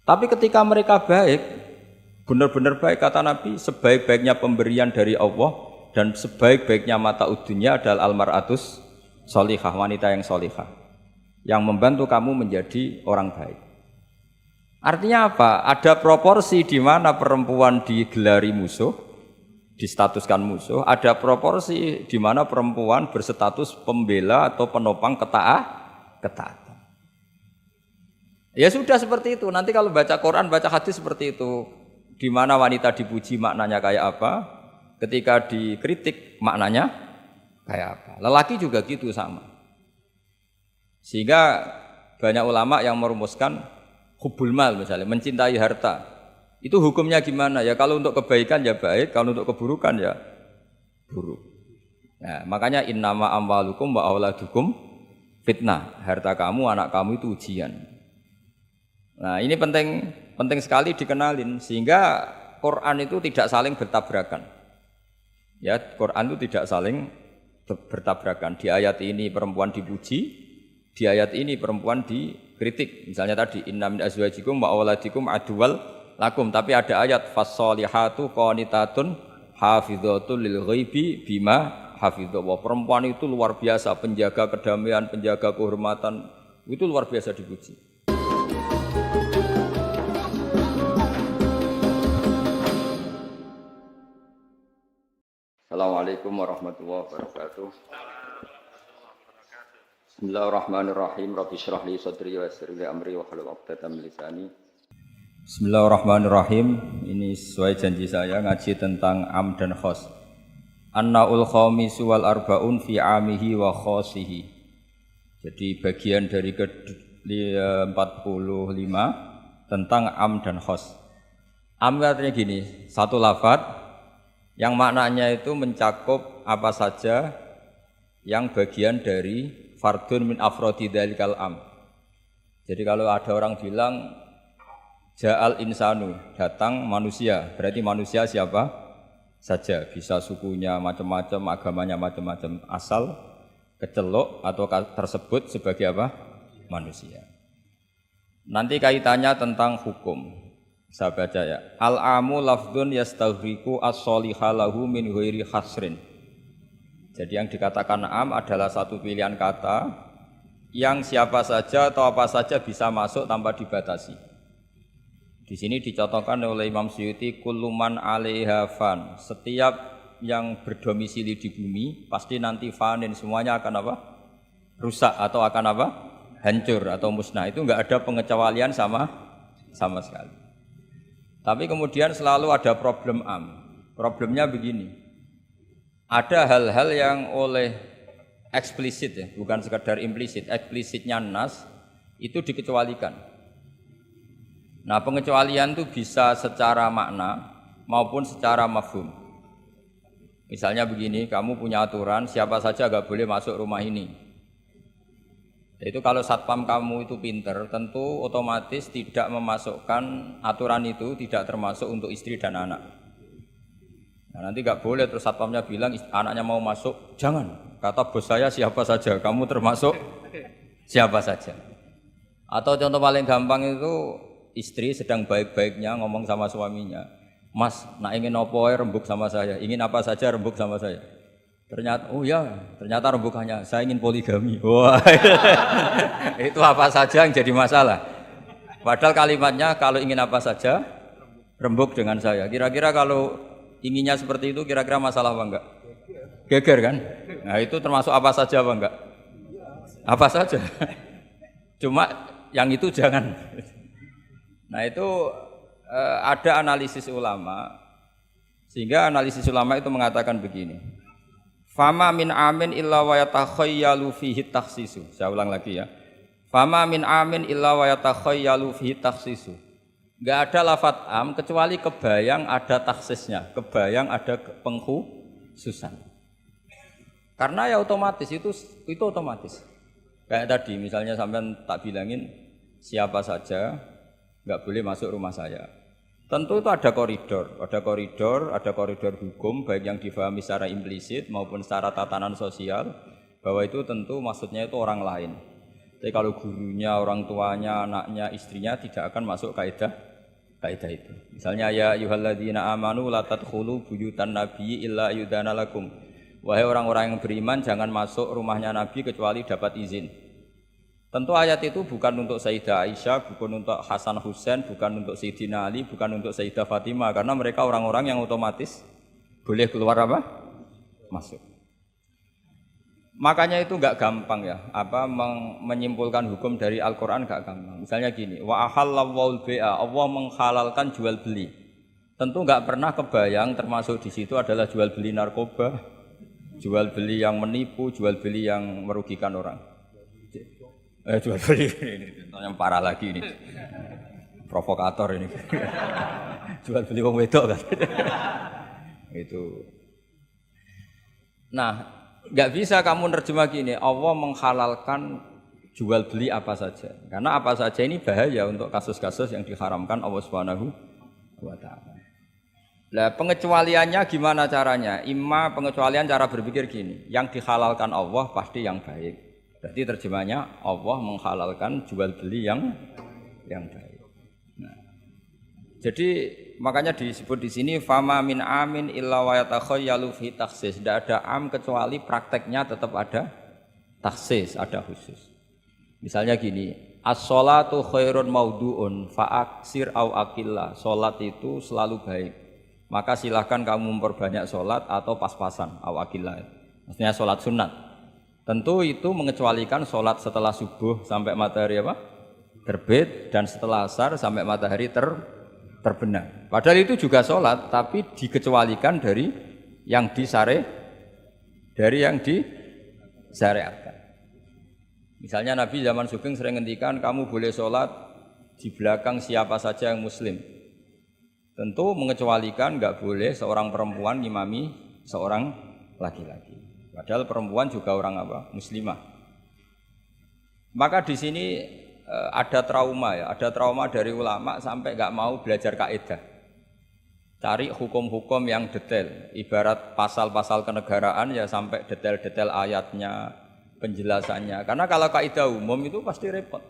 Tapi ketika mereka baik, benar-benar baik kata Nabi, sebaik-baiknya pemberian dari Allah dan sebaik-baiknya mata udunya adalah almaratus solihah, wanita yang solihah, yang membantu kamu menjadi orang baik. Artinya apa? Ada proporsi di mana perempuan digelari musuh, distatuskan musuh, ada proporsi di mana perempuan berstatus pembela atau penopang ketaatan. Ya sudah seperti itu. Nanti kalau baca Quran, baca hadis seperti itu. Di mana wanita dipuji maknanya kayak apa, ketika dikritik maknanya kayak apa. Lelaki juga gitu sama. Sehingga banyak ulama yang merumuskan hubbul mal misalnya, mencintai harta. Itu hukumnya gimana? Ya kalau untuk kebaikan ya baik, kalau untuk keburukan ya buruk. Nah, makanya innama amwalukum wa auladukum fitnah. Harta kamu, anak kamu itu ujian. Nah, ini penting sekali dikenalin sehingga Quran itu tidak saling bertabrakan. Ya, Quran itu tidak saling bertabrakan. Di ayat ini perempuan dipuji, di ayat ini perempuan dikritik. Misalnya tadi inna min azwajikum wa auladikum aduwal lakum, tapi ada ayat fassolihatu qanitatun hafidhatun lil ghaibi bima hafidhallah. Perempuan itu luar biasa, penjaga kedamaian, penjaga kehormatan, itu luar biasa dipuji. Assalamualaikum warahmatullahi wabarakatuh. Bismillahirrahmanirrahim. Rabbi shrah li sadri wa yassir li amri wa hlul 'uqdatam min lisani. Bismillahirrahmanirrahim. Ini sesuai janji saya ngaji tentang am dan khos. Annaul khamisu wal arbaun fi amihi wa khosihi. Jadi bagian dari ke-45 tentang am dan khos. Am artinya gini, satu lafadz yang maknanya itu mencakup apa saja yang bagian dari fardun min afrodi dzalikal am. Jadi kalau ada orang bilang ja'al insanu, datang manusia, berarti manusia siapa saja, bisa sukunya macam-macam, agamanya macam-macam, asal kecelok atau tersebut sebagai apa? Manusia. Nanti kaitannya tentang hukum. Saya baca ya. Al-amu lafdun yastaghriqu as-soliha lahu min ghairi hasrin. Jadi yang dikatakan am adalah satu pilihan kata yang siapa saja atau apa saja bisa masuk tanpa dibatasi. Di sini dicontohkan oleh Imam Suyuti kullu man 'alaiha fan. Setiap yang berdomisili di bumi pasti nanti fanin, semuanya akan apa? Rusak atau akan apa? Hancur atau musnah. Itu enggak ada pengecualian sama sekali. Tapi kemudian selalu ada problem am. Problemnya begini. Ada hal-hal yang oleh eksplisit ya, bukan sekedar implisit. Eksplisitnya nas itu dikecualikan. Nah, pengecualian itu bisa secara makna maupun secara mafhum. Misalnya begini, kamu punya aturan siapa saja enggak boleh masuk rumah ini. Itu kalau satpam kamu itu pinter, tentu otomatis tidak memasukkan aturan itu tidak termasuk untuk istri dan anak. Nah, nanti nggak boleh terus satpamnya bilang anaknya mau masuk, jangan. Kata bos saya siapa saja, kamu termasuk siapa saja. Atau contoh paling gampang itu istri sedang baik-baiknya ngomong sama suaminya, Mas, nak ingin apa rembuk sama saya, ingin apa saja rembuk sama saya. Ternyata, oh ya, ternyata rembukannya, saya ingin poligami. Wah, itu apa saja yang jadi masalah. Padahal kalimatnya kalau ingin apa saja, rembuk dengan saya. Kira-kira kalau inginnya seperti itu, kira-kira masalah apa enggak? Geger kan? Nah itu termasuk apa saja apa enggak? Apa saja. Cuma yang itu jangan. Nah itu ada analisis ulama, sehingga analisis ulama itu mengatakan begini. Fama min amin illa wa yatakhayyalu fihi takhsisu. Saya ulang lagi ya. Fama min amin illa wa yatakhayyalu fihi takhsisu. Enggak ada lafadz am kecuali kebayang ada takhsisnya, kebayang ada pengkhususan. Karena ya otomatis itu otomatis. Kayak tadi misalnya sampean tak bilangin siapa saja enggak boleh masuk rumah saya. Tentu itu ada koridor hukum baik yang difahami secara implisit maupun secara tatanan sosial bahwa itu tentu maksudnya itu orang lain. Tapi kalau gurunya, orang tuanya, anaknya, istrinya tidak akan masuk kaidah itu. Misalnya ya ayyuhalladzina amanu la tadkhulu buyutan nabiyyi illa yudana lakum. Wahai orang-orang yang beriman jangan masuk rumahnya Nabi kecuali dapat izin. Tentu ayat itu bukan untuk Sayyidah Aisyah, bukan untuk Hasan Husain, bukan untuk Sayyidina Ali, bukan untuk Sayyidah Fatimah karena mereka orang-orang yang otomatis boleh keluar apa? Masuk. Makanya itu enggak gampang ya, menyimpulkan hukum dari Al-Qur'an enggak gampang. Misalnya gini, wa ahallallahu bai'a, Allah menghalalkan jual beli. Tentu enggak pernah kebayang termasuk di situ adalah jual beli narkoba, jual beli yang menipu, jual beli yang merugikan orang. Jual beli ini yang parah lagi ini. Provokator ini. Jual beli wong wedok kan. Itu. Nah, enggak bisa kamu nerjemah gini, Allah menghalalkan jual beli apa saja. Karena apa saja ini bahaya untuk kasus-kasus yang diharamkan Allah Subhanahu wa taala. Lah pengecualiannya gimana caranya? Pengecualian cara berpikir gini, yang dihalalkan Allah pasti yang baik. Berarti terjemahnya Allah menghalalkan jual beli yang baik. Nah, jadi makanya disebut di sini fama min amin illa wa yatakhayyalu fi takhsis. Tidak ada am kecuali prakteknya tetap ada takhsis, ada khusus. Misalnya gini, as-sholatu khairun maudu'un fa'aksir au akillah. Salat itu selalu baik. Maka silahkan kamu memperbanyak salat atau pas-pasan au akillah. Maksudnya salat sunat. Tentu itu mengecualikan sholat setelah subuh sampai matahari terbit dan setelah asar sampai matahari terbenam. Padahal itu juga sholat, tapi dikecualikan dari yang disyariatkan. Misalnya Nabi zaman Sugeng sering ngendikan kamu boleh sholat di belakang siapa saja yang muslim. Tentu mengecualikan nggak boleh seorang perempuan ngimami seorang laki-laki. Padahal perempuan juga orang muslimah. Maka di sini ada trauma ya, ada trauma dari ulama sampai nggak mau belajar kaidah. Cari hukum-hukum yang detail, ibarat pasal-pasal kenegaraan ya sampai detail-detail ayatnya, penjelasannya. Karena kalau kaidah umum itu pasti repot.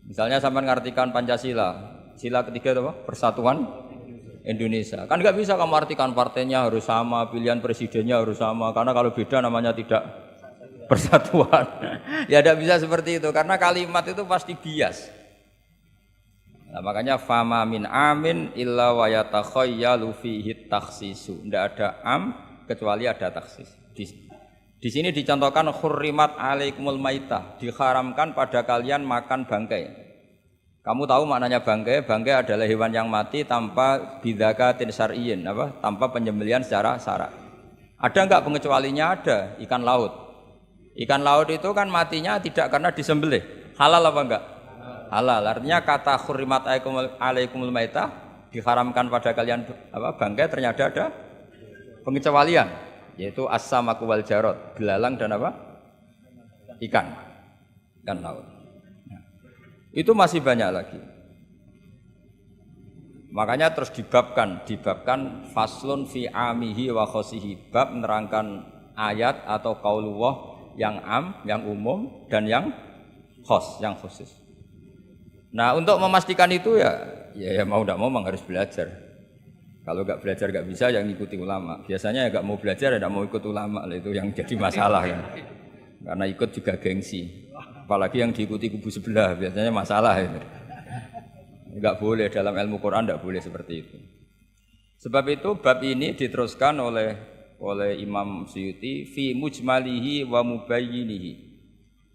Misalnya sampai ngartikan Pancasila, sila ketiga itu persatuan Indonesia. Kan nggak bisa kamu artikan partainya harus sama, pilihan presidennya harus sama, karena kalau beda namanya tidak persatuan. Ya tidak bisa seperti itu, karena kalimat itu pasti bias. Nah, makanya fama min amin illa wa yatakhayyalu fihi takhsisu. Tidak ada am kecuali ada taksis. Di sini dicontohkan hurrimat alaikumul maitah, diharamkan pada kalian makan bangkai. Kamu tahu maknanya bangkai? Bangkai adalah hewan yang mati tanpa bidzakatin syar'iyyin, tanpa penyembelihan secara syarak. Ada enggak pengecualinya? Ada, ikan laut. Ikan laut itu kan matinya tidak karena disembelih. Halal apa enggak? Halal. Artinya kata hurrimat alaikumul maitah diharamkan pada kalian bangkai, ternyata ada pengecualian, yaitu as-samaku wal jarad, belalang dan ikan laut. Itu masih banyak lagi. Makanya terus dibabkan faslun fi amihi wa khosihi, bab menerangkan ayat atau qaulullah yang am, yang umum dan yang khos, yang khusus. Nah, untuk memastikan itu ya mau tidak mau harus belajar. Kalau enggak belajar enggak bisa yang ngikuti ulama. Biasanya enggak mau belajar enggak mau ikut ulama, itu yang jadi masalah kan. Karena ikut juga gengsi. Apalagi yang diikuti kubu sebelah biasanya masalah itu. Enggak boleh dalam ilmu Quran, enggak boleh seperti itu. Sebab itu bab ini diteruskan oleh Imam Suyuti fi mujmalihi wa mubayyinihi.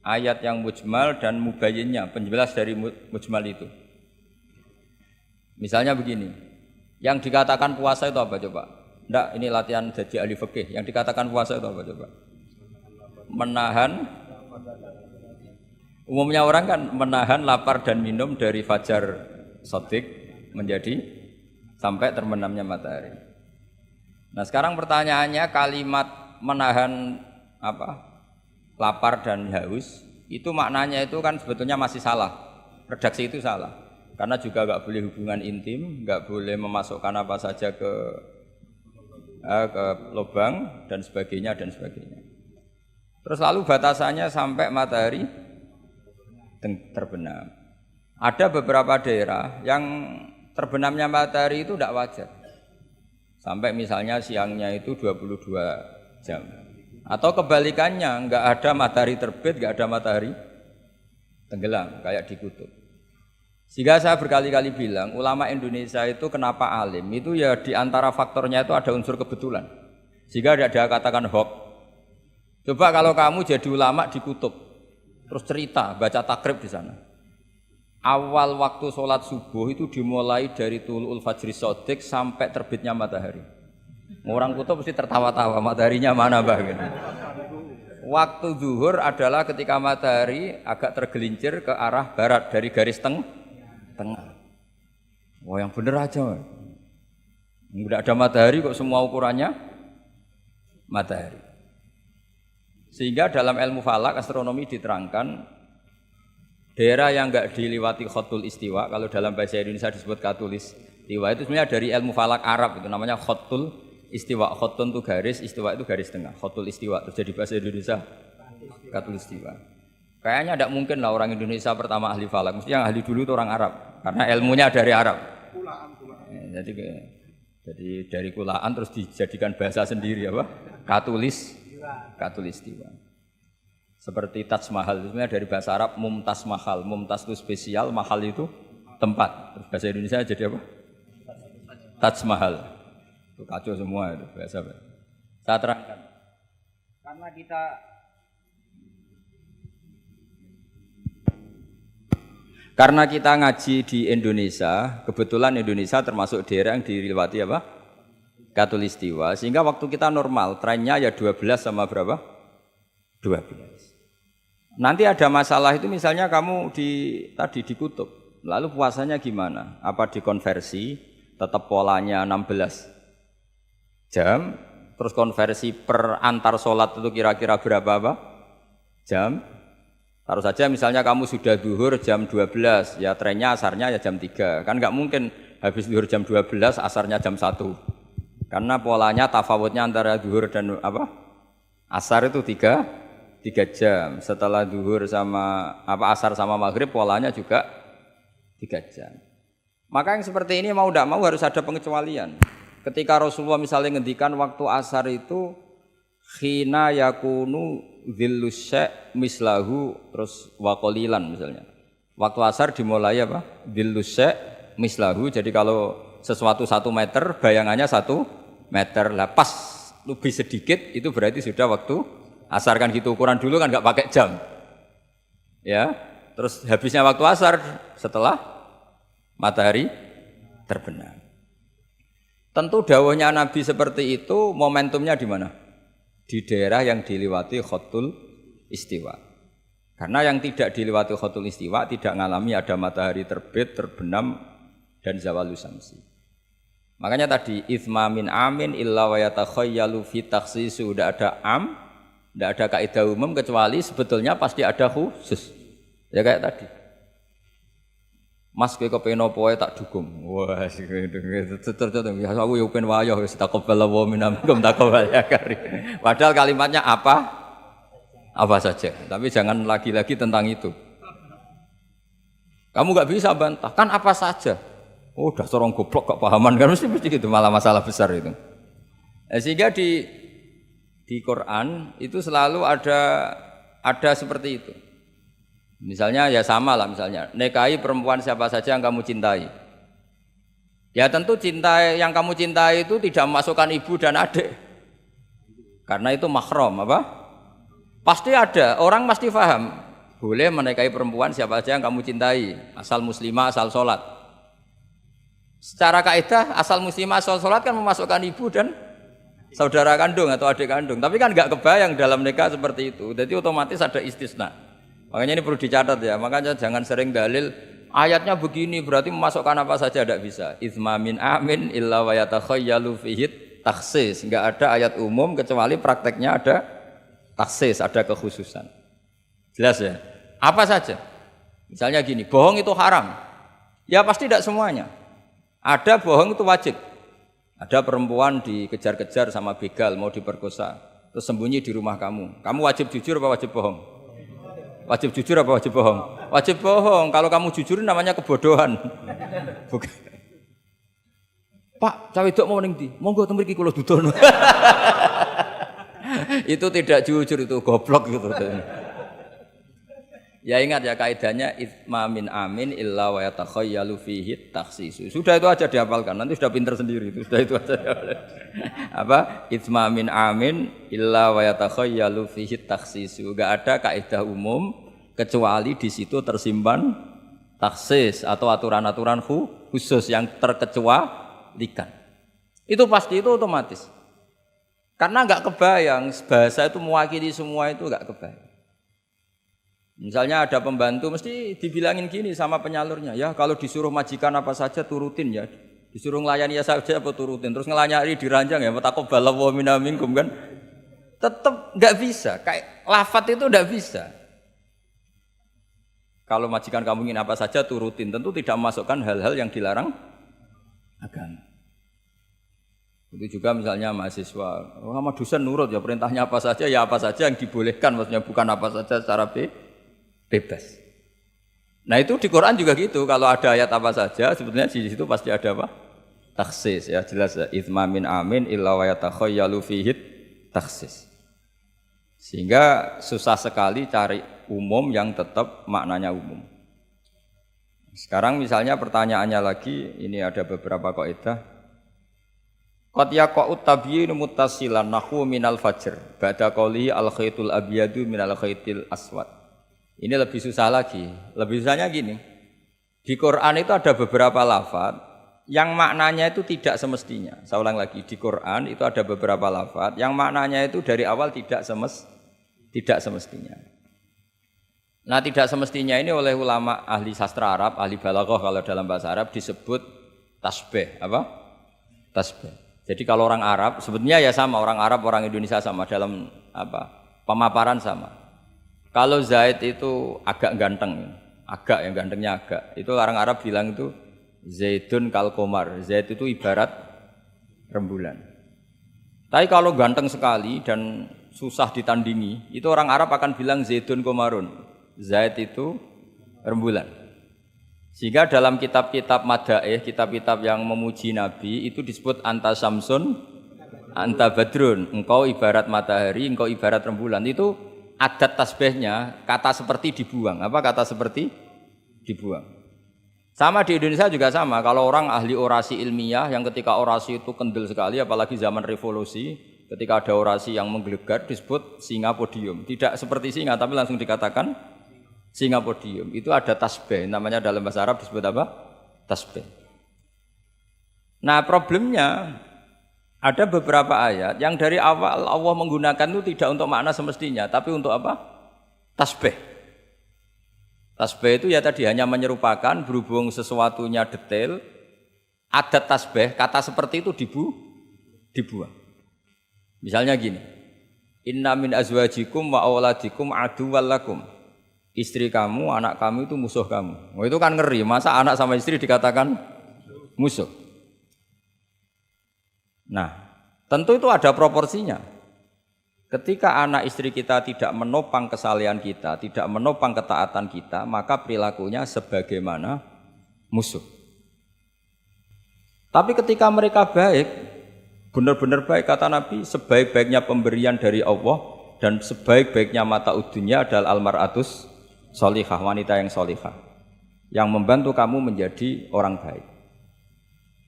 Ayat yang mujmal dan mubayyinnya, penjelas dari mujmal itu. Misalnya begini, yang dikatakan puasa itu apa coba? Enggak, ini latihan jadi ahli fikih. Yang dikatakan puasa itu apa coba? Menahan. Umumnya orang kan menahan lapar dan minum dari fajar shadiq menjadi sampai terbenamnya matahari. Nah, sekarang pertanyaannya, kalimat menahan lapar dan haus itu maknanya itu kan sebetulnya masih salah. Redaksi itu salah. Karena juga enggak boleh hubungan intim, enggak boleh memasukkan apa saja ke lubang dan sebagainya. Terus lalu batasannya sampai matahari terbenam. Ada beberapa daerah yang terbenamnya matahari itu tidak wajar. Sampai misalnya siangnya itu 22 jam. Atau kebalikannya, enggak ada matahari terbit, enggak ada matahari tenggelam, kayak di kutub. Sehingga saya berkali-kali bilang, ulama Indonesia itu kenapa alim? Itu ya di antara faktornya itu ada unsur kebetulan. Sehingga tidak dia katakan hoax. Coba kalau kamu jadi ulama di kutub, terus cerita, baca takrib di sana. Awal waktu sholat subuh itu dimulai dari Tulu'ul Fajri Shadiq sampai terbitnya matahari. Orang kutub mesti tertawa-tawa, mataharinya mana bah? Gitu. Waktu zuhur adalah ketika matahari agak tergelincir ke arah barat dari garis tengah. Wah yang bener aja. Tidak ada matahari kok semua ukurannya matahari. Sehingga dalam ilmu falak astronomi diterangkan daerah yang enggak diliwati khotul istiwa, kalau dalam bahasa Indonesia disebut katulis istiwa, itu sebenarnya dari ilmu falak Arab, itu namanya khotul istiwa. Khotun itu garis, istiwa itu garis tengah. Khotul istiwa terus jadi bahasa Indonesia katul istiwa. Kayaknya tidak mungkin lah orang Indonesia pertama ahli falak, mesti yang ahli dulu itu orang Arab, karena ilmunya dari Arab. Jadi dari kulaan terus dijadikan bahasa sendiri apa? Katulistiwa. Seperti Taj Mahal itu sebenarnya dari bahasa Arab mumtaz mahal. Mumtaz itu spesial, mahal itu tempat. Terus bahasa Indonesia jadi apa? Taj Mahal. Itu kacau semua itu bahasa. Saya terangkan. Karena kita ngaji di Indonesia, kebetulan Indonesia termasuk daerah yang dilewati apa? Katulistiwa. Sehingga waktu kita normal, trennya ya 12 sama berapa? 12. Nanti ada masalah itu misalnya kamu tadi di kutub, lalu puasanya gimana? Apa dikonversi, tetap polanya 16 jam, terus konversi per antar sholat itu kira-kira berapa jam? Taruh saja misalnya kamu sudah zuhur jam 12, ya trennya asarnya ya jam 3. Kan nggak mungkin habis zuhur jam 12, asarnya jam 1. Karena polanya tafawutnya antara zuhur dan asar itu 3 jam. Setelah zuhur sama asar sama maghrib polanya juga 3 jam. Maka yang seperti ini mau tidak mau harus ada pengecualian. Ketika Rasulullah misalnya ngendikan waktu asar itu khina yakunu dhillus syai' mislahu terus wa qalilan misalnya. Waktu asar dimulai apa? Dhillus syai' mislahu. Jadi kalau sesuatu 1 meter bayangannya 1 meter. Lah pas lebih sedikit itu berarti sudah waktu asar. Kan gitu, ukuran dulu kan nggak pakai jam, ya. Terus habisnya waktu asar setelah matahari terbenam. Tentu dawuhnya Nabi seperti itu, momentumnya di mana? Di daerah yang dilewati khotul istiwa. Karena yang tidak dilewati khotul istiwa tidak ngalami ada matahari terbit, terbenam dan zawalus syamsi. Makanya tadi itsma min amin illa wa yatakhayyalu fi takhsis, sudah ada am. Tidak ada kaidah umum kecuali sebetulnya pasti ada khusus. Ya kayak tadi. Mas kowe kepen opo tak dukung. Wah, terus ya aku yo pengen wayah wis taqabbal wa minkum taqabbal ya kari. Padahal kalimatnya apa saja. Tapi jangan lagi-lagi tentang itu. Kamu enggak bisa bantah. Kan apa saja. Oh, dasar orang goblok kok pahaman kan mesti gitu, malah masalah besar itu. Sehingga di Quran itu selalu ada seperti itu. Misalnya ya sama lah, misalnya nikahi perempuan siapa saja yang kamu cintai. Ya tentu cinta yang kamu cintai itu tidak memasukkan ibu dan adik. Karena itu mahram apa? Pasti ada, orang pasti paham. Boleh menikahi perempuan siapa saja yang kamu cintai, asal muslimah, asal sholat. Secara kaidah asal muslimah, asal sholat kan memasukkan ibu dan saudara kandung atau adik kandung, tapi kan nggak kebayang dalam nikah seperti itu. Jadi otomatis ada istisna. Makanya ini perlu dicatat ya. Makanya jangan sering dalil ayatnya begini berarti memasukkan apa saja, tidak bisa. Itsma min amin illa wa yatakhayyalu fihi takhsis. Nggak ada ayat umum kecuali prakteknya ada takhsis, ada kekhususan. Jelas ya? Apa saja. Misalnya gini, bohong itu haram. Ya pasti tidak semuanya. Ada bohong itu wajib. Ada perempuan dikejar-kejar sama begal mau diperkosa, terus sembunyi di rumah kamu. Kamu wajib jujur apa wajib bohong? Wajib jujur apa wajib bohong? Wajib bohong. Kalau kamu jujur namanya kebodohan. Bukan. Pak, cawe wedok mau ning ndi? Monggo teng mriki kula dudono. Itu tidak jujur, itu goblok gitu. Ya ingat ya kaidahnya itsma min amin illa wa yatakhayyalu fihi takhsis. Sudah itu aja dihafalkan. Nanti sudah pinter sendiri itu. Sudah itu aja. Apa? Itsma min amin illa wa yatakhayyalu fihi takhsis. Enggak ada kaidah umum kecuali di situ tersimpan takhsis atau aturan-aturan khusus yang terkecualikan. Itu pasti, itu otomatis. Karena enggak kebayang bahasa itu mewakili semua, itu enggak kebayang. Misalnya ada pembantu mesti dibilangin gini sama penyalurnya, ya kalau disuruh majikan apa saja turutin ya, disuruh ngelayani ya saja apa turutin, terus ngelayani diranjang ya, taqabbalallahu minna minkum kan, tetap nggak bisa, kayak lafadz itu nggak bisa. Kalau majikan kamu ingin apa saja turutin, tentu tidak memasukkan hal-hal yang dilarang agama. Itu juga misalnya mahasiswa, sama dosen nurut ya perintahnya apa saja ya apa saja yang dibolehkan, maksudnya bukan apa saja secara bebas. Nah itu di Quran juga gitu. Kalau ada ayat apa saja, sebetulnya di situ pasti ada apa? Takhsis ya, jelas ya. Itsma min amin illa wa yatakhayyalu fihi takhsis. Sehingga susah sekali cari umum yang tetap maknanya umum. Sekarang misalnya pertanyaannya lagi, ini ada beberapa kaidah. Qad yaqa'u tabyinu muttasilan nahwu minal fajr ba'da qawli al khaitul abyadu minal khaitil aswad. Ini lebih susah lagi. Lebih susahnya gini. Di Quran itu ada beberapa lafaz yang maknanya itu tidak semestinya. Saya ulang lagi, di Quran itu ada beberapa lafaz yang maknanya itu dari awal tidak semestinya. Nah, tidak semestinya ini oleh ulama ahli sastra Arab, ahli balaghah kalau dalam bahasa Arab disebut tasbih. Apa? Tasbih. Jadi kalau orang Arab sebetulnya ya sama, orang Arab, orang Indonesia sama dalam apa? Pemaparan sama. Kalau Zaid itu agak ganteng, agak yang gantengnya agak. Itu orang Arab bilang itu Zaidun kal qamar. Zaid itu ibarat rembulan. Tapi kalau ganteng sekali dan susah ditandingi, itu orang Arab akan bilang Zaidun qamarun. Zaid itu rembulan. Sehingga dalam kitab-kitab madaih, kitab-kitab yang memuji Nabi itu disebut anta samsun, anta badrun. Engkau ibarat matahari, engkau ibarat rembulan. Itu adat tasbihnya, kata seperti dibuang. Apa kata seperti? Dibuang. Sama di Indonesia juga sama. Kalau orang ahli orasi ilmiah yang ketika orasi itu kendel sekali, apalagi zaman revolusi, ketika ada orasi yang menggelegar disebut singa podium. Tidak seperti singa, tapi langsung dikatakan singa podium. Itu ada tasbih, namanya dalam bahasa Arab disebut apa? Tasbih. Nah problemnya, ada beberapa ayat yang dari awal Allah menggunakan itu tidak untuk makna semestinya, tapi untuk apa? Tasbih. Tasbih itu ya tadi hanya menyerupakan, berhubung sesuatunya detail, adat tasbih, kata seperti itu dibuang. Misalnya gini, inna min azwajikum wa auladikum aduwwal lakum. Istri kamu, anak kamu itu musuh kamu. Oh, itu kan ngeri, masa anak sama istri dikatakan musuh? Nah, tentu itu ada proporsinya. Ketika anak istri kita tidak menopang kesalehan kita, tidak menopang ketaatan kita, maka perilakunya sebagaimana musuh. Tapi ketika mereka baik, benar-benar baik, kata Nabi, sebaik-baiknya pemberian dari Allah dan sebaik-baiknya mata udunya adalah almaratus solihah, wanita yang solihah, yang membantu kamu menjadi orang baik.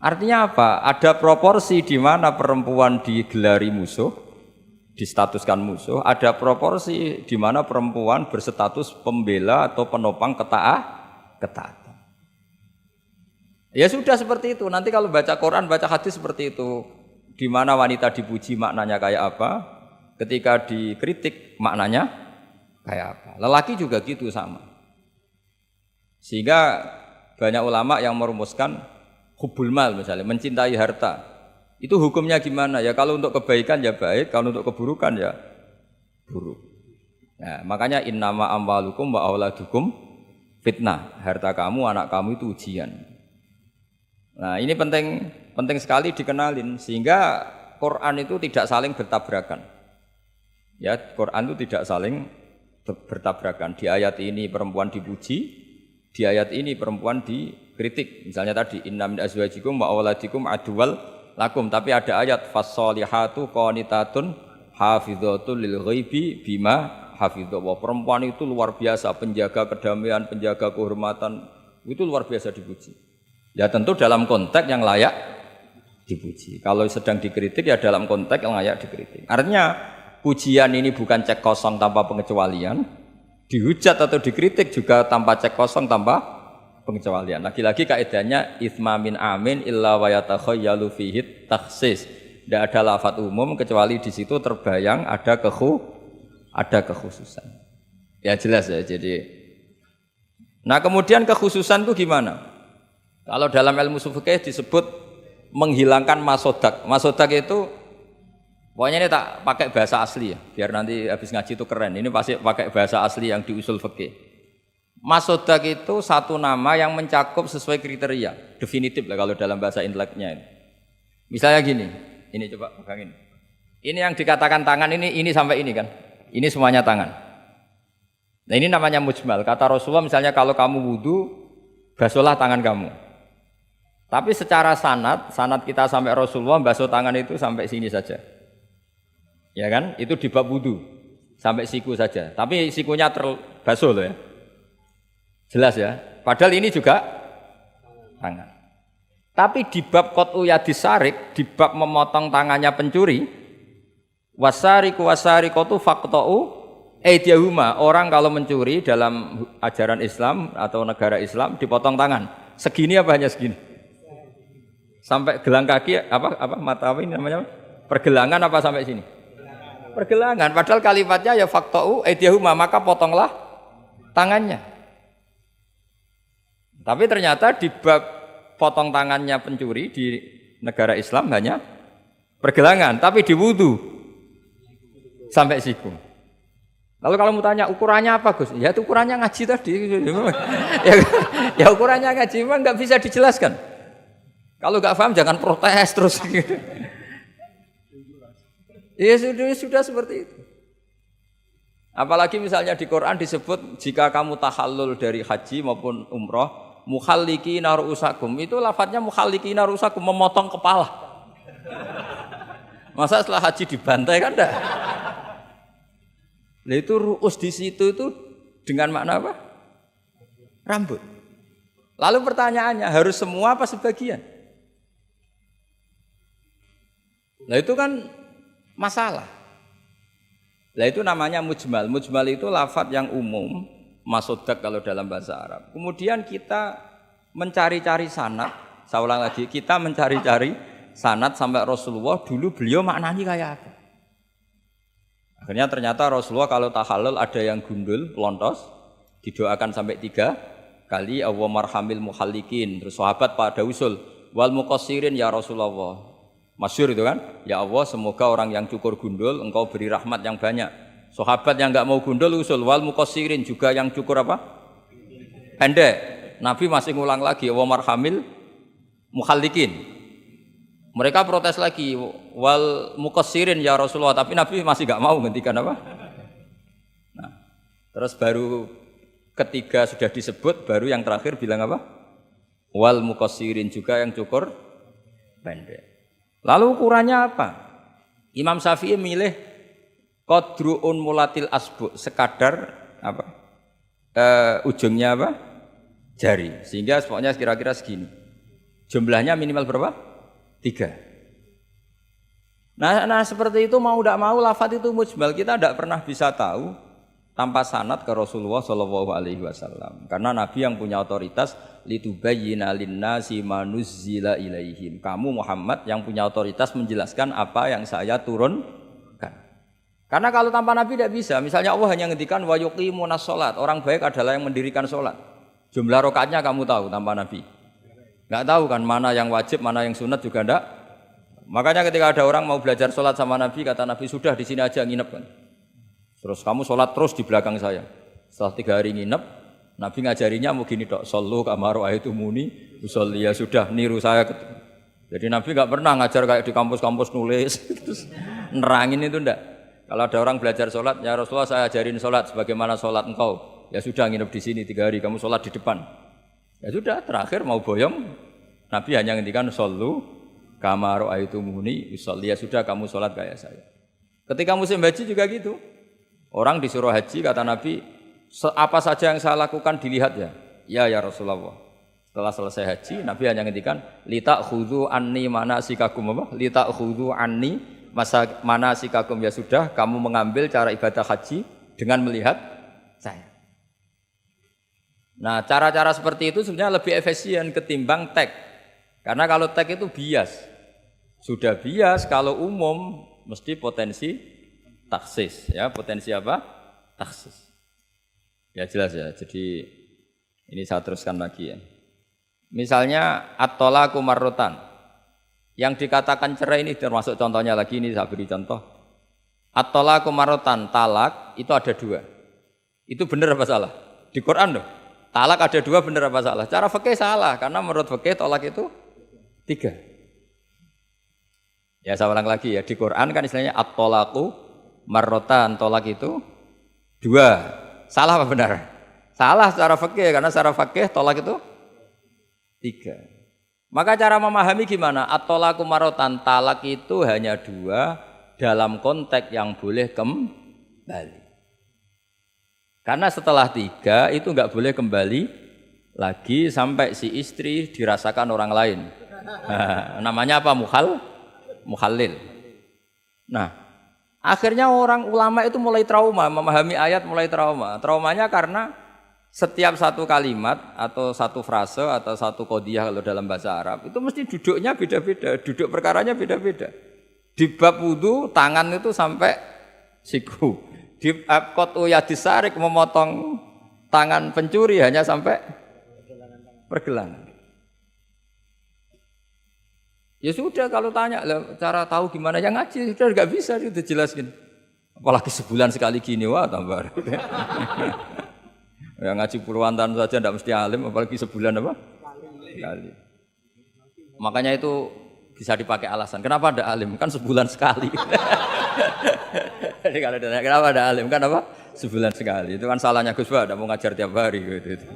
Artinya apa? Ada proporsi di mana perempuan digelari musuh, distatuskan musuh, ada proporsi di mana perempuan berstatus pembela atau penopang ketaatan. Ya sudah seperti itu. Nanti kalau baca Quran, baca hadis seperti itu. Di mana wanita dipuji maknanya kayak apa, ketika dikritik maknanya kayak apa. Lelaki juga gitu sama. Sehingga banyak ulama yang merumuskan hubbul mal misalnya, mencintai harta. Itu hukumnya gimana? Ya kalau untuk kebaikan ya baik, kalau untuk keburukan ya buruk. Nah, makanya innama amwalukum wa auladukum fitnah. Harta kamu, anak kamu itu ujian. Nah, ini penting sekali dikenalin sehingga Quran itu tidak saling bertabrakan. Ya, Quran itu tidak saling bertabrakan. Di ayat ini perempuan dipuji, di ayat ini perempuan dikritik. Misalnya tadi inna min azwajikum wa auladikum aduwal lakum, tapi ada ayat fassolihatu qanitatun hafidhatul lil ghaibi bima hafidha. Perempuan itu luar biasa, penjaga kedamaian, penjaga kehormatan, itu luar biasa dipuji. Ya tentu dalam konteks yang layak dipuji. Kalau sedang dikritik ya dalam konteks yang layak dikritik. Artinya pujian ini bukan cek kosong tanpa pengecualian, dihujat atau dikritik juga tanpa cek kosong tanpa pengecualian. Lagi-lagi kaidahnya itsma min amin illa wa yatakhayyalu fihi takhsis. Tidak ada lafadz umum kecuali di situ terbayang ada kekhususan. Ya jelas ya. Jadi, nah kemudian kekhususan itu gimana? Kalau dalam ilmu fikih disebut menghilangkan masodak. Masodak itu pokoknya ini tak pakai bahasa asli ya, biar nanti habis ngaji itu keren. Ini pasti pakai bahasa asli yang di usul fikih. Masodak itu satu nama yang mencakup sesuai kriteria, definitif lah kalau dalam bahasa inteleknya ini. Misalnya gini, ini coba pegangin. Ini yang dikatakan tangan ini sampai ini kan. Ini semuanya tangan. Nah ini namanya mujmal. Kata Rasulullah misalnya kalau kamu wudu, basuhlah tangan kamu. Tapi secara sanad kita sampai Rasulullah basuh tangan itu sampai sini saja. Ya kan? Itu di bab wudu. Sampai siku saja. Tapi sikunya terbasuh loh ya. Jelas ya. Padahal ini juga tangan. Tapi di bab qat'u yadis sarik, di bab memotong tangannya pencuri, wasariqu wasariqatu faqta'u aydiyahuma. Orang kalau mencuri dalam ajaran Islam atau negara Islam dipotong tangan. Segini apa hanya segini? Sampai gelang kaki apa mata apa ini namanya? Pergelangan apa sampai sini? Pergelangan. Padahal kalimatnya ya faqta'u aydiyahuma, maka potonglah tangannya. Tapi ternyata di bab potong tangannya pencuri di negara Islam hanya pergelangan, tapi di wudu sampai siku. Lalu kalau mau tanya ukurannya apa Gus? Ya itu ukurannya ngaji tadi. Ya ukurannya ngaji memang nggak bisa dijelaskan. Kalau nggak paham jangan protes terus. Ya sudah seperti itu. Apalagi misalnya di Quran disebut jika kamu tahallul dari haji maupun umroh, mukhallikina ru'usakum, itu lafadznya mukhallikina ru'usakum, memotong kepala. Masa setelah haji dibantai kan enggak? Nah itu ru'us di situ itu dengan makna apa? Rambut. Lalu pertanyaannya harus semua apa sebagian? Nah itu kan masalah. Nah itu namanya mujmal. Mujmal itu lafadz yang umum, masodak kalau dalam bahasa Arab. Kemudian kita mencari-cari sanad. Saya ulang lagi, kita mencari-cari sanad sampai Rasulullah dulu beliau maknanya kayak apa. Akhirnya ternyata Rasulullah kalau tahallul ada yang gundul, pelontos, didoakan sampai 3 kali, Allah marhamil muhallikin. Terus sahabat pada usul, wal muqassirin ya Rasulullah. Masyhur itu kan, ya Allah semoga orang yang cukur gundul engkau beri rahmat yang banyak. Sahabat yang enggak mau gundul usul wal muqassirin, juga yang cukur apa? Pendek. Nabi masih ngulang lagi wa marhamil muhallikin. Mereka protes lagi wal muqassirin ya Rasulullah, tapi Nabi masih enggak mau ngendikan apa? Nah, terus baru ketiga sudah disebut, baru yang terakhir bilang apa? Wal muqassirin, juga yang cukur pendek. Lalu ukurannya apa? Imam Syafi'i milih qadru'un mulatil asbu, sekadar apa? Ujungnya apa? Jari. Sehingga pokoknya kira-kira segini. Jumlahnya minimal berapa? 3. Nah seperti itu mau tidak mau lafadz itu mujmal, kita tidak pernah bisa tahu tanpa sanad ke Rasulullah SAW. Karena Nabi yang punya otoritas litubayyina linnasi ma nuzzila ilaihim. Kamu Muhammad yang punya otoritas menjelaskan apa yang saya turunkan. Karena kalau tanpa Nabi tidak bisa. Misalnya Allah hanya ngendikan wa yuqimunas shalat. Orang baik adalah yang mendirikan sholat. Jumlah rakaatnya kamu tahu tanpa Nabi? Enggak tahu kan, mana yang wajib, mana yang sunat juga enggak. Makanya ketika ada orang mau belajar sholat sama Nabi, kata Nabi sudah di sini aja nginep kan. Terus kamu sholat terus di belakang saya. Setelah 3 hari nginep, Nabi ngajarinya mau gini dok, sallu kama ra'aitumuni usolli, ya sudah niru saya. Jadi Nabi nggak pernah ngajar kayak di kampus-kampus nulis, terus nerangin itu enggak. Kalau ada orang belajar sholat, ya Rasulullah saya ajarin sholat sebagaimana sholat engkau. Ya sudah nginep di sini 3 hari, kamu sholat di depan. Ya sudah, terakhir mau boyong, Nabi hanya ngendikan shollu kama ra'aitumuni usolli. Ya sudah kamu sholat kayak saya. Ketika musim haji juga gitu. Orang disuruh haji, kata Nabi, apa saja yang saya lakukan dilihat ya. Ya Rasulullah. Setelah selesai haji, Nabi hanya ngendikan litakhudhu anni manasikakum apa? Litakhudhu anni manasikakum, ya sudah kamu mengambil cara ibadah haji dengan melihat saya. Nah, cara-cara seperti itu sebenarnya lebih efisien ketimbang tag. Karena kalau tag itu bias. Sudah bias, kalau umum mesti potensi taksis, ya, potensi apa? Taksis. Ya jelas ya. Jadi ini saya teruskan lagi ya. Misalnya at-talaqu marratan. Yang dikatakan cerai ini termasuk contohnya lagi, ini saya beri contoh. At-talaqu marratan, talak itu ada 2. Itu benar apa salah? Di Quran loh. Talak ada 2, benar apa salah? Cara fikih salah, karena menurut fikih talak itu 3. Ya saya ulang lagi ya, di Quran kan istilahnya at-talaqu marratan, talak itu 2. Salah apa benar? Salah secara fikih, karena secara fikih talak itu 3. Maka cara memahami gimana? At-talaqu marratan, talak itu hanya 2 dalam konteks yang boleh kembali. Karena setelah 3 itu enggak boleh kembali lagi sampai si istri dirasakan orang lain. Nah, namanya apa? Mukhallil. Nah, akhirnya orang ulama itu mulai trauma, memahami ayat mulai trauma. Traumanya karena setiap satu kalimat atau satu frase atau satu qadhiyah kalau dalam bahasa Arab itu mesti duduknya beda-beda, duduk perkaranya beda-beda. Di bab wudu tangan itu sampai siku. Di qat'u yadis sarik memotong tangan pencuri hanya sampai pergelangan. Ya sudah kalau tanya cara tahu gimana yang ngaji sudah enggak bisa itu jelasin. Apalagi sebulan sekali gini wah tambah. Yang ngaji puluhan tahun saja tidak mesti alim, apalagi sebulan apa? Sekali. Makanya itu bisa dipakai alasan. Kenapa ada alim? Kan sebulan sekali. Jadi kalau ditanya kenapa ada alim? Kan apa? Sebulan sekali. Itu kan salahnya Gus Ba, tidak mau ngajar tiap hari. Gitu.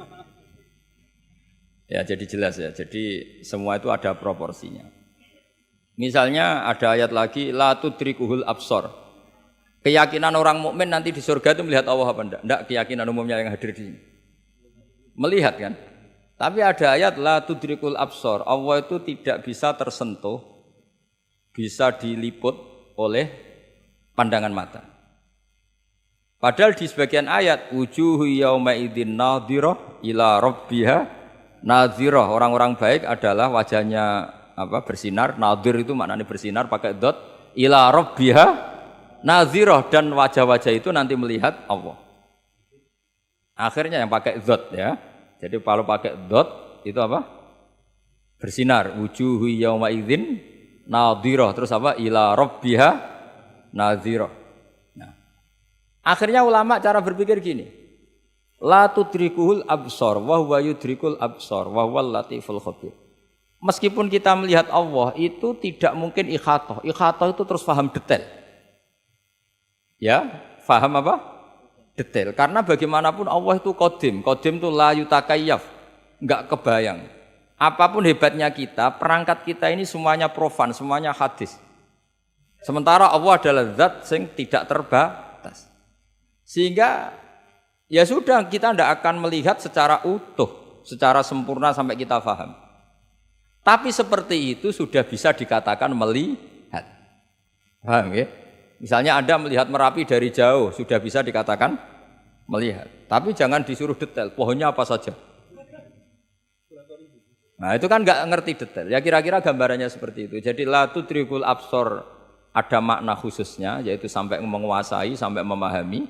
Ya jadi jelas ya. Jadi semua itu ada proporsinya. Misalnya ada ayat lagi, la tudrikuhul absor. Keyakinan orang mukmin nanti di surga itu melihat Allah apa enggak? Enggak, keyakinan umumnya yang hadir di sini. Melihat kan? Tapi ada ayat la tudrikul absor. Allah itu tidak bisa tersentuh, bisa diliput oleh pandangan mata. Padahal di sebagian ayat wujuhu yauma idzin nadhirah ila rabbiha nadhirah. Orang-orang baik adalah wajahnya bersinar, nadhir itu maknanya bersinar pakai dot, ila rabbiha nadhirah, dan wajah-wajah itu nanti melihat Allah. Akhirnya yang pakai dot ya. Jadi kalau pakai dot itu apa? Bersinar, wujuhu yauma idzin nadhirah, terus apa? Ila rabbiha nadhirah. Nah. Akhirnya ulama cara berpikir gini. La tudrikuhul absor wa huwa yudrikul absor wa huwal latiful khabir. Meskipun kita melihat Allah itu tidak mungkin ikhatoh. Ikhatoh itu terus paham detail. Ya, paham apa? Detail. Karena bagaimanapun Allah itu qadim. Qadim itu la yutakayyaf. Enggak kebayang. Apapun hebatnya kita, perangkat kita ini semuanya profan, semuanya hadis. Sementara Allah adalah zat yang tidak terbatas. Sehingga ya sudah, kita tidak akan melihat secara utuh, secara sempurna sampai kita paham. Tapi seperti itu sudah bisa dikatakan melihat. Paham ya? Misalnya Anda melihat Merapi dari jauh, sudah bisa dikatakan melihat. Tapi jangan disuruh detail, pohonnya apa saja. Nah itu kan nggak ngerti detail. Ya kira-kira gambarannya seperti itu. Jadi la tudrikul absor ada makna khususnya, yaitu sampai menguasai, sampai memahami.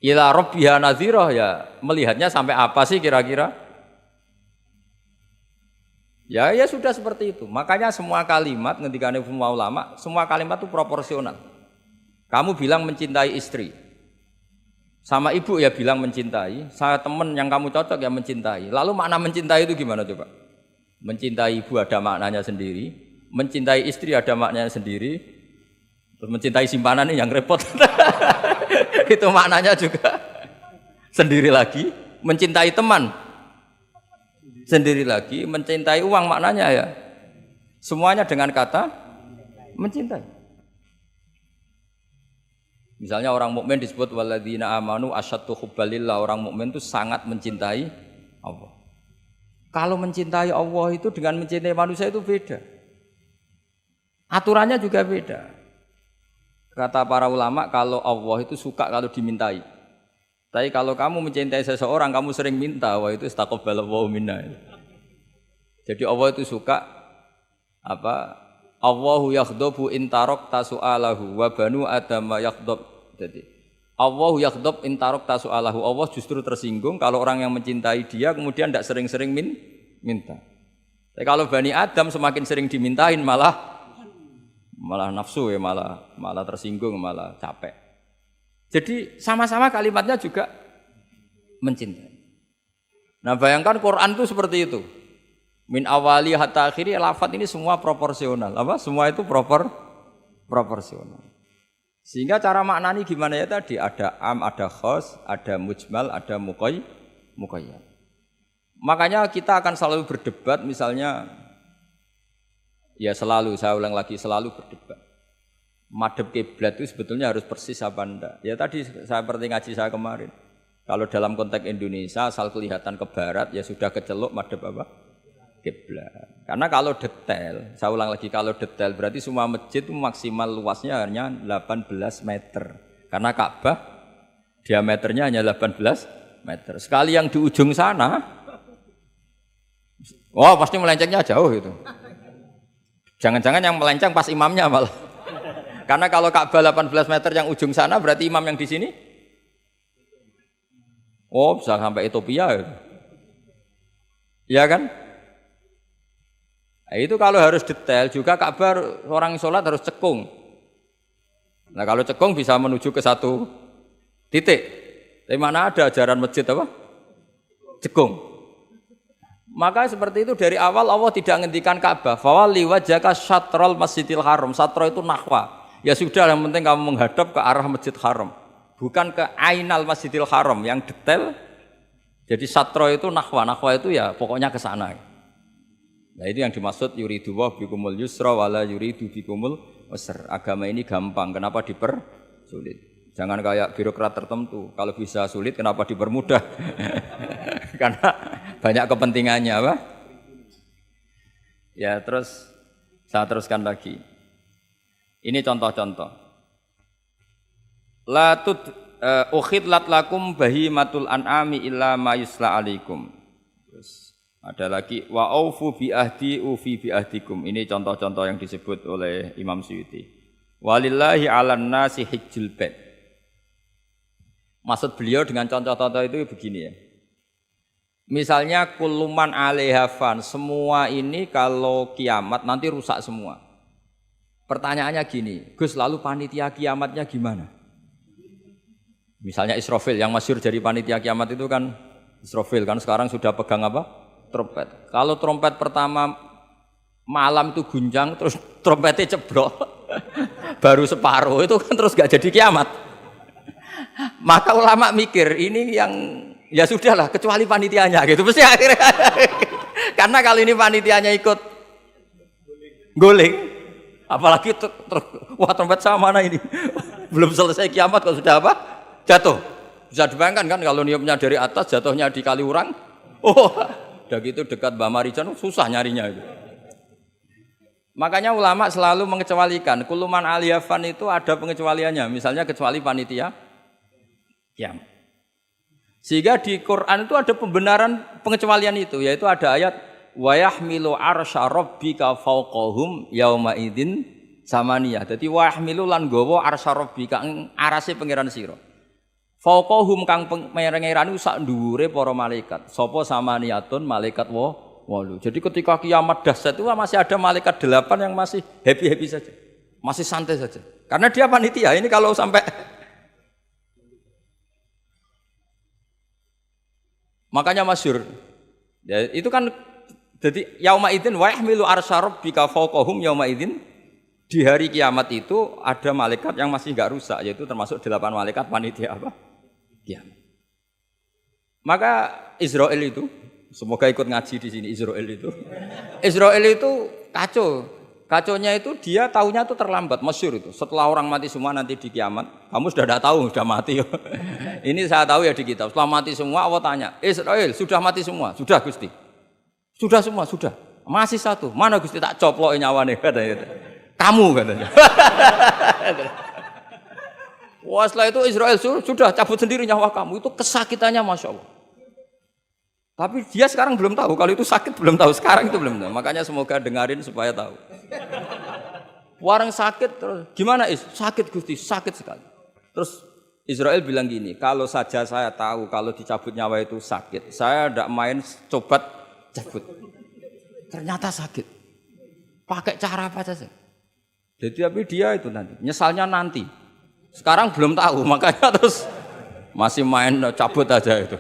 Ila rabbiha nadhirah, ya melihatnya sampai apa sih kira-kira? Ya sudah seperti itu. Makanya semua kalimat ketika semua ulama, semua kalimat itu proporsional. Kamu bilang mencintai istri, sama ibu ya bilang mencintai. Saya teman yang kamu cocok ya mencintai. Lalu makna mencintai itu gimana coba? Mencintai ibu ada maknanya sendiri, mencintai istri ada maknanya sendiri. Terus mencintai simpanan ini yang repot. Itu maknanya juga sendiri lagi. Mencintai teman sendiri lagi. Mencintai uang maknanya ya. Semuanya dengan kata mencintai. Misalnya orang mukmin disebut walladzina amanu asyaddu hubbalillah. Orang mukmin itu sangat mencintai Allah. Kalau mencintai Allah itu dengan mencintai manusia itu beda. Aturannya juga beda. Kata para ulama, kalau Allah itu suka kalau dimintai. Tapi kalau kamu mencintai seseorang, kamu sering minta, wah itu istaqabbalallahu minna. Jadi Allah itu suka apa? Allahu yaghdabu in tarakta su'alahu wa banu adama yaghdab. Jadi Allahu yaghdabu in tarakta su'alahu. Allah justru tersinggung kalau orang yang mencintai dia kemudian tidak sering-sering minta. Tapi kalau Bani Adam semakin sering dimintain malah nafsu ya, malah tersinggung, malah capek. Jadi sama-sama kalimatnya juga mencintai. Nah bayangkan Quran itu seperti itu. Min awali hatta akhiri, lafaz ini semua proporsional. Apa? Semua itu proporsional. Sehingga cara maknani gimana ya tadi? Ada am, ada khos, ada mujmal, ada muqayyad. Makanya kita akan selalu berdebat misalnya. Ya selalu, saya ulang lagi, selalu berdebat. Madhab kiblat itu sebetulnya harus persis apa enggak? Ya tadi saya seperti ngaji saya kemarin. Kalau dalam konteks Indonesia asal kelihatan ke barat ya sudah keceluk madhab apa? Kiblat. Karena kalau detail, saya ulang lagi, kalau detail berarti semua masjid itu maksimal luasnya hanya 18 meter. Karena Ka'bah diameternya hanya 18 meter. Sekali yang di ujung sana, wah pasti melencengnya jauh itu. Jangan-jangan yang melenceng pas imamnya malah. Karena kalau Ka'bah 18 meter yang ujung sana berarti imam yang di sini. Oh, bisa sampai Ethiopia ya. Iya kan? Nah, itu kalau harus detail juga Ka'bah orang sholat harus cekung. Nah, kalau cekung bisa menuju ke satu titik. Tapi mana ada ajaran masjid apa? Cekung. Maka seperti itu dari awal Allah tidak menghentikan Ka'bah. Fawalli wajhaka syatrul Masjidil Haram. Satro itu nahwa. Ya sudah, yang penting kamu menghadap ke arah Masjid Haram. Bukan ke ainal Masjidil Haram yang detail. Jadi satro itu nahwa. Nahwa itu ya pokoknya ke sana. Nah itu yang dimaksud yuridu wa bikumul yusra wala yuridu bikumul usra. Agama ini gampang, kenapa dipersulit? Jangan kayak birokrat tertentu. Kalau bisa sulit kenapa dipermudah? Karena banyak kepentingannya apa? Ya terus saya teruskan lagi. Ini contoh-contoh. La tud ukhidlat lakum bahimatul an'ami illa ma yusla alaikum. Terus ada lagi wa aufu bi ahdi ufi bi ahdikum. Ini contoh-contoh yang disebut oleh Imam Suyuti. Walillahi 'alan nasi hajjul bait. Maksud beliau dengan contoh-contoh itu begini ya. Misalnya kuluman alehafan, semua ini kalau kiamat nanti rusak semua. Pertanyaannya gini, Gus lalu panitia kiamatnya gimana? Misalnya Israfil yang masyhur jadi panitia kiamat itu kan Israfil kan sekarang sudah pegang apa? Trompet. Kalau trompet pertama malam itu gunjang terus trompetnya ceblok baru separuh itu kan terus gak jadi kiamat. Maka ulama mikir ini yang ya sudahlah kecuali panitianya gitu mesti akhirnya. Karena kalau ini panitianya ikut guling apalagi wah trompet sama mana ini belum selesai kiamat kalau sudah apa jatuh. Bisa dibayangkan kan kalau niupnya dari atas jatuhnya di Kaliurang. Oh udah gitu dekat Mbak Marijan susah nyarinya itu. Makanya ulama selalu mengecualikan kuluman aliyafan itu ada pengecualiannya. Misalnya kecuali panitia kiamat. Sehingga di Quran itu ada pembenaran pengecualian itu, yaitu ada ayat wa yahmilu arsya rabbika fawqahum yauma idzin samaniyah. Dadi wa yahmilu lan gawa arsya rabbika arase pangeran sira. Fawqahum kang pangeran sak dhuwure para malaikat. Sapa samaniyatun malaikat 8. Jadi ketika kiamat dahsyat itu masih ada malaikat 8 yang masih happy-happy saja. Masih santai saja. Karena dia panitia. Ini kalau sampai makanya masyhur. Ya, itu kan jadi yauma idzin wa yahmilu arsya rabbika fawqahum yauma idzin Di hari kiamat itu ada malaikat yang masih nggak rusak, yaitu termasuk 8 malaikat panitia apa? Kiamat. Maka Israel itu, semoga ikut ngaji di sini Israel itu kacau. Kacaunya itu dia tahunya itu terlambat, masyhur itu. Setelah orang mati semua nanti di kiamat, kamu sudah tidak tahu, sudah mati. Ini saya tahu ya di kitab. Setelah mati semua Allah tanya, Israel sudah mati semua? Sudah Gusti. Sudah semua, sudah. Masih satu. Mana Gusti tak coplok nyawane katanya. Kamu katanya. Wah setelah itu Israel sudah cabut sendiri nyawa kamu. Itu kesakitannya Masya Allah. Tapi dia sekarang belum tahu, kalau itu sakit belum tahu, sekarang itu belum tahu. Makanya semoga dengarin supaya tahu. Orang sakit terus, gimana sakit Gusti, sakit sekali. Terus Israel bilang gini, kalau saja saya tahu kalau dicabut nyawa itu sakit, saya tidak main coba cabut. Ternyata sakit. Pakai cara apa saja. Jadi tapi dia itu nanti, nyesalnya nanti. Sekarang belum tahu, makanya terus masih main cabut aja itu.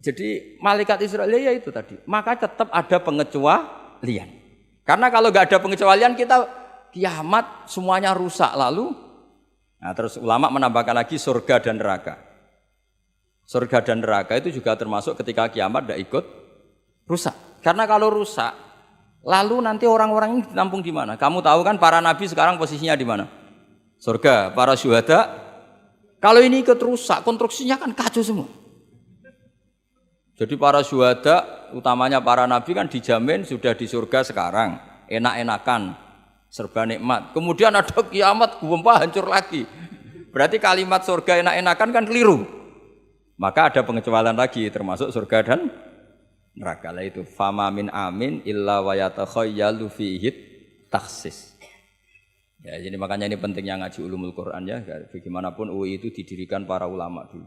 Jadi malaikat Israel ya itu tadi. Maka tetap ada pengecualian. Karena kalau nggak ada pengecualian kita kiamat semuanya rusak lalu. Nah terus ulama menambahkan lagi surga dan neraka. Surga dan neraka itu juga termasuk ketika kiamat tidak ikut rusak. Karena kalau rusak, lalu nanti orang-orang ini ditampung di mana? Kamu tahu kan para nabi sekarang posisinya di mana? Surga. Para syuhada. Kalau ini ikut rusak, konstruksinya kan kacau semua. Jadi para syuhada, utamanya para nabi kan dijamin sudah di surga sekarang, enak-enakan, serba nikmat. Kemudian ada kiamat, gempa hancur lagi. Berarti kalimat surga enak-enakan kan keliru. Maka ada pengecualian lagi, termasuk surga dan neraka. Lah itu fama min amin illa wa yatakhayyalu fihi taksis. Ya, jadi makanya ini pentingnya ngaji ulumul Quran ya. Bagaimanapun UI itu didirikan para ulama dulu.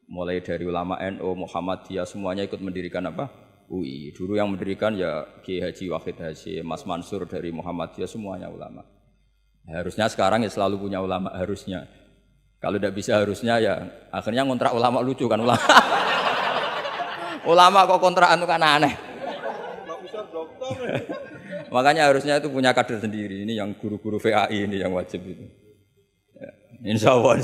Mulai dari ulama NU, Muhammadiyah semuanya ikut mendirikan apa? UI. Dulu yang mendirikan ya Kiai Haji Wahid Hasyim, Mas Mansur dari Muhammadiyah semuanya ulama. Harusnya sekarang ya selalu punya ulama harusnya. Kalau tidak bisa harusnya ya akhirnya ngontrak ulama lucu kan ulama. Ulama kok kontrakan itu kan aneh. Makanya harusnya itu punya kader sendiri. Ini yang guru-guru VAI ini yang wajib itu. Ya, insya Allah.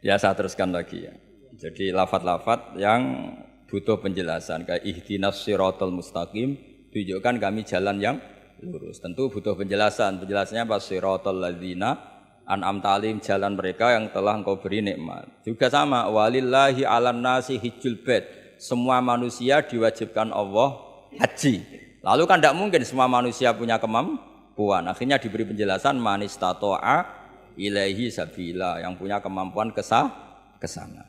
Ya saya teruskan lagi ya. Jadi lafadz-lafadz yang butuh penjelasan kayak ihdinas siratal mustaqim, tunjukkan kami jalan yang lurus. Tentu butuh penjelasan. Penjelasannya apa? Siratal ladzina an'amta 'alaihim, jalan mereka yang telah Engkau beri nikmat. Juga sama walillahi 'alan nasi hijjul bait. Semua manusia diwajibkan Allah haji. Lalu kan tidak mungkin semua manusia punya kemampuan. Akhirnya diberi penjelasan manistata'a ilaihi sabila, yang punya kemampuan ke sana.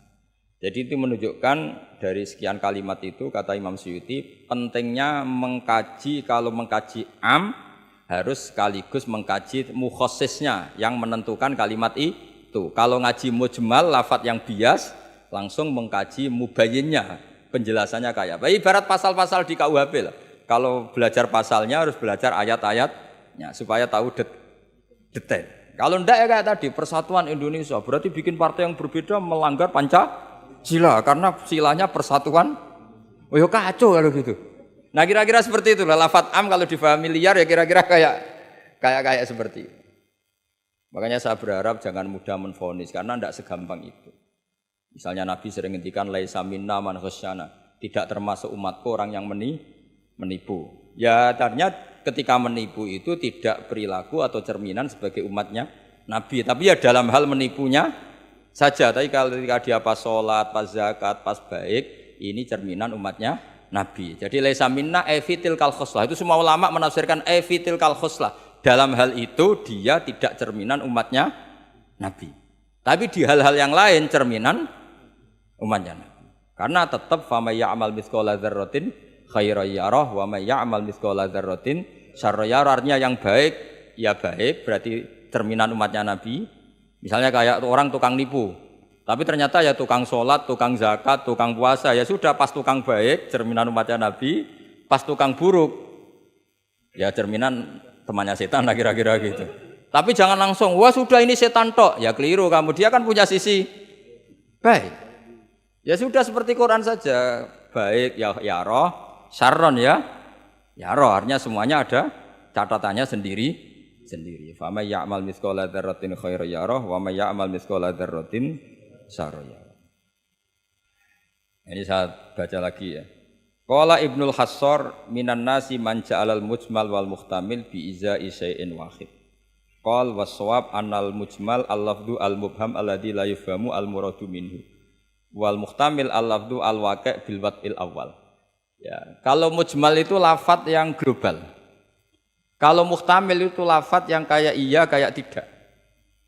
Jadi itu menunjukkan dari sekian kalimat itu kata Imam Suyuti pentingnya mengkaji, kalau mengkaji am harus sekaligus mengkaji mukhassisnya yang menentukan kalimat itu. Kalau ngaji mujmal lafadz yang bias langsung mengkaji mubayyinnya, penjelasannya kayak apa. Ibarat pasal-pasal di KUHP lah. Kalau belajar pasalnya harus belajar ayat-ayatnya supaya tahu detail. Kalau enggak ya kayak tadi, persatuan Indonesia berarti bikin partai yang berbeda melanggar Pancasila karena silanya persatuan. Oh ya kacau kalau gitu. Nah kira-kira seperti itulah lafadz am kalau difahami liar ya kira-kira kayak seperti itu. Makanya saya berharap jangan mudah menvonis karena enggak segampang itu. Misalnya Nabi sering ngendikan laisa minna man khasyana, tidak termasuk umatku orang yang menipu. Ya ternyata ketika menipu itu tidak perilaku atau cerminan sebagai umatnya Nabi, tapi ya dalam hal menipunya saja. Tapi kalau ketika dia pas sholat, pas zakat, pas baik, ini cerminan umatnya Nabi. Jadi laisa minna fitil kal khoslah. Itu semua ulama menafsirkan fitil kal khoslah. Dalam hal itu dia tidak cerminan umatnya Nabi. Tapi di hal-hal yang lain cerminan umatnya Nabi. Karena tetap famay ya'mal mithqala dzarratin khairan yarah wa may ya'mal mithqala dzarratin syarran yarah. Artinya yang baik ya baik, berarti cerminan umatnya Nabi. Misalnya kayak orang tukang nipu, tapi ternyata ya tukang sholat, tukang zakat, tukang puasa, ya sudah pas tukang baik cerminan umatnya Nabi, pas tukang buruk ya cerminan temannya setan lah kira-kira gitu. Tapi jangan langsung wah sudah ini setan tok, ya keliru kamu, dia kan punya sisi baik. Ya sudah seperti Quran saja, baik ya roh, syarron ya roh, artinya semuanya ada catatannya sendiri. Fa may ya'mal mithqala dzarratin khairan yarah wa may ya'mal mithqala dzarratin syarran yarah. Ini saya baca lagi ya. Qala Ibnul Hassar minan nasi man ja'alal mujmal wal muhtamil bi izai syai'in wahid. Qal was-shawab annal mujmal al-lafdhu al-mubham alladhi la yufhamu al-muradu minhu. Wal muhtamil al-lafdhu al-waqi' bil wad'il awal. Ya, kalau mujmal itu lafadz yang global. Kalau muhtamil itu lafadz yang kayak iya kayak tidak.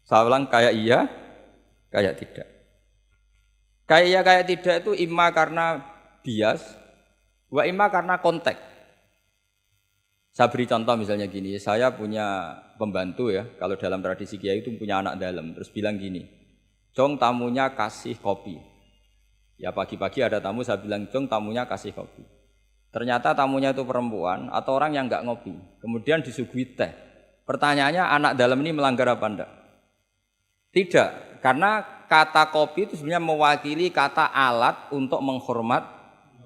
Saya ulang, kayak iya kayak tidak. Kayak iya kayak tidak itu imma karena bias, wa imma karena konteks. Saya beri contoh misalnya gini, saya punya pembantu ya, kalau dalam tradisi kiai itu punya anak dalam, terus bilang gini, Jong tamunya kasih kopi. Ya pagi-pagi ada tamu, saya bilang Jong tamunya kasih kopi. Ternyata tamunya itu perempuan atau orang yang enggak ngopi, kemudian disuguhi teh. Pertanyaannya anak dalam ini melanggar apa enggak? Tidak, karena kata kopi itu sebenarnya mewakili kata alat untuk menghormat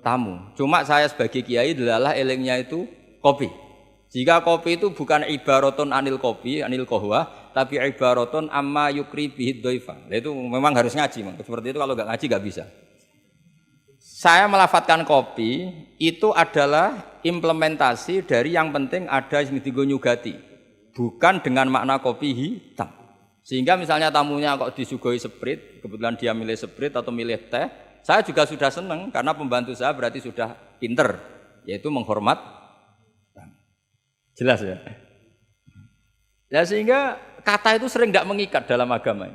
tamu. Cuma saya sebagai kiai adalah elengnya itu kopi. Jika kopi itu bukan ibaratun anil kopi, anil kohwa, tapi ibaratun amma yukri bihid doifa. Itu memang harus ngaji. Seperti itu kalau nggak ngaji nggak bisa. Saya melafatkan kopi itu adalah implementasi dari yang penting ada yang nyugati, bukan dengan makna kopi hitam. Sehingga misalnya tamunya kok disuguhi sprit, kebetulan dia milih sprit atau milih teh, saya juga sudah senang karena pembantu saya berarti sudah pinter, yaitu menghormat. Jelas ya? Ya sehingga kata itu sering tidak mengikat dalam agama.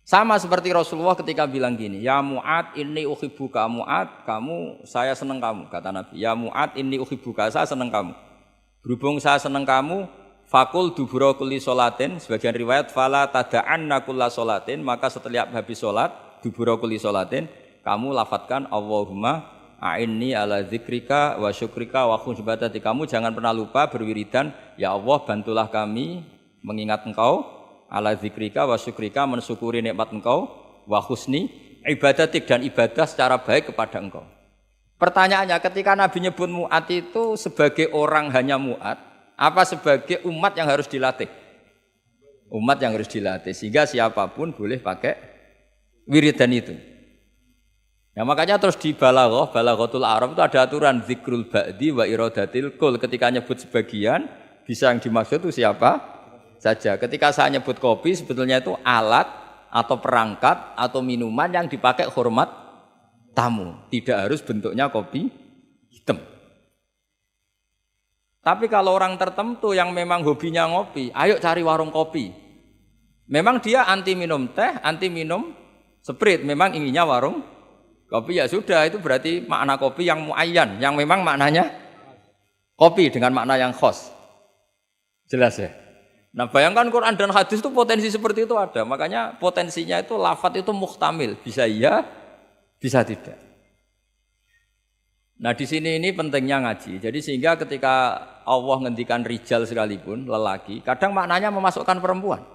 Sama seperti Rasulullah ketika bilang gini, ya Mu'ad inni uhibbuka, Mu'ad kamu, saya senang kamu, kata Nabi. Ya Mu'ad inni uhibbuka, saya senang kamu. Berhubung saya senang kamu, fakul dubura kulli sholatin, sebagian riwayat fala tada'anna kulla sholatin, maka setiap habis sholat, dubura kulli sholatin, kamu lafadzkan Allahumma a'inni ala dzikrika wa syukrika wa husni ibadati. Kamu jangan pernah lupa berwiridan, ya Allah bantulah kami mengingat Engkau, ala dzikrika wa syukrika mensyukuri nikmat Engkau, wa husni ibadatik dan ibadah secara baik kepada Engkau. Pertanyaannya ketika Nabi nyebut Mu'ad itu sebagai orang hanya Mu'ad, apa sebagai umat yang harus dilatih? Umat yang harus dilatih sehingga siapapun boleh pakai wiridan itu. Ya makanya terus di balaghatul Arab itu ada aturan zikrul ba'di wa iradatil kul. Ketika nyebut sebagian, bisa yang dimaksud itu siapa saja. Ketika saya nyebut kopi, sebetulnya itu alat atau perangkat atau minuman yang dipakai hormat tamu. Tidak harus bentuknya kopi hitam. Tapi kalau orang tertentu yang memang hobinya ngopi, ayo cari warung kopi. Memang dia anti minum teh, anti minum sprit, memang inginnya warung kopi, ya sudah, itu berarti makna kopi yang muayyan, yang memang maknanya kopi dengan makna yang khos. Jelas ya? Nah bayangkan Quran dan hadis itu potensi seperti itu ada. Makanya potensinya itu lafadz itu muhtamil, bisa iya, bisa tidak. Nah di sini ini pentingnya ngaji. Jadi sehingga ketika Allah ngendikan rijal sekalipun, lelaki, kadang maknanya memasukkan perempuan.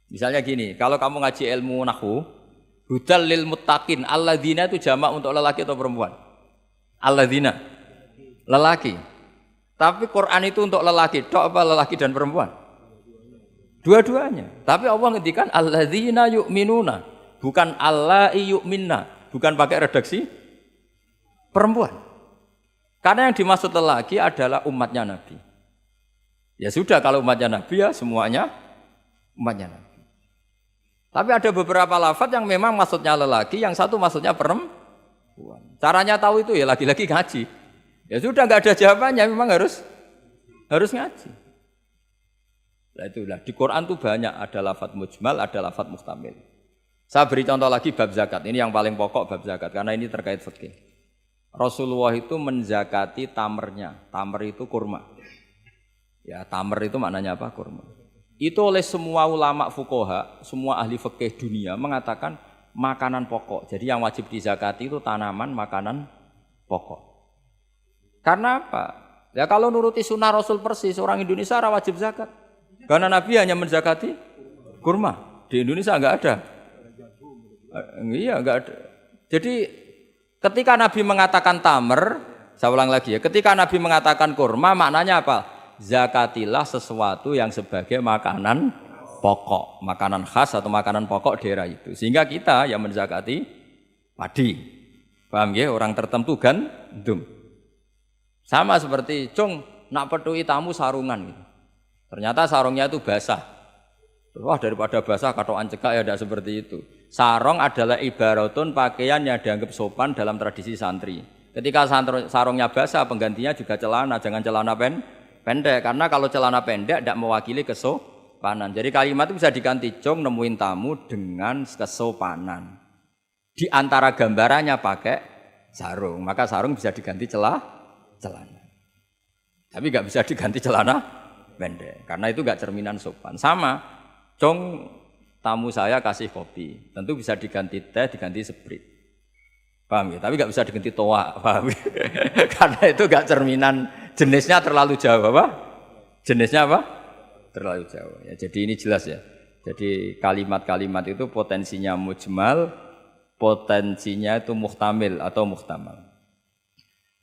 Misalnya gini, kalau kamu ngaji ilmu nahwu, hudal lil muttaqin, alladzina itu jamak untuk lelaki atau perempuan? Alladzina, lelaki. Tapi Quran itu untuk lelaki, tok apa lelaki dan perempuan? Dua-duanya. Tapi Allah ngendikan alladzina yu'minuna, bukan allai yu'minna, bukan pakai redaksi perempuan. Karena yang dimaksud lelaki adalah umatnya Nabi. Ya sudah, kalau umatnya Nabi ya semuanya umatnya Nabi. Tapi ada beberapa lafadz yang memang maksudnya lelaki, yang satu maksudnya perempuan. Caranya tahu itu ya lagi-lagi ngaji. Ya sudah, nggak ada jawabannya, memang harus ngaji. Nah itulah di Quran tuh banyak ada lafadz mujmal, ada lafadz muhtamil. Saya beri contoh lagi bab zakat. Ini yang paling pokok bab zakat karena ini terkait fikih. Rasulullah itu menzakati tamernya. Tamer itu kurma. Ya, tamer itu maknanya apa? Kurma. Itu oleh semua ulama fuqaha, semua ahli fikih dunia mengatakan makanan pokok. Jadi yang wajib dizakati itu tanaman, makanan pokok. Karena apa? Ya kalau nuruti sunnah Rasul persis, orang Indonesia wajib zakat. Karena Nabi hanya menzakati kurma. Di Indonesia enggak ada. Iya, enggak ada. Jadi Ketika Nabi mengatakan tamer, saya ulang lagi ya, ketika Nabi mengatakan kurma maknanya apa? Zakatilah sesuatu yang sebagai makanan pokok, makanan khas atau makanan pokok daerah itu. Sehingga kita yang menzakati padi. Paham ya? Orang tertentu gandum. Sama seperti cung nak petui tamu sarungan gitu. Ternyata sarungnya itu basah. Wah, daripada basah katokan cekak ya tidak seperti itu. Sarung adalah ibaratun pakaian yang dianggap sopan dalam tradisi santri. Ketika sarungnya basah, penggantinya juga celana, jangan celana pendek. Karena kalau celana pendek tidak mewakili kesopanan. Jadi kalimat itu bisa diganti, cung nemuin tamu dengan kesopanan. Di antara gambarannya pakai sarung, maka sarung bisa diganti celana. Tapi nggak bisa diganti celana pendek, karena itu nggak cerminan sopan. Sama, cung tamu saya kasih kopi, tentu bisa diganti teh, diganti sprit, paham ya? Tapi nggak bisa diganti toa, paham ya? Karena itu nggak cerminan, jenisnya terlalu jauh, apa? Jenisnya apa? Terlalu jauh. Ya, jadi ini jelas ya. Jadi kalimat-kalimat itu potensinya mujmal, potensinya itu muhtamil atau muhtamal.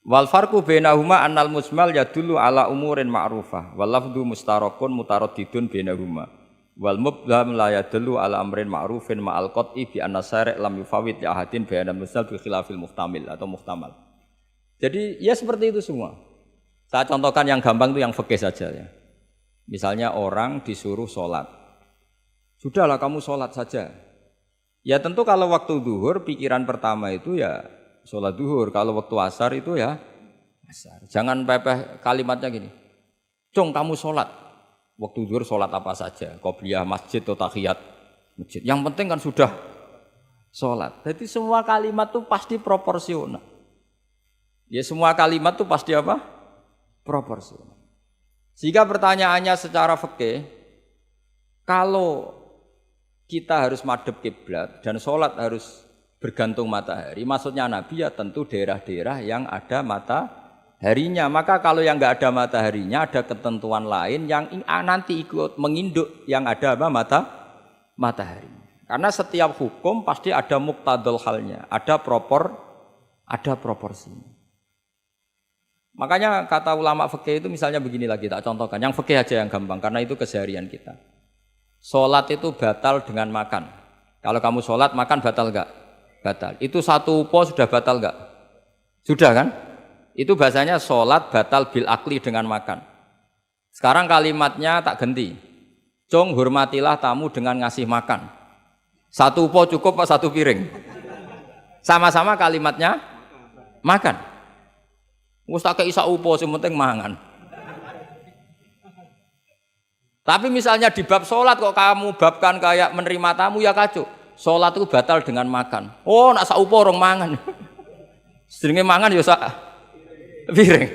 Wal farqu bainahuma annal mujmal yadullu ala umurin ma'rufah wal lafdhu mustarakun mutaraddidun bainahuma wal mubham la yadullu ala amrin ma'rufin ma'al qat'i bi anna syari' lam yufawwid li ahadin bainal mujmal bi khilafil muhtamil atau muhtamal. Jadi ya seperti itu semua. Saya contohkan yang gampang itu yang fikih saja ya. Misalnya orang disuruh sholat. Sudahlah kamu sholat saja. Ya tentu kalau waktu zuhur pikiran pertama itu ya sholat zuhur. Kalau waktu asar itu ya asar. Jangan pepeh kalimatnya gini. Cung kamu sholat. Waktu zuhur sholat apa saja. Qobliyah masjid atau tahiyat masjid. Yang penting kan sudah sholat. Jadi semua kalimat itu pasti proporsional. Ya semua kalimat itu pasti apa? Proporsional. Sehingga pertanyaannya secara fikih, kalau kita harus madhep kiblat dan sholat harus bergantung matahari, maksudnya Nabi ya tentu daerah-daerah yang ada mataharinya. Maka kalau yang nggak ada mataharinya, ada ketentuan lain yang nanti ikut menginduk yang ada apa? Matahari. Karena setiap hukum pasti ada muqtadul halnya, ada proporsinya. Makanya kata ulama fikih itu misalnya begini lagi, tak contohkan. Yang fikih aja yang gampang, karena itu keseharian kita. Sholat itu batal dengan makan. Kalau kamu sholat, makan batal enggak? Batal. Itu satu upo sudah batal enggak? Sudah kan? Itu bahasanya sholat batal bil akli dengan makan. Sekarang kalimatnya tak ganti. Cung hormatilah tamu dengan ngasih makan. Satu upo cukup apa satu piring? Sama-sama kalimatnya makan. Wis tak kei sak upo sing penting mangan. Tapi misalnya di bab sholat kok kamu babkan kayak menerima tamu ya kacau. Sholat itu batal dengan makan. Oh nak sak upo orang mangan. Sedenge mangan ya sak piring.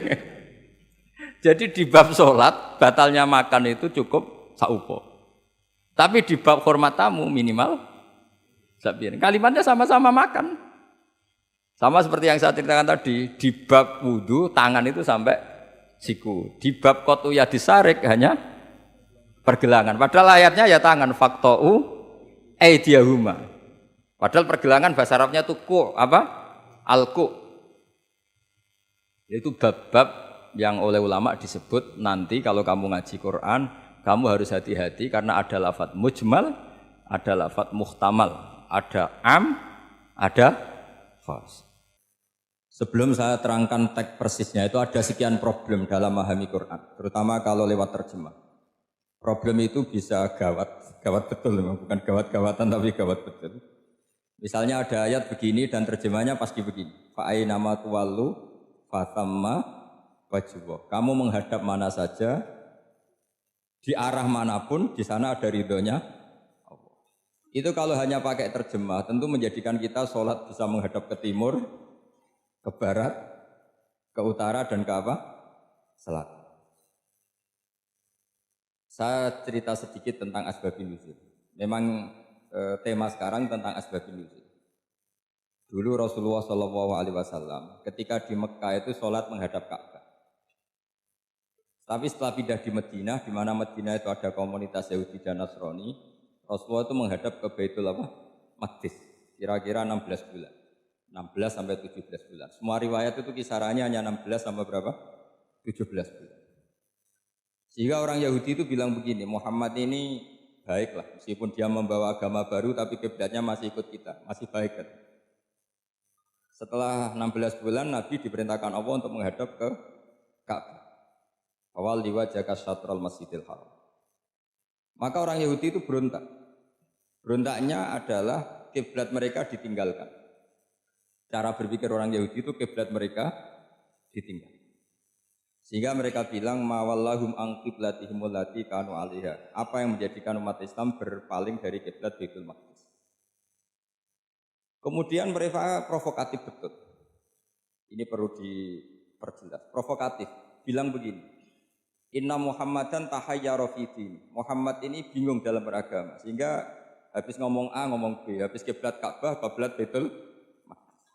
Jadi di bab sholat batalnya makan itu cukup sak upo. Tapi di bab hormat tamu minimal sak piring. Kalimatnya sama-sama makan. Sama seperti yang saya ceritakan tadi, di bab wudu tangan itu sampai siku. Di bab kotu ya disarik hanya pergelangan. Padahal ayatnya ya tangan faktou aidiyahuma. Padahal pergelangan bahasa Arabnya itu ku apa? Al-ku. Itu bab-bab yang oleh ulama disebut nanti kalau kamu ngaji Quran, kamu harus hati-hati karena ada lafadz mujmal, ada lafadz muhtamal, ada am, ada khas. Sebelum saya terangkan teks persisnya itu ada sekian problem dalam memahami Quran, terutama kalau lewat terjemah. Problem itu bisa gawat betul, bukan gawat-gawatan tapi gawat betul. Misalnya ada ayat begini dan terjemahnya pasti begini. Fa'ai nama tuwallu fatamma wajibah. Kamu menghadap mana saja, di arah manapun, di sana ada ridhonya Allah. Itu kalau hanya pakai terjemah, tentu menjadikan kita sholat bisa menghadap ke timur, ke barat, ke utara, dan ke apa? Selatan. Saya cerita sedikit tentang asbabun nuzul. Memang tema sekarang tentang asbabun nuzul. Dulu Rasulullah SAW ketika di Mekah itu sholat menghadap Ka'bah. Tapi setelah pindah di Madinah, di mana Madinah itu ada komunitas Yahudi dan Nasrani, Rasulullah itu menghadap ke Baitul Maqdis, kira-kira 16 bulan. 16 sampai 17 bulan. Semua riwayat itu kisarannya hanya 16 sampai berapa? 17 bulan. Sehingga orang Yahudi itu bilang begini, Muhammad ini baiklah, meskipun dia membawa agama baru tapi kiblatnya masih ikut kita, masih baik kan. Setelah 16 bulan Nabi diperintahkan Allah untuk menghadap ke Ka'bah. Awal liwajhaka syatral masjidil haram. Maka orang Yahudi itu berontak. Berontaknya adalah kiblat mereka ditinggalkan. Cara berpikir orang Yahudi itu kiblat mereka ditinggal. Sehingga mereka bilang mawallahum an qiblatihim allati kanu 'alaiha. Apa yang menjadikan umat Islam berpaling dari kiblat Baitul Maqdis. Kemudian mereka provokatif betul. Ini perlu diperjelas. Provokatif. Bilang begini. Inna Muhammadan tahayyara fi din. Muhammad ini bingung dalam beragama. Sehingga habis ngomong A ngomong B, habis kiblat Ka'bah, kiblat Baitul Maqdis.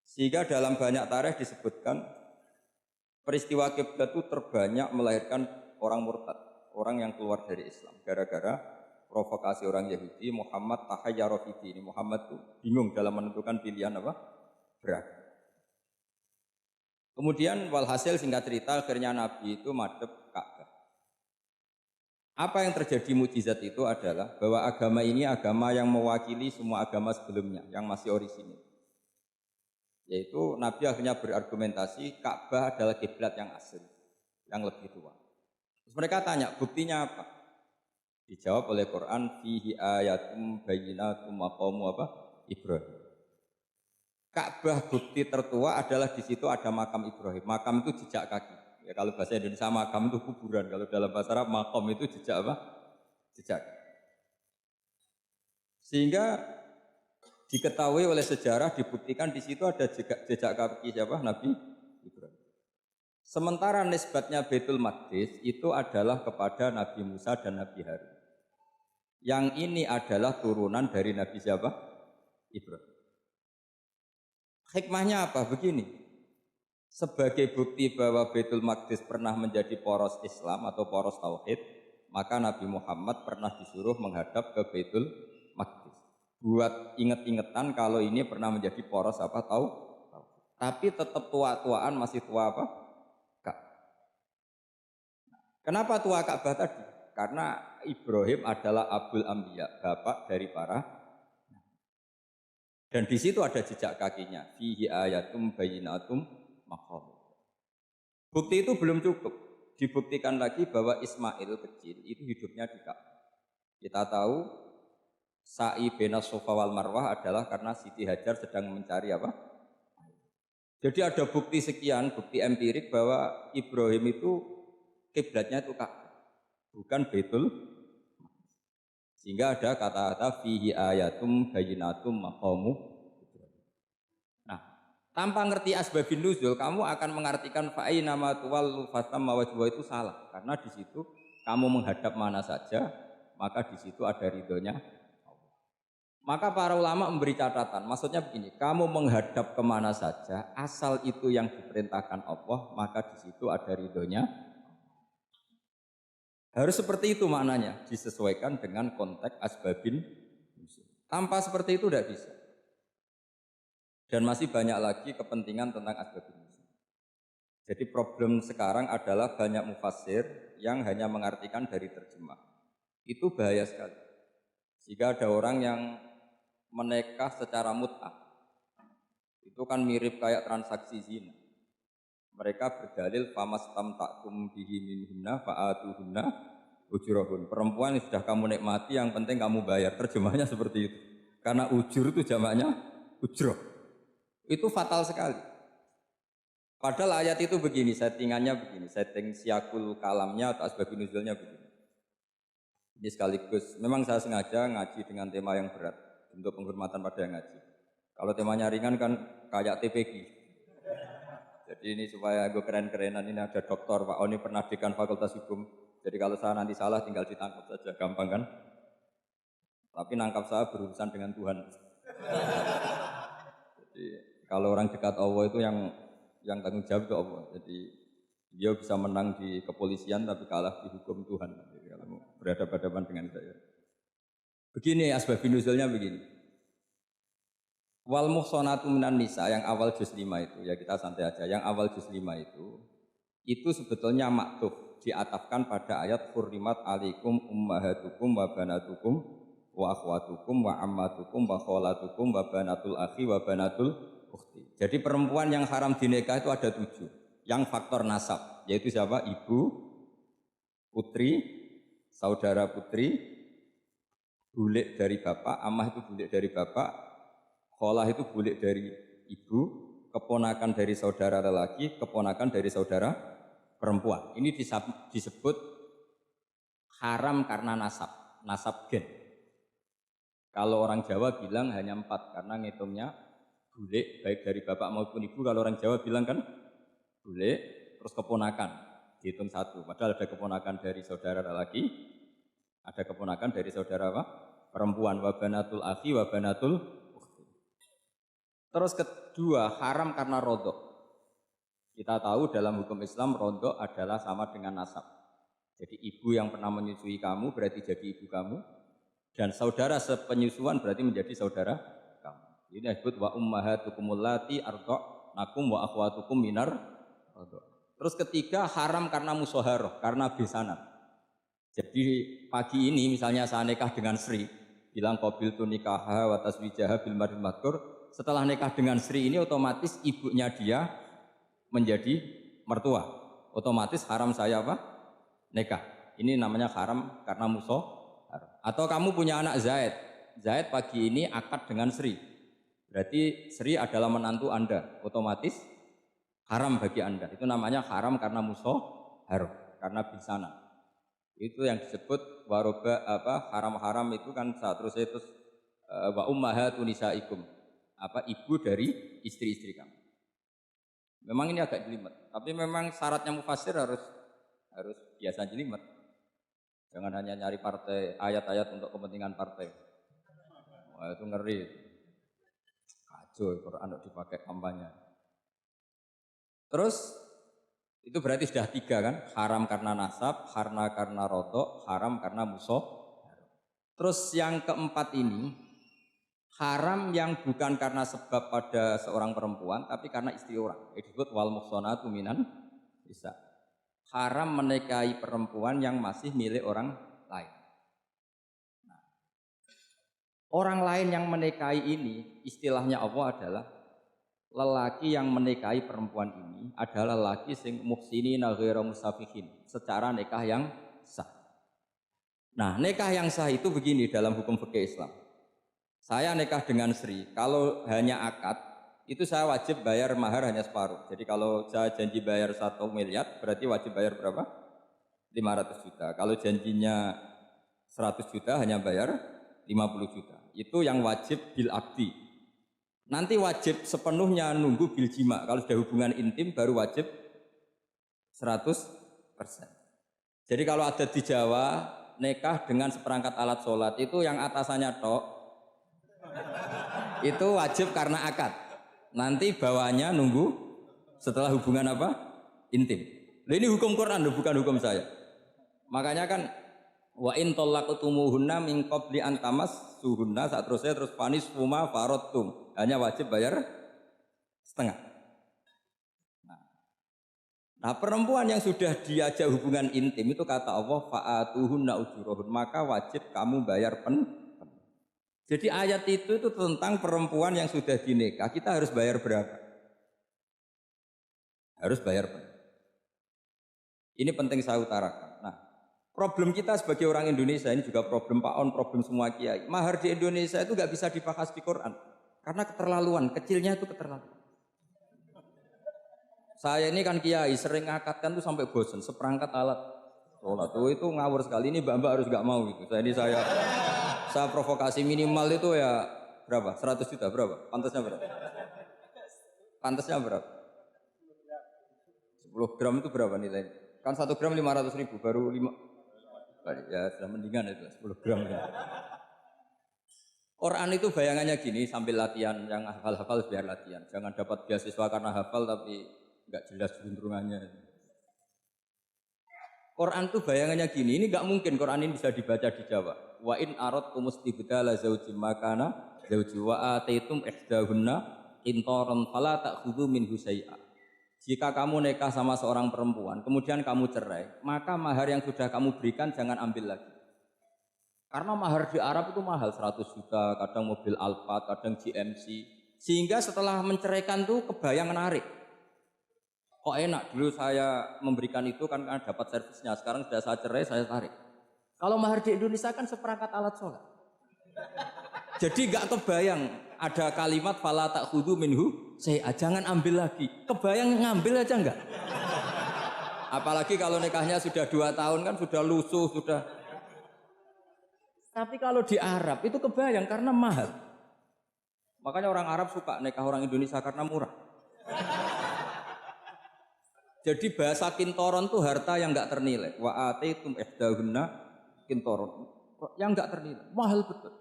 Sehingga dalam banyak tarikh disebutkan peristiwa kiblat itu terbanyak melahirkan orang murtad, orang yang keluar dari Islam gara-gara provokasi orang Yahudi. Muhammad tahayyara fi din. Muhammad itu bingung dalam menentukan pilihan apa? Beragama. Kemudian walhasil singkat cerita akhirnya Nabi itu madhep Ka'bah. Apa yang terjadi mukjizat itu adalah bahwa agama ini agama yang mewakili semua agama sebelumnya yang masih orisinil. Yaitu Nabi akhirnya berargumentasi Ka'bah adalah kiblat yang asli, yang lebih tua. Terus mereka tanya, buktinya apa? Dijawab oleh Quran, fihi ayatum bayyinatum maqamu apa? Ibrahim. Ka'bah bukti tertua adalah di situ ada makam Ibrahim. Makam itu jejak kaki. Ya, kalau bahasa Indonesia makam itu kuburan. Kalau dalam bahasa Arab makam itu jejak apa? Jejak. Sehingga diketahui oleh sejarah dibuktikan di situ ada jejak kaki siapa? Nabi Ibrahim. Sementara nisbatnya Baitul Maqdis itu adalah kepada Nabi Musa dan Nabi Harun. Yang ini adalah turunan dari Nabi siapa? Ibrahim. Hikmahnya apa? Begini, sebagai bukti bahwa Baitul Maqdis pernah menjadi poros Islam atau poros Tauhid, maka Nabi Muhammad pernah disuruh menghadap ke Baitul Maqdis. Buat inget-ingetan kalau ini pernah menjadi poros apa? Tauhid. Tapi tetap tua-tuaan masih tua apa? Ka'bah. Kenapa tua Ka'bah tadi? Karena Ibrahim adalah Abul Anbiya, bapak dari para. Dan di situ ada jejak kakinya. Fihi ayatum bayyinatum maqam. Bukti itu belum cukup. Dibuktikan lagi bahwa Ismail kecil itu hidupnya di Ka'bah. Kita tahu sa'i bena Safa wal Marwah adalah karena Siti Hajar sedang mencari apa? Jadi ada bukti sekian, bukti empirik bahwa Ibrahim itu kiblatnya itu Ka'bah, bukan Baitul. Sehingga ada kata-kata fihi ayatum bayyinatum maqamu. Nah, tanpa ngerti asbabun nuzul, kamu akan mengartikan fa'i nama tuwallu fatamma wajhu itu salah. Karena di situ kamu menghadap mana saja, maka di situ ada ridhonya Allah. Maka para ulama memberi catatan, maksudnya begini, kamu menghadap kemana saja, asal itu yang diperintahkan Allah, maka di situ ada ridhonya. Harus seperti itu maknanya, disesuaikan dengan konteks asbabin nuzul. Tanpa seperti itu tidak bisa. Dan masih banyak lagi kepentingan tentang asbabin nuzul. Jadi problem sekarang adalah banyak mufassir yang hanya mengartikan dari terjemah. Itu bahaya sekali. Jika ada orang yang menikah secara mut'ah, itu kan mirip kayak transaksi zina. Mereka berdalil famastam takum bihi minhunna fa'atuhunna ujurahun. Perempuan yang sudah kamu nikmati yang penting kamu bayar. Terjemahnya seperti itu. Karena ujur itu jamaknya ujroh. Itu fatal sekali. Padahal ayat itu begini, settingannya begini, setting siakul kalamnya atau asbabun nuzulnya begini. Ini sekaligus, memang saya sengaja ngaji dengan tema yang berat untuk penghormatan pada yang ngaji. Kalau temanya ringan kan kayak TPG. Jadi ini supaya gue keren-kerenan, ini ada doktor Pak Oni pernah dekan Fakultas Hukum. Jadi kalau saya nanti salah tinggal ditangkap saja, gampang kan? Tapi nangkap saya berurusan dengan Tuhan. Jadi kalau orang dekat Allah itu yang tanggung jawab itu Allah. Jadi dia bisa menang di kepolisian tapi kalah di hukum Tuhan. Jadi kalau berhadapan-hadapan dengan saya. Begini asbabun nuzulnya begini. Wal muhsanatu minan nisa yang awal juz 5 itu ya kita santai aja. Yang awal juz 5 itu sebetulnya maktuf diatafkan pada ayat hurrimat alaikum ummahatukum wa banatukum wa akhwatukum wa ammatukum wa kholatukum wa banatul akhi wa banatul ukhti. Jadi perempuan yang haram dinikah itu ada 7. Yang faktor nasab yaitu siapa? Ibu, putri, saudara putri, bulik dari bapak, amah itu bulik dari bapak, kholah itu bulik dari ibu, keponakan dari saudara lelaki, keponakan dari saudara perempuan. Ini disebut haram karena nasab, nasab gen. Kalau orang Jawa bilang hanya 4 karena ngitungnya bulik baik dari bapak maupun ibu. Kalau orang Jawa bilang kan bulik terus keponakan dihitung 1. Padahal ada keponakan dari saudara lelaki, ada keponakan dari saudara apa? Perempuan. Wa banatul akhi wa banatul ukhti. Terus kedua haram karena rodok. Kita tahu dalam hukum Islam rodok adalah sama dengan nasab. Jadi ibu yang pernah menyusui kamu berarti jadi ibu kamu, dan saudara sepenyusuan berarti menjadi saudara kamu. Ini disebut wa ummahatukum allati arda'nakum wa akhwatukum minar rodok. Terus ketiga haram karena musoharoh, karena besanan. Jadi pagi ini misalnya saya nikah dengan Sri, bilang qabiltu nikaha wa taswijaha bil mar'il madkur. Setelah nikah dengan Sri ini otomatis ibunya dia menjadi mertua. Otomatis haram saya apa? Nikah. Ini namanya haram karena musoharoh. Atau kamu punya anak Zaid. Zaid pagi ini akad dengan Sri. Berarti Sri adalah menantu Anda. Otomatis haram bagi Anda. Itu namanya haram karena musoharoh, karena bisana. Itu yang disebut waroba apa haram-haram itu kan terus wa ummahatun nisaikum, apa ibu dari istri-istri kamu. Memang ini agak jelimet, tapi memang syaratnya mufassir harus biasa jelimet. Jangan hanya nyari partai ayat-ayat untuk kepentingan partai. Wah, itu ngeri. Kacau Quran dipakai kampanye. Terus itu berarti sudah 3 kan? Haram karena nasab, karena rodok, haram karena musuh. Terus yang keempat ini haram yang bukan karena sebab pada seorang perempuan, tapi karena istri orang. Itu disebut wal muhsanatu minan nisa. Haram menikahi perempuan yang masih milik orang lain. Nah, orang lain yang menikahi ini istilahnya Allah adalah lelaki yang menikahi perempuan ini adalah lelaki sing muhsinina ghairu musafihin, secara nikah yang sah. Nah, nikah yang sah itu begini dalam hukum fikih Islam. Saya nikah dengan Sri, kalau hanya akad itu saya wajib bayar mahar hanya separuh. Jadi kalau saya janji bayar 1 miliar berarti wajib bayar berapa? 500 juta. Kalau janjinya 100 juta hanya bayar 50 juta. Itu yang wajib bil akdi. Nanti wajib sepenuhnya nunggu bil jima. Kalau sudah hubungan intim baru wajib 100%. Jadi kalau ada di Jawa nikah dengan seperangkat alat sholat itu yang atasannya tok itu wajib karena akad. Nanti bawahnya nunggu setelah hubungan apa? Intim. Nah, ini hukum Quran bukan hukum saya. Makanya kan wa in talaqtumuhunna min qabli an tamassuhunna terus panis huma faradtum. Hanya wajib bayar setengah. Nah, perempuan yang sudah diajak hubungan intim itu kata Allah fa'atuhunna ujurahun, maka wajib kamu bayar penuh. Jadi ayat itu tentang perempuan yang sudah dinikah, kita harus bayar berapa? Harus bayar penuh. Ini penting saya utarakan. Nah, problem kita sebagai orang Indonesia ini juga problem Pak On, problem semua kiai. Mahar di Indonesia itu nggak bisa dibahas di Quran. Karena keterlaluan, kecilnya itu keterlaluan. Saya ini kan kiai, sering ngakatkan tuh sampai bosan, seperangkat alat sholat itu ngawur sekali. Ini mbak-mbak harus gak mau gitu. Saya provokasi minimal itu ya berapa? 100 juta berapa? Pantasnya berapa? Pantasnya berapa? 10 gram itu berapa nilainya? Kan 1 gram 500.000 baru 5. Ya sudah mendingan itu 10 gram. Quran itu bayangannya gini, sambil latihan, yang hafal-hafal biar latihan. Jangan dapat beasiswa karena hafal tapi nggak jelas juntrungannya. Quran itu bayangannya gini, ini nggak mungkin Quran ini bisa dibaca di Jawa. Wa in aradtum istibdala zaujin makana zauji wa ataitum ihdahunna qintaran fala ta'khudhu minhu syai'a. Jika kamu nikah sama seorang perempuan, kemudian kamu cerai, maka mahar yang sudah kamu berikan jangan ambil lagi. Karena mahar di Arab itu mahal, 100 juta, kadang mobil Alphard, kadang GMC. Sehingga setelah menceraikan tuh kebayang menarik. Kok enak, dulu saya memberikan itu kan karena dapat servisnya, sekarang sudah saya cerai, saya tarik. Kalau mahar di Indonesia kan seperangkat alat sholat. Jadi gak kebayang ada kalimat fala ta'khudhu minhu syai'a, jangan ambil lagi. Kebayang ngambil aja enggak? Apalagi kalau nikahnya sudah 2 tahun kan sudah lusuh, sudah. Tapi kalau di Arab itu kebayang karena mahal. Makanya orang Arab suka nikah orang Indonesia karena murah. Jadi bahasa kintoron tuh harta yang enggak ternilai. Wa ataitum ihdahunna kintoron. Yang enggak ternilai, mahal betul.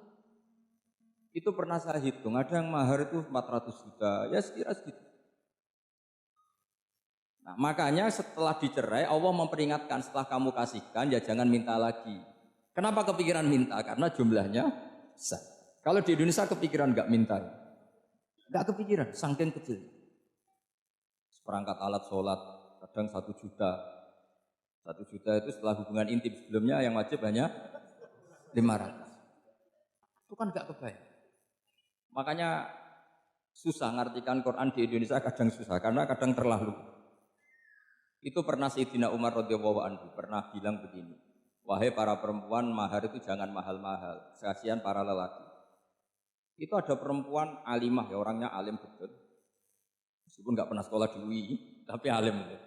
Itu pernah saya hitung, ada yang mahar itu 400 juta, ya sekira segitu. Nah, makanya setelah dicerai, Allah memperingatkan setelah kamu kasihkan, ya jangan minta lagi. Kenapa kepikiran minta? Karena jumlahnya besar. Kalau di Indonesia kepikiran nggak minta, nggak kepikiran, saking kecil. Seperangkat alat sholat, kadang 1 juta. 1 juta itu setelah hubungan intim, sebelumnya yang wajib hanya 500. Itu kan nggak kebayang. Makanya susah ngartikan Quran di Indonesia, kadang susah karena kadang terlalu. Itu pernah Sayyidina Umar radhiyallahu anhu pernah bilang begini, wahai para perempuan, mahar itu jangan mahal-mahal, kasihan para lelaki. Itu ada perempuan alimah, ya orangnya alim betul, meskipun nggak pernah sekolah di UI, tapi alim betul.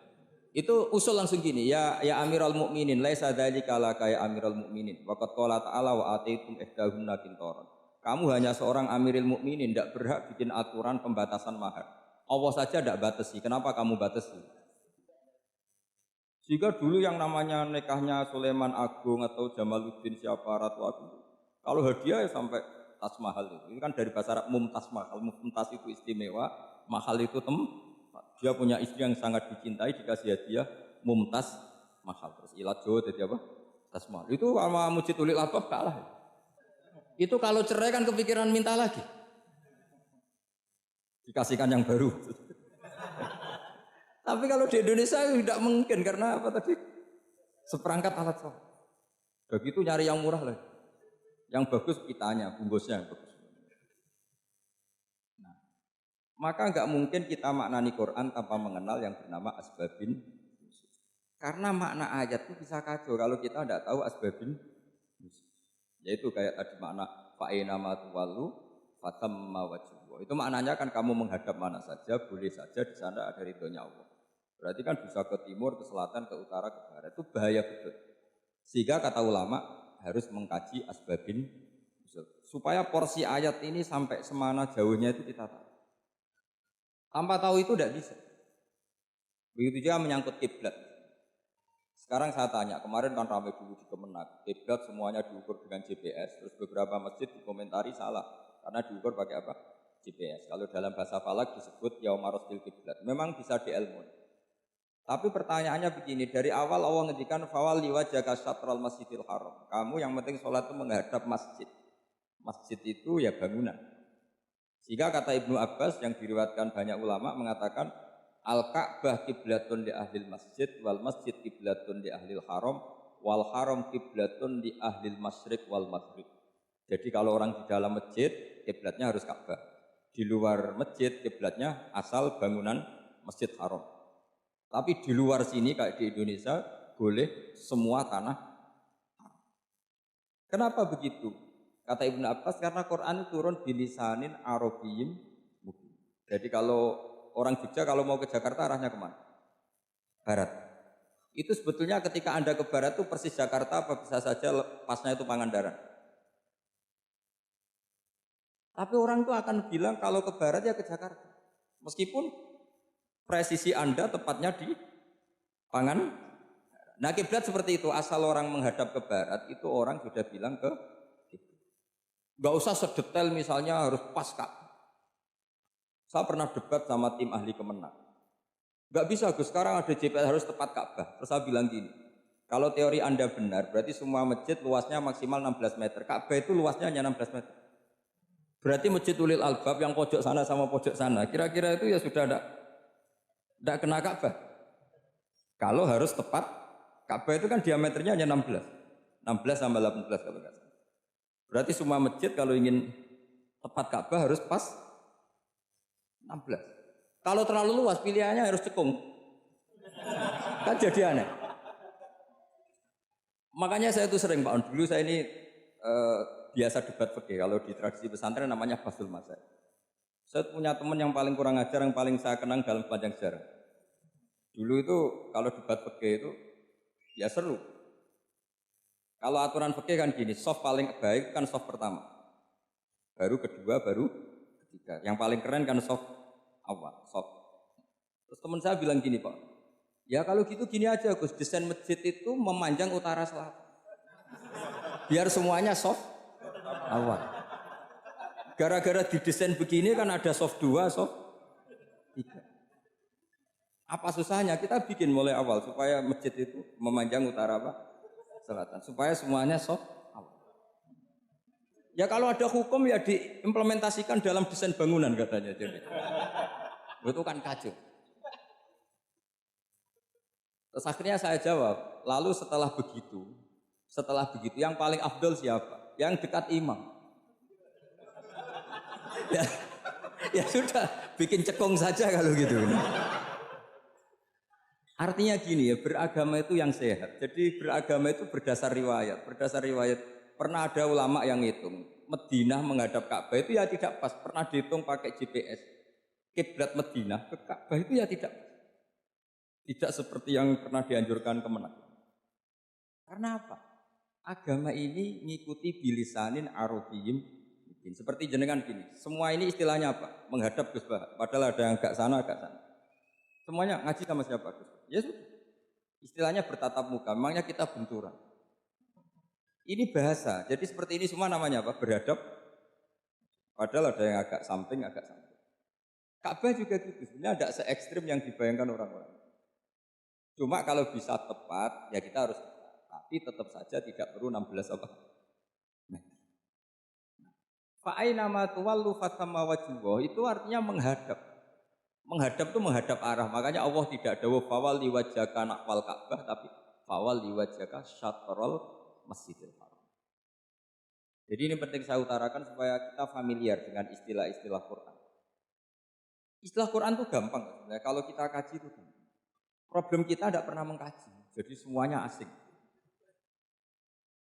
Itu usul langsung gini, ya Amirul Mukminin, laisa dzalika laka ya Amirul Mukminin, waqad qala ta'ala wa ataitum ihdahunna qintaran. Kamu hanya seorang Amirul Mukminin, tidak berhak bikin aturan pembatasan mahar. Allah saja tidak batasi, kenapa kamu batasi? Jika dulu yang namanya nikahnya Sulaiman Agung atau Jamaluddin siapa Ratu Agung, kalau hadiah ya sampai tas mahal itu. Ini kan dari bahasa Arab mumtaz mahal. Mumtaz itu istimewa, mahal itu dia punya istri yang sangat dicintai, dikasih hadiah mumtaz mahal. Terus ilat jo jadi apa? Tas mahal. Itu sama Mujid Ulil Albab kalah. Itu kalau cerai kan kepikiran minta lagi. Dikasihkan yang baru. Tapi kalau di Indonesia tidak mungkin karena apa tadi? Seperangkat alat sholat. Begitu nyari yang murah lagi. Yang bagus kitanya, bungkusnya yang bagus. Nah, maka nggak mungkin kita maknani Quran tanpa mengenal yang bernama asbabin. Karena makna ayat itu bisa kacau kalau kita tidak tahu asbabin. Yaitu kayak tadi makna fa'ina ma tuwallu fatamma wajhu. Itu maknanya kan kamu menghadap mana saja, boleh saja di sana ada ridhonya Allah. Berarti kan bisa ke timur, ke selatan, ke utara, ke barat. Itu bahaya betul. Sehingga kata ulama harus mengkaji asbabin supaya porsi ayat ini sampai semana jauhnya itu kita tahu. Tanpa tahu itu tidak bisa. Begitu juga menyangkut kiblat. Sekarang saya tanya, kemarin kan ramai dulu di Kemenak, kiblat semuanya diukur dengan GPS, terus beberapa masjid dikomentari salah, karena diukur pakai apa? GPS. Kalau dalam bahasa falak disebut yaumarostil kiblat. Memang bisa diilmu. Tapi pertanyaannya begini, dari awal Allah ngendikan fawal liwajhaka syatral masjidil haram. Kamu yang penting sholat itu menghadap masjid. Masjid itu ya bangunan. Sehingga kata Ibnu Abbas yang diriwayatkan banyak ulama mengatakan Al-Ka'bah kiblatun di ahlil masjid wal masjid kiblatun di ahlil haram wal haram kiblatun di ahlil masyriq wal maghrib. Jadi kalau orang di dalam masjid kiblatnya harus Ka'bah. Di luar masjid kiblatnya asal bangunan Masjid Haram. Tapi di luar sini kayak di Indonesia boleh semua tanah haram. Kenapa begitu? Kata Ibnu Abbas karena Quran turun bilisanin Arabiyyin mubin. Jadi kalau orang Jogja kalau mau ke Jakarta arahnya kemana? Barat. Itu sebetulnya ketika Anda ke barat itu persis Jakarta apa bisa saja pasnya itu Pangandaran. Tapi orang itu akan bilang kalau ke barat ya ke Jakarta. Meskipun presisi Anda tepatnya di Pangandaran. Nah kiblat seperti itu, asal orang menghadap ke barat itu orang sudah bilang ke kiblat. Gak usah sedetail misalnya harus pas Ka'bah. Saya pernah debat sama tim ahli Kemenak. Gak bisa Gus, sekarang ada GPS harus tepat Ka'bah. Terus saya bilang gini, kalau teori Anda benar, berarti semua masjid luasnya maksimal 16 meter. Ka'bah itu luasnya hanya 16 meter. Berarti Masjid Ulil Albab yang pojok sana sama pojok sana, kira-kira itu ya sudah tidak kena Ka'bah. Kalau harus tepat, Ka'bah itu kan diameternya hanya 16. 16 sama 18 kalau nggak salah. Berarti semua masjid kalau ingin tepat Ka'bah harus pas 16. Kalau terlalu luas pilihannya harus cekung. Kan jadi aneh. Makanya saya itu sering Pak On, dulu saya ini biasa debat fikih. Kalau di tradisi pesantren namanya Basul Masail. Saya punya teman yang paling kurang ajar, yang paling saya kenang dalam sepanjang sejarah. Dulu itu kalau debat fikih itu ya seru. Kalau aturan fikih kan gini, soft paling baik kan soft pertama. Baru kedua, baru ketiga. Yang paling keren kan soft awal, soft. Terus teman saya bilang gini Pak, ya kalau gitu gini aja Gus, desain masjid itu memanjang utara selatan. Biar semuanya soft awal. Gara-gara didesain begini kan ada soft 2, soft 3. Apa susahnya? Kita bikin mulai awal supaya masjid itu memanjang utara apa? Selatan. Supaya semuanya soft awal. Ya kalau ada hukum ya diimplementasikan dalam desain bangunan katanya. Jadi. Itu kan kacau. Terus akhirnya saya jawab, lalu setelah begitu yang paling afdol siapa? Yang dekat imam. Ya sudah, bikin cekung saja kalau gitu. Artinya gini ya, beragama itu yang sehat. Jadi beragama itu berdasar riwayat. Berdasar riwayat, pernah ada ulama yang ngitung, Madinah menghadap Ka'bah itu ya tidak pas. Pernah dihitung pakai GPS. Kiblat Madinah ke Ka'bah itu ya tidak pas. Tidak seperti yang pernah dianjurkan Kemenak. Karena apa? Agama ini ngikuti bilisanin arabiyyin. Seperti jenengan gini. Semua ini istilahnya apa? Menghadap Gus Bah. Padahal ada yang agak sana, agak sana. Semuanya ngaji sama siapa Gus? Ya sudah. Istilahnya bertatap muka. Memangnya kita benturan. Ini bahasa. Jadi seperti ini semua namanya apa? Berhadap. Padahal ada yang agak samping, agak samping. Ka'bah juga gitu. Sebenarnya tidak se-ekstrim yang dibayangkan orang-orang. Cuma kalau bisa tepat, ya kita harus tepat. Tapi tetap saja tidak perlu 16 apa? Fa'aina ma tuwallu fathamma wajhullah itu artinya menghadap. Menghadap itu menghadap arah. Makanya Allah tidak dawuh fawal liwajhaka naqwal Ka'bah tapi fawal liwajhaka syatrul Masjidil Haram. Jadi ini penting saya utarakan supaya kita familiar dengan istilah-istilah Quran. Istilah Quran itu gampang sebenarnya. Kalau kita kaji itu gampang. Problem kita tidak pernah mengkaji, jadi semuanya asing.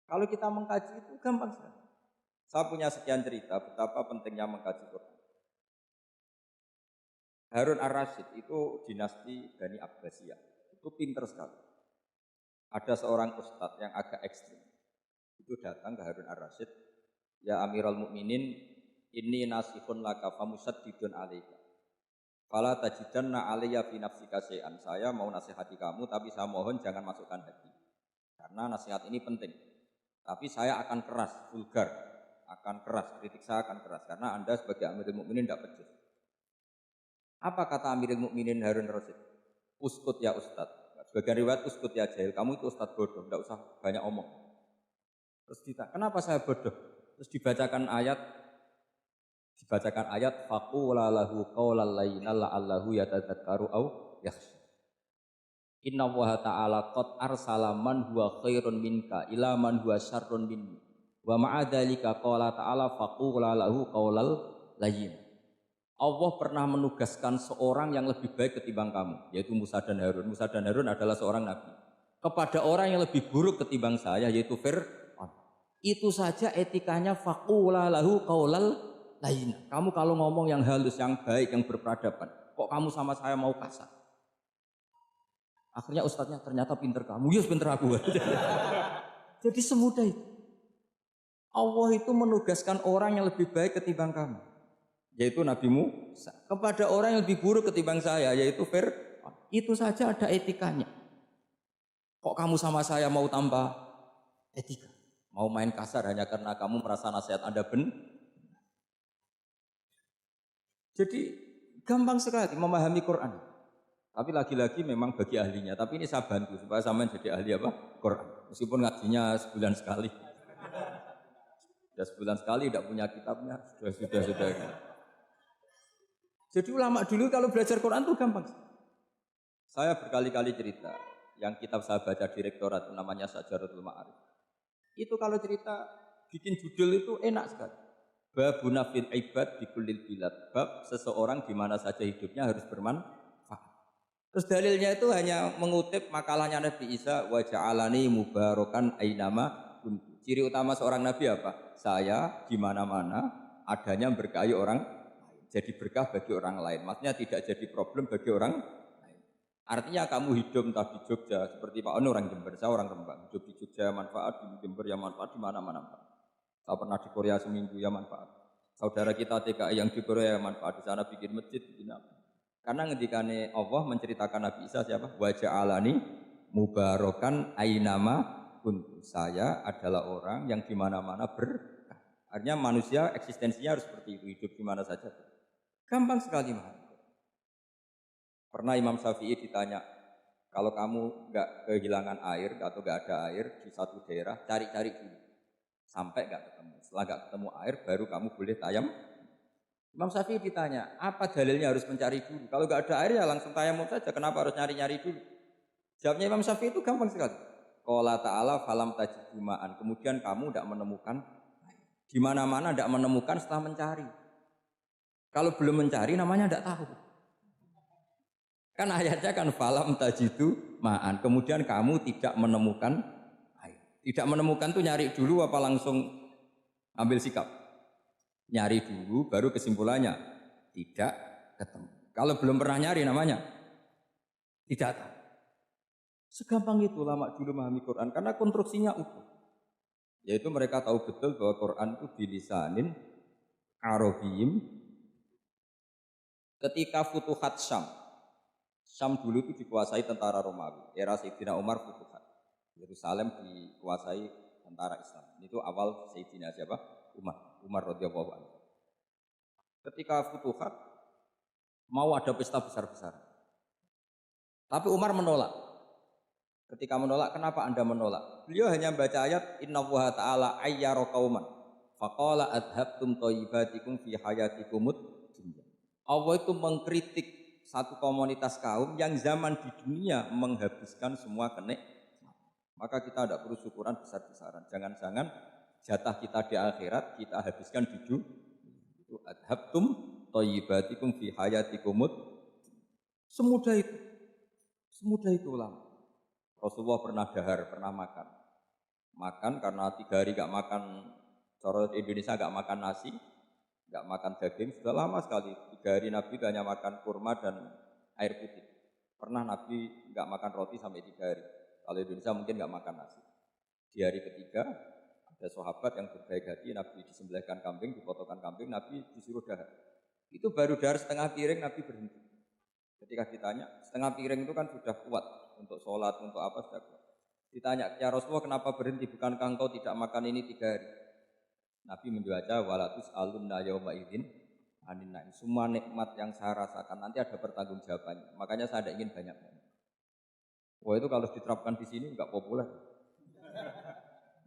Kalau kita mengkaji itu gampang sekali. Saya punya sekian cerita betapa pentingnya mengkaji Quran. Harun ar-Rasyid itu dinasti Bani Abbasiyah. Itu pinter sekali. Ada seorang ustadz yang agak ekstrim. Itu datang ke Harun ar-Rasyid. Ya Amirul Mukminin, inni nasihun laka famusaddidun alaika. Fala tajidanna alayya fi nafsika syai'an. Saya mau nasihati kamu tapi saya mohon jangan masukkan hati. Karena nasihat ini penting. Tapi saya akan keras, vulgar, akan keras, kritik saya akan keras karena Anda sebagai Amirul Mukminin tidak becus. Apa kata Amirul Mukminin Harun Rasyid? Uskut ya Ustad. Sebagian riwayat uskut ya jahil. Kamu itu Ustad bodoh, tidak usah banyak omong. Terus kita, kenapa saya bodoh? Terus dibacakan ayat faqula lahu qaulal layyina la'allahu yatadzakkaru aw yakhsha. Inna Allaha ta'ala qad arsala man huwa khairun minka ila man huwa syarrun minni. Wa ma'a dzalika qala ta'ala faqula lahu qaulal layyin. Allah pernah menugaskan seorang yang lebih baik ketimbang kamu, yaitu Musa dan Harun. Musa dan Harun adalah seorang nabi. Kepada orang yang lebih buruk ketimbang saya, yaitu Fir'aun. Itu saja etikanya faqula lahu qaulal lain. Kamu kalau ngomong yang halus, yang baik, yang berperadaban, kok kamu sama saya mau kasar? Akhirnya ustadznya ternyata pinter kamu, yes pinter aku. Jadi semudah itu. Allah itu menugaskan orang yang lebih baik ketimbang kamu, yaitu Nabi Musa. Kepada orang yang lebih buruk ketimbang saya, yaitu Fir'aun. Itu saja ada etikanya. Kok kamu sama saya mau tambah etika? Mau main kasar hanya karena kamu merasa nasihat Anda benar? Jadi gampang sekali memahami Quran. Tapi lagi-lagi memang bagi ahlinya. Tapi ini saya bantu supaya sampean jadi ahli apa? Quran. Meskipun ngajinya sebulan sekali. Sudah sebulan sekali tidak punya kitabnya, sudah. Jadi ulama dulu kalau belajar Quran itu gampang. Saya berkali-kali cerita, yang kitab saya baca di rektorat namanya Syajaratul Ma'arif. Itu kalau cerita bikin judul itu enak sekali. Babuna fil ibad di kulil bilad. Bab seseorang di mana saja hidupnya harus bermanfaat. Terus dalilnya itu hanya mengutip makalahnya Nabi Isa, wa ja'alani mubarakan ainama kuntu. Ciri utama seorang nabi apa? Saya di mana-mana adanya berkahi orang lain. Jadi berkah bagi orang lain. Maksudnya tidak jadi problem bagi orang lain. Artinya kamu hidup entah di Jogja seperti Pak Ono orang Jember, saya orang Rembang. Hidup di Jogja manfaat, di Jember ya manfaat, di mana-mana manfaat. Saya pernah di Korea seminggu ya manfaat. Saudara kita TKI yang di Korea ya manfaat, di sana bikin masjid, bikin apa. Karena ngendikane Allah menceritakan Nabi Isa siapa? Wa ja'alani mubarakan ainama kuntu. Saya adalah orang yang di mana-mana berkah. Artinya manusia eksistensinya harus seperti itu, hidup di mana saja. Gampang sekali memahami. Pernah Imam Syafi'i ditanya, kalau kamu nggak kehilangan air atau nggak ada air di satu daerah, cari-cari dulu sampai nggak ketemu. Setelah nggak ketemu air, baru kamu boleh tayam. Imam Syafi'i ditanya, apa dalilnya harus mencari dulu? Kalau nggak ada air ya langsung tayamum saja. Kenapa harus nyari-nyari dulu? Jawabnya Imam Syafi'i itu gampang sekali. Qala ta'ala falam tajidu ma'an. Kemudian kamu tidak menemukan di mana-mana tidak menemukan setelah mencari. Kalau belum mencari namanya tidak tahu. Kan ayatnya kan falam tajidu ma'an. Kemudian kamu tidak menemukan air. Tidak menemukan tuh nyari dulu apa langsung ambil sikap? Nyari dulu baru kesimpulannya tidak ketemu. Kalau belum pernah nyari namanya tidak tahu. Segampang itu ulama dulu memahami Quran karena konstruksinya utuh. Yaitu mereka tahu betul bahwa Quran itu bilisanin Arabiyim. Ketika Futuhat Syam, Syam dulu itu dikuasai tentara Romawi. Era Sayyidina Umar Futuhat. Yerusalem dikuasai tentara Islam. Itu awal Sayyidina siapa? Umar radhiyallahu anhu. Ketika Futuhat mau ada pesta besar-besaran. Tapi Umar menolak. Ketika menolak, kenapa Anda menolak? Beliau hanya baca ayat innallaha ta'ala ayyara qauman faqala adhabtum thayyibatikum fi hayatikumud dunya. Allah itu mengkritik satu komunitas kaum yang zaman di dunia menghabiskan semua kenikmatan. Maka kita tidak perlu syukuran besar-besaran. Jangan-jangan jatah kita di akhirat kita habiskan di dunia. Itu adhabtum thayyibatikum fi hayatikumud. Semudah itu. Semudah itu ulama. Rasulullah pernah dahar, pernah makan. Makan karena 3 hari gak makan, cara Indonesia gak makan nasi, gak makan daging, sudah lama sekali. 3 hari Nabi hanya makan kurma dan air putih. Pernah Nabi gak makan roti sampai 3 hari. Kalau Indonesia mungkin gak makan nasi. Di hari ketiga, ada sahabat yang berbaik hati, Nabi disembelihkan kambing, dipotongkan kambing, Nabi disuruh dahar. Itu baru dahar setengah piring, Nabi berhenti. Ketika ditanya, setengah piring itu kan sudah kuat untuk sholat, untuk apa sudah kuat. Ditanya, ya Rasulullah kenapa berhenti? Bukankah engkau tidak makan ini 3 hari? Nabi menjawab, walatus alunna yauma idzin anin naim. Semua nikmat yang saya rasakan nanti ada pertanggungjawabannya. Makanya saya tidak ingin banyak. Wah itu kalau diterapkan di sini enggak populer.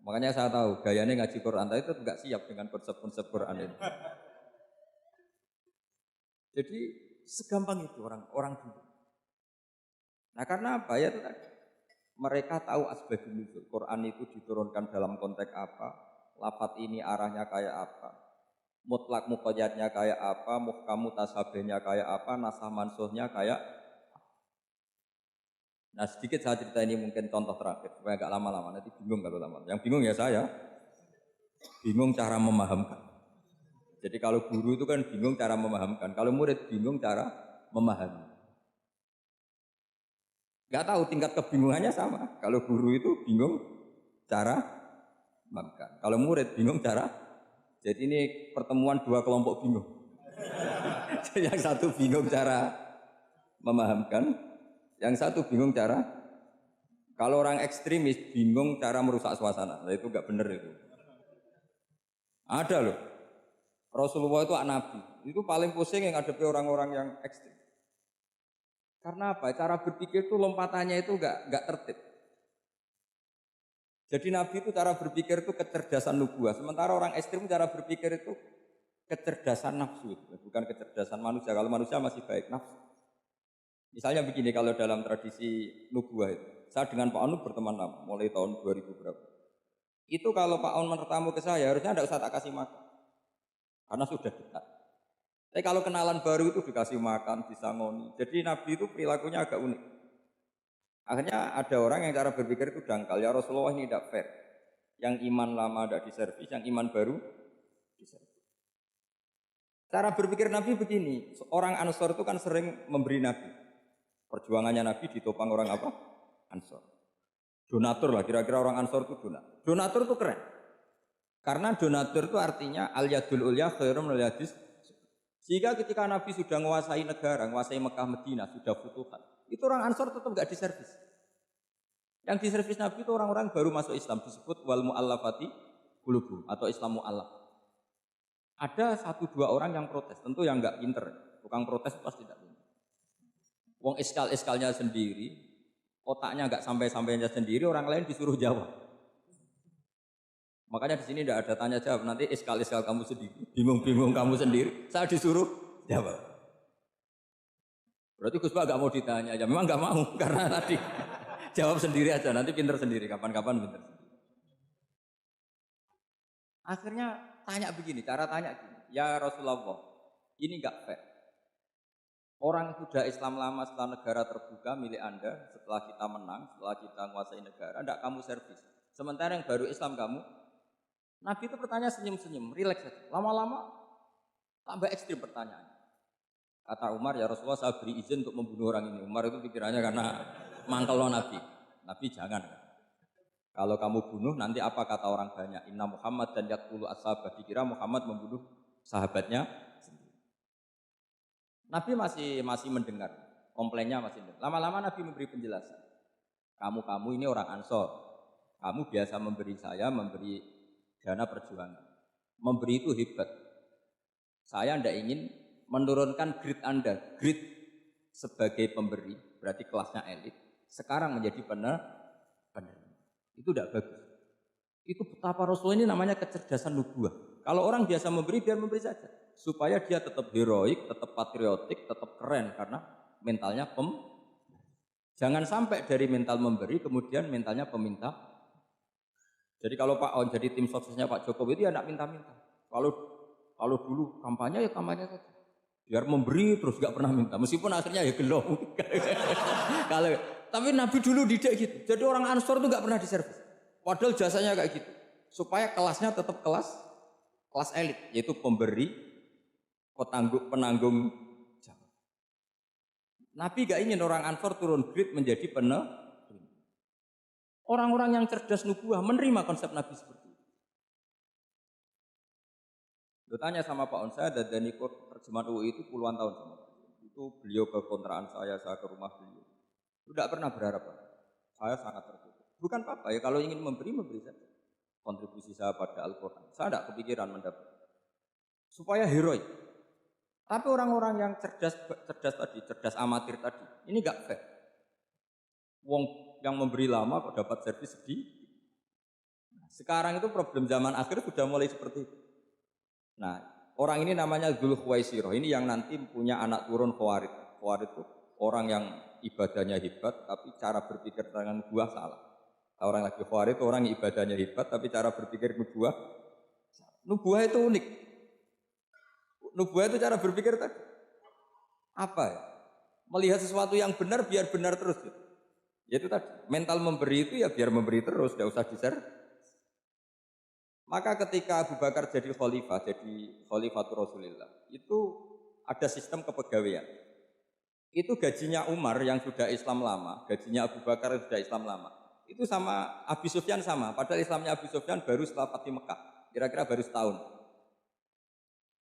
Makanya saya tahu gayanya ngaji Quran itu enggak siap dengan konsep-konsep Quran ini. Jadi segampang itu orang dulu. Nah karena apa ya itu tadi? Mereka tahu asbabun nuzul. Quran itu diturunkan dalam konteks apa? Lafaz ini arahnya kayak apa? Mutlak muqayyadnya kayak apa? Muhkam mutasabihnya kayak apa? Nasah mansuhnya kayak apa? Nah sedikit saya cerita ini mungkin contoh terakhir supaya agak lama-lama. Nanti bingung kalau lama. Yang bingung ya saya. Bingung cara memahamkan. Jadi kalau guru itu kan bingung cara memahamkan, kalau murid bingung cara memahami. Gak tahu tingkat kebingungannya sama. Kalau guru itu bingung cara memahamkan. Kalau murid bingung cara. Jadi ini pertemuan 2 kelompok bingung. Yang satu bingung cara memahamkan, yang satu bingung cara. Kalau orang ekstremis bingung cara merusak suasana. Nah itu gak benar itu. Ada loh. Rasulullah itu Nabi, itu paling pusing yang ngadepi orang-orang yang ekstrim. Karena apa? Cara berpikir itu lompatannya itu enggak tertib. Jadi Nabi itu cara berpikir itu kecerdasan nubuah. Sementara orang ekstrim cara berpikir itu kecerdasan nafsu, bukan kecerdasan manusia. Kalau manusia masih baik nafsu. Misalnya begini, kalau dalam tradisi nubuah itu, saya dengan Pak Anu berteman lama, mulai tahun 2000 berapa. Itu kalau Pak Anu bertamu ke saya, harusnya tidak usah tak kasih makan, karena sudah dekat. Tapi kalau kenalan baru itu dikasih makan, disangoni. Jadi Nabi itu perilakunya agak unik. Akhirnya ada orang yang cara berpikir itu dangkal. Ya Rasulullah ini tidak fair. Yang iman lama tidak diservis, yang iman baru diservis. Cara berpikir Nabi begini. Orang Ansor itu kan sering memberi Nabi. Perjuangannya Nabi ditopang orang apa? Ansor. Donatur lah, kira-kira orang Ansor itu donatur. Donatur itu keren. Karena donatur itu artinya al-yadul ulya khairum minal yadis. Sehingga ketika Nabi sudah menguasai negara, menguasai Mekah Madinah, sudah futuhat. Itu orang Ansor tetap nggak diservis. Yang diservis Nabi itu orang-orang baru masuk Islam, disebut wal mu'allafati qulubuhum atau Islam mu'allaf. Ada 1-2 orang yang protes, tentu yang nggak pinter. Tukang protes pasti tidak pinter. Wong iskal-iskalnya sendiri, otaknya nggak sampai-sampainya sendiri, orang lain disuruh jawab. Makanya di sini tidak ada tanya jawab, nanti iskal-iskal kamu sendiri, bingung-bingung kamu sendiri, saya disuruh jawab. Berarti Gus Pak gak mau ditanya, ya memang gak mau karena tadi jawab sendiri aja, nanti pinter sendiri, kapan-kapan pinter sendiri. Akhirnya tanya begini, cara tanya gini, ya Rasulullah, ini gak fair. Orang sudah Islam lama setelah negara terbuka milik Anda, setelah kita menang, setelah kita menguasai negara, tidak kamu servis. Sementara yang baru Islam kamu, Nabi itu bertanya senyum-senyum, rileks saja. Lama-lama tambah ekstrim pertanyaan. Kata Umar, ya Rasulullah saya beri izin untuk membunuh orang ini. Umar itu pikirannya karena mangkel Nabi. Nabi jangan. Kalau kamu bunuh nanti apa kata orang banyak? Inna Muhammad dan yaqulu ashabah. Dikira Muhammad membunuh sahabatnya sendiri. Nabi masih mendengar. Komplainnya masih mendengar. Lama-lama Nabi memberi penjelasan. Kamu ini orang Ansor. Kamu biasa memberi saya, memberi dana perjuangan. Memberi itu hebat. Saya tidak ingin menurunkan grade Anda, grade sebagai pemberi, berarti kelasnya elit, sekarang menjadi penerima. Itu tidak bagus. Itu betapa Rasul ini namanya kecerdasan nubuah. Kalau orang biasa memberi, biar memberi saja. Supaya dia tetap heroik, tetap patriotik, tetap keren, karena mentalnya Jangan sampai dari mental memberi, kemudian mentalnya peminta. Jadi kalau Pak On jadi tim suksesnya Pak Jokowi itu ya tidak minta-minta. Kalau dulu kampanye ya kampanye saja. Biar memberi terus gak pernah minta, meskipun akhirnya ya gelong. Tapi Nabi dulu tidak gitu. Jadi orang Ansor itu gak pernah diservis. Padahal jasanya kayak gitu. Supaya kelasnya tetap kelas elit, yaitu pemberi, penanggung jawab. Nabi gak ingin orang Ansor turun grade menjadi penerima. Orang-orang yang cerdas nubuah menerima konsep Nabi seperti itu. Tanya sama Pak On, saya dan ikut terjemahan UI itu puluhan tahun sama Pak. Itu beliau ke kontrakan saya ke rumah beliau. Itu tidak pernah berharap. Saya sangat tertutup. Bukan apa-apa ya, kalau ingin memberi saja. Kontribusi saya pada Al-Quran. Saya tidak kepikiran mendapat. Supaya heroik. Tapi orang-orang yang cerdas amatir tadi, ini gak fair. Wong yang memberi lama kok dapat servis sedih. Sekarang itu problem zaman akhir sudah mulai seperti itu. Nah, orang ini namanya Dzul Khuwaisirah. Ini yang nanti punya anak turun Khawarid. Khawarid itu orang yang ibadahnya hebat, tapi cara berpikir dengan buah salah. Orang lagi Khawarid itu orang yang ibadahnya hebat, tapi cara berpikir nubuah salah. Nubuah itu unik. Nubuah itu cara berpikir tadi. Apa ya? Melihat sesuatu yang benar biar benar terus. Yaitu tadi, mental memberi itu ya biar memberi terus, tidak usah di-share. Maka ketika Abu Bakar jadi khalifatul Rasulullah, itu ada sistem kepegawaian. Itu gajinya Umar yang sudah Islam lama, gajinya Abu Bakar yang sudah Islam lama. Itu sama Abi Sufyan sama, padahal Islamnya Abi Sufyan baru setelah Fatih Mekah, kira-kira baru setahun.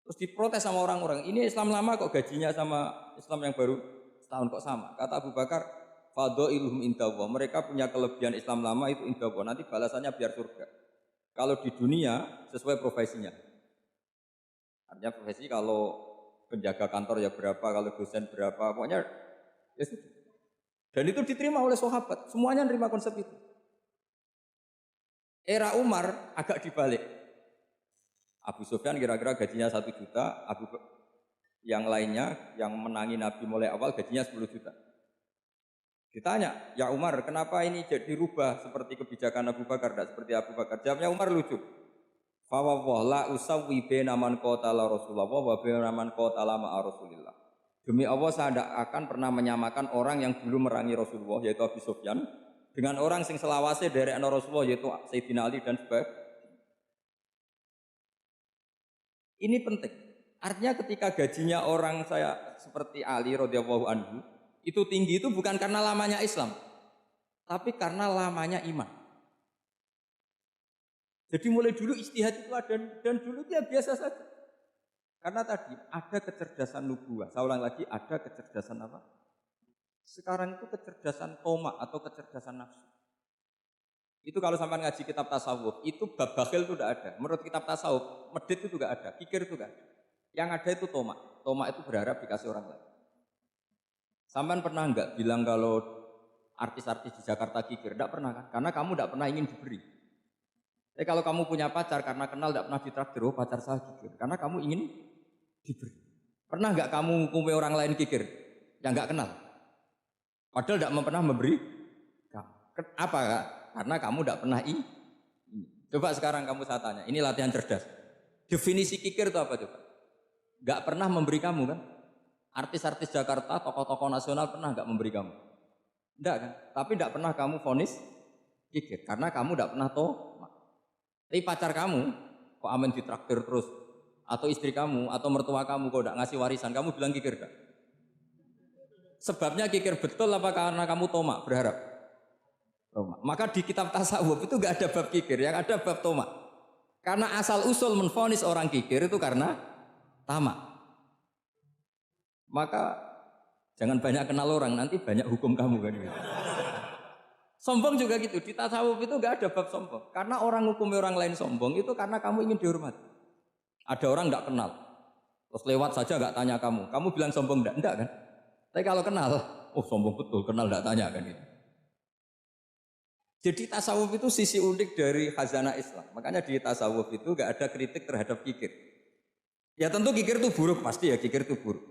Terus diprotes sama orang-orang, ini Islam lama kok gajinya sama Islam yang baru setahun kok sama. Kata Abu Bakar, fadhailuhum indallah, mereka punya kelebihan Islam lama itu indallah, nanti balasannya biar surga. Kalau di dunia sesuai profesinya. Artinya profesi kalau penjaga kantor ya berapa, kalau dosen berapa, pokoknya ya sudah. Dan itu diterima oleh sahabat, semuanya nerima konsep itu. Era Umar agak dibalik. Abu Sufyan kira-kira gajinya 1 juta, yang lainnya yang menangi Nabi mulai awal gajinya 10 juta. Ditanya, ya Umar, kenapa ini jadi dirubah seperti kebijakan Abu Bakar, tidak seperti Abu Bakar? Jawabnya Umar lucu. Fawwah la usawwi baina man qatala Rasulullah wa baina man qatala ma'a Rasulillah. Demi Allah saya tidak akan pernah menyamakan orang yang dulu merangi Rasulullah yaitu Abu Sufyan dengan orang sing selawase dari anak Rasulullah yaitu Sayyidina Ali dan sebagainya. Ini penting. Artinya ketika gajinya orang saya seperti Ali radhiyallahu anhu itu tinggi itu bukan karena lamanya Islam, tapi karena lamanya iman. Jadi mulai dulu ijtihad itu ada dan dulu dia biasa saja. Karena tadi ada kecerdasan nubuah. Saya ulang lagi, ada kecerdasan apa? Sekarang itu kecerdasan toma atau kecerdasan nafsu. Itu kalau sampai ngaji kitab tasawuf, itu bab bakhil itu tidak ada. Menurut kitab tasawuf, medit itu juga ada, kikir itu juga ada. Yang ada itu toma. Toma itu berharap dikasih orang lain. Sampai pernah enggak bilang kalau artis-artis di Jakarta kikir? Tidak pernah kan? Karena kamu tidak pernah ingin diberi. Kalau kamu punya pacar karena kenal tidak pernah ditraktir, oh pacar saya kikir. Karena kamu ingin diberi. Pernah enggak kamu hukumi orang lain kikir? Yang enggak kenal. Padahal tidak pernah memberi kamu. Apa kak? Karena kamu tidak pernah ini. Coba sekarang kamu saya tanya, ini latihan cerdas. Definisi kikir itu apa coba? Enggak pernah memberi kamu kan? Artis-artis Jakarta, tokoh-tokoh nasional pernah enggak memberi kamu? Enggak kan? Tapi enggak pernah kamu vonis kikir. Karena kamu enggak pernah Tapi pacar kamu, kok amin ditraktir terus? Atau istri kamu, atau mertua kamu, kok enggak ngasih warisan, kamu bilang kikir enggak? Sebabnya kikir betul apa karena kamu tomak, berharap? Tomak. Maka di kitab tasawuf itu enggak ada bab kikir, yang ada bab tomak. Karena asal usul menvonis orang kikir itu karena tamak. Maka jangan banyak kenal orang, nanti banyak hukum kamu kan. Sombong juga gitu, di tasawuf itu enggak ada bab sombong. Karena orang hukumi orang lain sombong itu karena kamu ingin dihormati. Ada orang enggak kenal, terus lewat saja enggak tanya kamu bilang sombong enggak kan? Tapi kalau kenal, oh sombong betul, kenal enggak tanya kan itu. Jadi tasawuf itu sisi unik dari khazanah Islam. Makanya di tasawuf itu enggak ada kritik terhadap kikir. Ya tentu kikir itu buruk, pasti ya kikir itu buruk.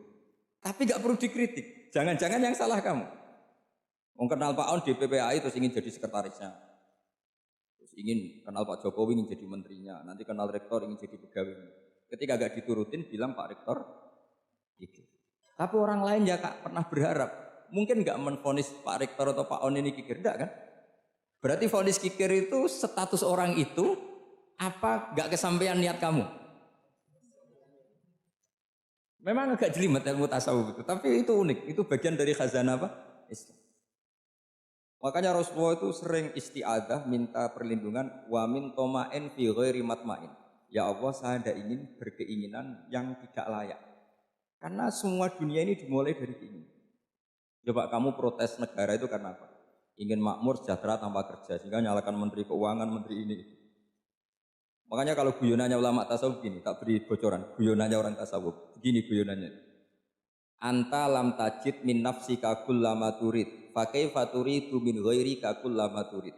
Tapi enggak perlu dikritik. Jangan-jangan yang salah kamu. Mau kenal Pak On di PPAI terus ingin jadi sekretarisnya. Terus ingin kenal Pak Jokowi ingin jadi menterinya. Nanti kenal rektor ingin jadi pegawainya. Ketika enggak diturutin bilang Pak Rektor kikir. Tapi orang lain ya Kak pernah berharap. Mungkin enggak menvonis Pak Rektor atau Pak On ini kikir. Enggak kan? Berarti vonis kikir itu status orang itu apa enggak kesampaian niat kamu? Memang agak jelimet ilmu tasawuf itu. Tapi itu unik. Itu bagian dari khazanah apa? Islam. Makanya Rasulullah itu sering isti'adah minta perlindungan wa min toma'in fi ghairi matma'in. Ya Allah saya tidak ingin berkeinginan yang tidak layak. Karena semua dunia ini dimulai dari keinginan. Coba kamu protes negara itu karena apa? Ingin makmur sejahtera tanpa kerja sehingga nyalakan menteri keuangan, menteri ini. Makanya kalau guyonannya ulama tasawuf gini, tak beri bocoran. Guyonannya orang tasawuf. Begini guyonannya. Anta lam tajid min nafsika kullama turid fa kaifa turidu min ghairika kullama turid.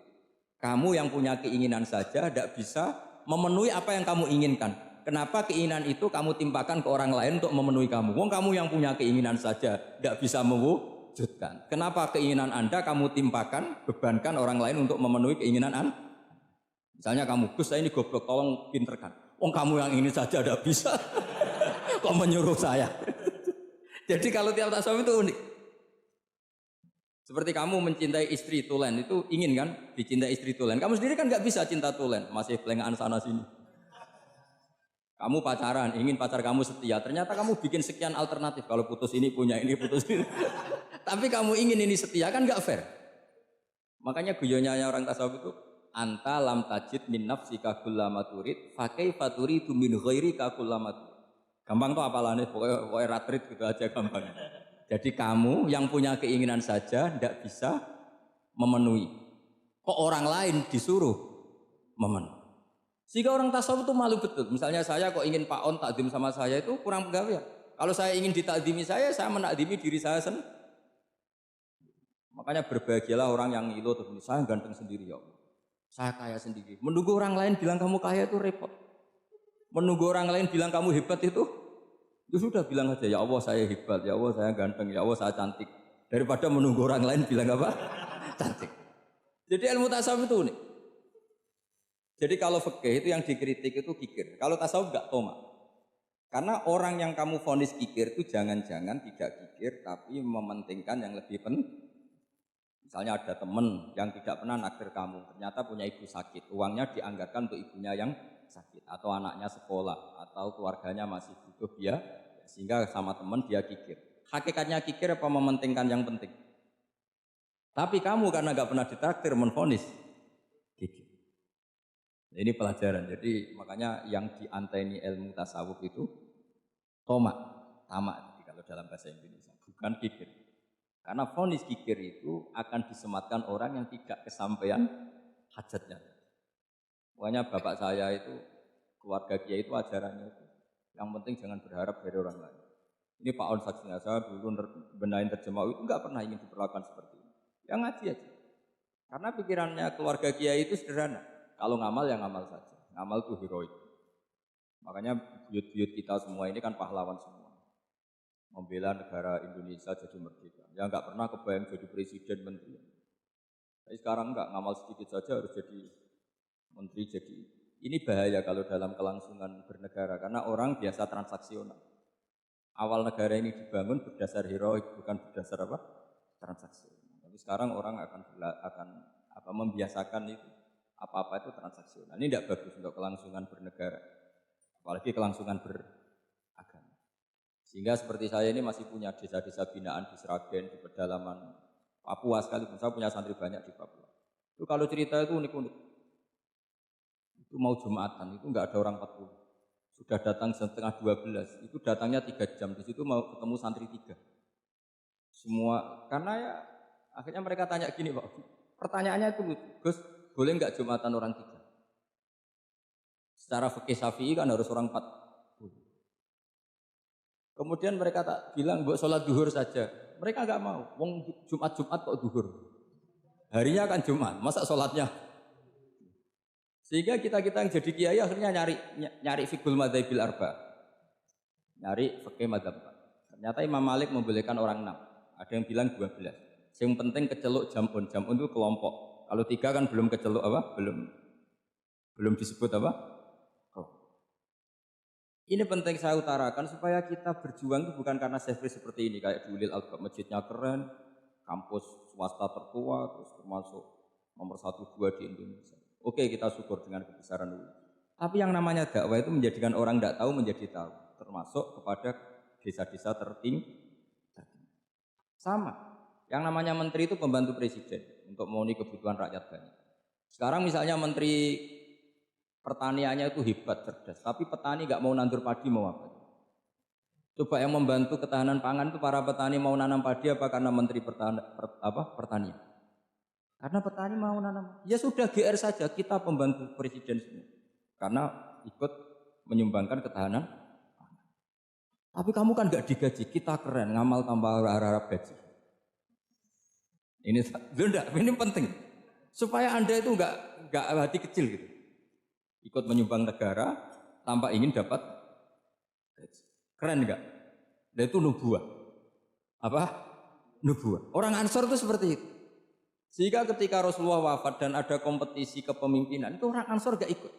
Kamu yang punya keinginan saja tidak bisa memenuhi apa yang kamu inginkan. Kenapa keinginan itu kamu timpakan ke orang lain untuk memenuhi kamu? Wong kamu yang punya keinginan saja tidak bisa mewujudkan. Kenapa keinginan Anda kamu timpakan, bebankan orang lain untuk memenuhi keinginan Anda? Misalnya kamu, Gus saya ini goblok, tolong pinterkan. Wong kamu yang ini saja tidak bisa. Kok menyuruh saya? Jadi kalau tiap tasawuf itu unik. Seperti kamu mencintai istri tulen itu ingin kan dicintai istri tulen. Kamu sendiri kan nggak bisa cinta tulen, masih pelengahan sana sini. Kamu pacaran, ingin pacar kamu setia. Ternyata kamu bikin sekian alternatif. Kalau putus ini punya ini, putus ini. Tapi kamu ingin ini setia kan nggak fair. Makanya guyonanya orang tasawuf itu anta lam tajid min nafsika kullama turid fa kaifa turidu min ghairika kullama turid. Gampang tuh apalane pokoknya ratrit gitu aja gampang. Jadi kamu yang punya keinginan saja tidak bisa memenuhi. Kok orang lain disuruh memenuhi. Sehingga orang tasawuf itu malu betul. Misalnya saya kok ingin Pak On takdim sama saya itu kurang pegawai. Kalau saya ingin ditakdimi saya menakdimi diri saya sendiri. Makanya berbahagialah orang yang ngilu terus saya ganteng sendiri ya Allah. Saya kaya sendiri. Menunggu orang lain bilang kamu kaya itu repot. Menunggu orang lain bilang kamu hebat itu, ya sudah bilang aja, ya Allah saya hebat, ya Allah saya ganteng, ya Allah saya cantik. Daripada menunggu orang lain bilang apa? Cantik. Jadi ilmu tasawuf itu unik. Jadi kalau fikih itu yang dikritik itu kikir. Kalau tasawuf enggak tomak. Karena orang yang kamu vonis kikir itu jangan-jangan tidak kikir tapi mementingkan yang lebih penting. Misalnya ada teman yang tidak pernah naksir kamu, ternyata punya ibu sakit, uangnya dianggarkan untuk ibunya yang sakit, atau anaknya sekolah, atau keluarganya masih butuh dia, sehingga sama teman dia kikir. Hakikatnya kikir apa mementingkan yang penting? Tapi kamu karena nggak pernah ditraktir menvonis kikir. Ini pelajaran. Jadi makanya yang dianteni ilmu tasawuf itu tomak, tamak kalau dalam bahasa Indonesia, bukan kikir. Karena vonis kikir itu akan disematkan orang yang tidak kesampaian hajatnya. Makanya bapak saya itu, keluarga kiai itu ajarannya itu. Yang penting jangan berharap dari orang lain. Ini Pak On saksinya, saya dulu benahin terjemah itu nggak pernah ingin diperlakukan seperti ini. Yang ngaji aja. Karena pikirannya keluarga kiai itu sederhana. Kalau ngamal ya ngamal saja. Ngamal itu heroik. Makanya buyut-buyut kita semua ini kan pahlawan semua. Membela negara Indonesia jadi merdeka. Ya nggak pernah kebayang jadi presiden menteri. Tapi sekarang nggak ngamal sedikit saja harus jadi menteri jadi. Ini bahaya kalau dalam kelangsungan bernegara karena orang biasa transaksional. Awal negara ini dibangun berdasar heroik bukan berdasar apa? Transaksional. Tapi sekarang orang akan membiasakan itu apa-apa itu transaksional. Ini tidak bagus untuk kelangsungan bernegara. Apalagi kelangsungan beragama. Sehingga seperti saya ini masih punya desa-desa binaan di Sragen, di pedalaman Papua sekalipun. Saya punya santri banyak di Papua. Itu kalau cerita itu unik-unik. Itu mau Jumatan, itu nggak ada orang 40. Sudah datang setengah 12, itu datangnya 3 jam. Di situ mau ketemu santri 3. Semua, karena ya akhirnya mereka tanya gini Pak. Pertanyaannya itu lucu. Gus, boleh nggak Jumatan orang 3? Secara fikih Syafi'i kan harus orang 40. Kemudian mereka tak bilang buat sholat duhur saja. Mereka nggak mau. Wong Jumat kok duhur. Harinya kan Jumat. Masa sholatnya? Sehingga kita yang jadi kiai akhirnya nyari fikul madzhabil arba. Nyari fikih madzhab. Ternyata Imam Malik membolehkan orang 6. Ada yang bilang 12. Yang penting keceluk jamun. Jamun itu kelompok. Kalau 3 kan belum keceluk apa? Belum disebut apa? Ini penting saya utarakan supaya kita berjuang itu bukan karena service seperti ini kayak di Ulil Albab, masjidnya keren, kampus swasta tertua, terus termasuk nomor 1-2 di Indonesia. Oke, kita syukur dengan kebesaran Ulil. Tapi yang namanya dakwah itu menjadikan orang tidak tahu menjadi tahu, termasuk kepada desa-desa tertinggi. Sama, yang namanya menteri itu pembantu presiden untuk memenuhi kebutuhan rakyat banyak. Sekarang misalnya menteri pertaniannya itu hebat, cerdas. Tapi petani nggak mau nandur padi mau apa? Coba yang membantu ketahanan pangan itu para petani mau nanam padi apa karena menteri pertanian? Karena petani mau nanam. Ya sudah GR saja kita pembantu presiden semua. Karena ikut menyumbangkan ketahanan pangan. Tapi kamu kan nggak digaji, kita keren ngamal tambah harap gaji. Ini penting supaya Anda itu nggak hati kecil gitu. Ikut menyumbang negara tanpa ingin dapat gaji. Keren enggak? Dan itu nubuah. Apa? Nubuah. Orang Ansor itu seperti itu. Sehingga ketika Rasulullah wafat dan ada kompetisi kepemimpinan, itu orang Ansor enggak ikut.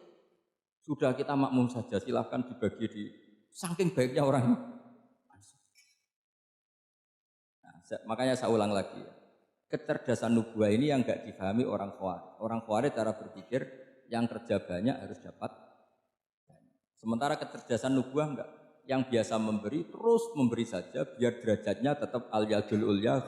Sudah kita makmum saja, silahkan dibagi di saking baiknya orang Ansor. Nah, makanya saya ulang lagi ya. Kecerdasan nubuah ini yang enggak difahami orang Khawarij. Orang Khawarij cara berpikir yang kerja banyak harus dapat banyak. Sementara kecerdasan nubuah enggak. Yang biasa memberi terus memberi saja biar derajatnya tetap al-yadul ulya.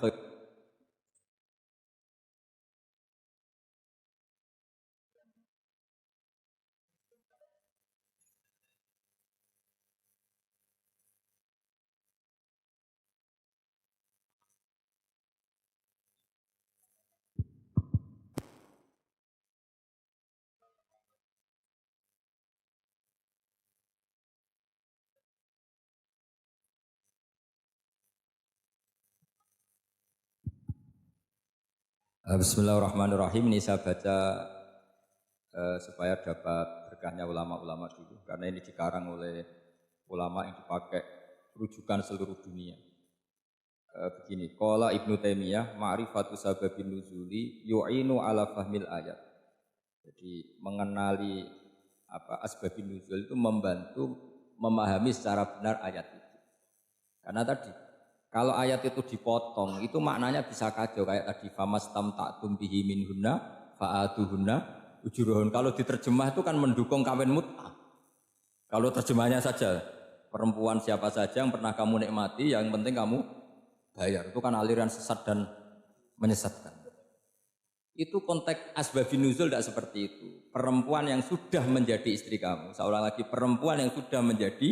Bismillahirrahmanirrahim. Ini saya baca supaya dapat berkahnya ulama-ulama dulu karena ini dikarang oleh ulama yang dipakai rujukan seluruh dunia. Begini, qala Ibnu Taimiyah ma'rifatu sababin nuzuli yu'inu ala fahmil ayat. Jadi mengenali asbabin nuzul itu membantu memahami secara benar ayat itu. Karena tadi kalau ayat itu dipotong itu maknanya bisa kacau kayak tadi famastam ta'tum bihi minhunna fa'atuhunna ujuruhun. Kalau diterjemah itu kan mendukung kawin mut'ah. Kalau terjemahnya saja perempuan siapa saja yang pernah kamu nikmati yang penting kamu bayar, itu kan aliran sesat dan menyesatkan. Itu konteks asbabun nuzul tidak seperti itu. Perempuan yang sudah menjadi istri kamu, seorang lagi perempuan yang sudah menjadi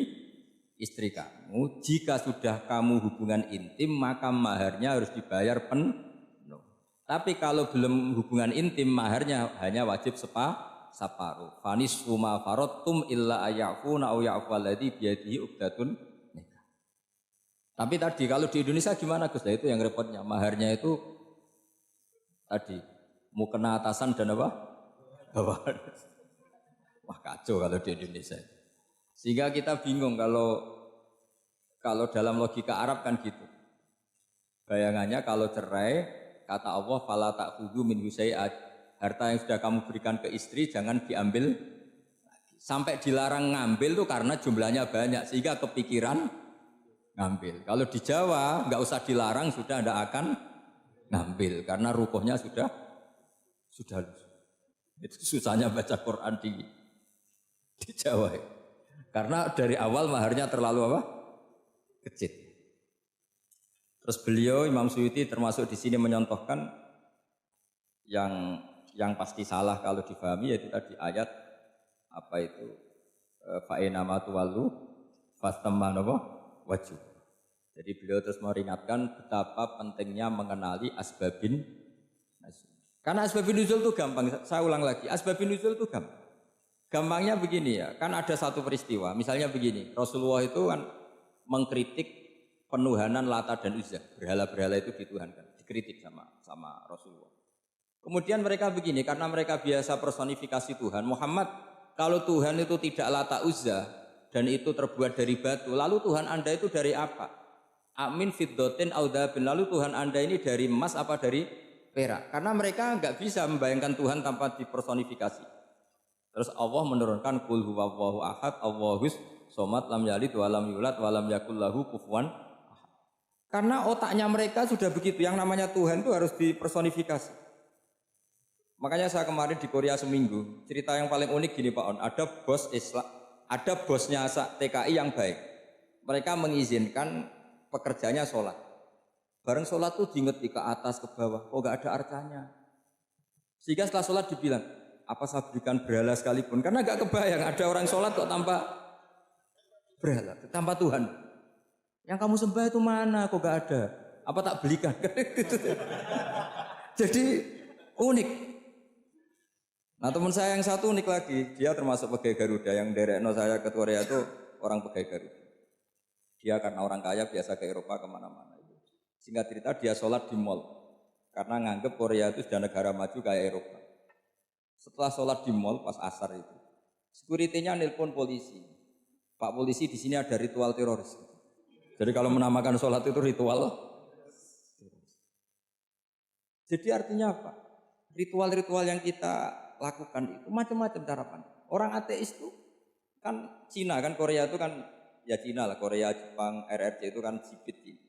istri kamu, jika sudah kamu hubungan intim maka maharnya harus dibayar penuh. Tapi kalau belum hubungan intim maharnya hanya wajib separuh. Fanis ma faradtum illa ayafuna aw ya'fu alladhi biyadihi uqdatun. Tapi tadi kalau di Indonesia gimana Gus? Nah, itu yang repotnya. Maharnya itu tadi mukena atasan dan apa? Bawahan. Wah kacau kalau di Indonesia. Sehingga kita bingung kalau dalam logika Arab kan gitu. Bayangannya kalau cerai kata Allah fala ta'khudhu min husai'at. Harta yang sudah kamu berikan ke istri jangan diambil lagi. Sampai dilarang ngambil tuh karena jumlahnya banyak sehingga kepikiran ngambil. Kalau di Jawa nggak usah dilarang sudah tidak akan ngambil karena rukuhnya sudah. Itu susahnya baca Quran di Jawa. Karena dari awal maharnya terlalu apa? Kecil. Terus beliau Imam Suyuti termasuk di sini menyontohkan yang pasti salah kalau difahami yaitu tadi ayat apa itu fa'inama tuwallu fastamma wajib. Jadi beliau terus meringatkan betapa pentingnya mengenali asbabin nuzul. Karena asbabin nuzul itu gampang. Saya ulang lagi, asbabin nuzul itu gampang. Gampangnya begini ya, kan ada satu peristiwa. Misalnya begini, Rasulullah itu kan mengkritik penuhanan Lata dan Uzza. Berhala-berhala itu dituhankan, dikritik sama Rasulullah. Kemudian mereka begini, karena mereka biasa personifikasi Tuhan. Muhammad, kalau Tuhan itu tidak Lata Uzza dan itu terbuat dari batu, lalu Tuhan Anda itu dari apa? Amin fiddotin audabin, lalu Tuhan Anda ini dari emas apa dari perak? Karena mereka nggak bisa membayangkan Tuhan tanpa dipersonifikasi. Terus Allah menurunkan qul huwallahu ahad, Allahus somad, lam yalid wa lam yulad wa lam yakul lahu kufuwan ahad. Karena otaknya mereka sudah begitu, yang namanya Tuhan itu harus dipersonifikasi. Makanya saya kemarin di Korea seminggu, cerita yang paling unik gini Pak On, ada bos Islam, ada bosnya TKI yang baik. Mereka mengizinkan pekerjanya sholat. Bareng sholat tuh diingeti ke atas ke bawah, kok gak ada arcanya. Sehingga setelah sholat dibilang, apa saya berikan berhala sekalipun? Karena gak kebayang ada orang sholat kok tanpa berhala, tanpa Tuhan. Yang kamu sembah itu mana? Kok gak ada? Apa tak belikan? Jadi unik. Nah teman saya yang satu unik lagi, dia termasuk pegawai Garuda yang derekno saya ke Korea itu orang pegawai Garuda. Dia karena orang kaya biasa ke Eropa kemana-mana. Singkat cerita dia sholat di mall karena nganggep Korea itu sudah negara maju kayak Eropa. Setelah sholat di mall pas asar itu, security-nya nelpon polisi. Pak polisi di sini ada ritual teroris. Jadi kalau menamakan sholat itu ritual. Jadi artinya apa? Ritual-ritual yang kita lakukan itu macam-macam cara pandang. Orang ateis itu kan Cina kan Korea itu kan ya Cina lah, Korea, Jepang, RRC itu kan sipit ini.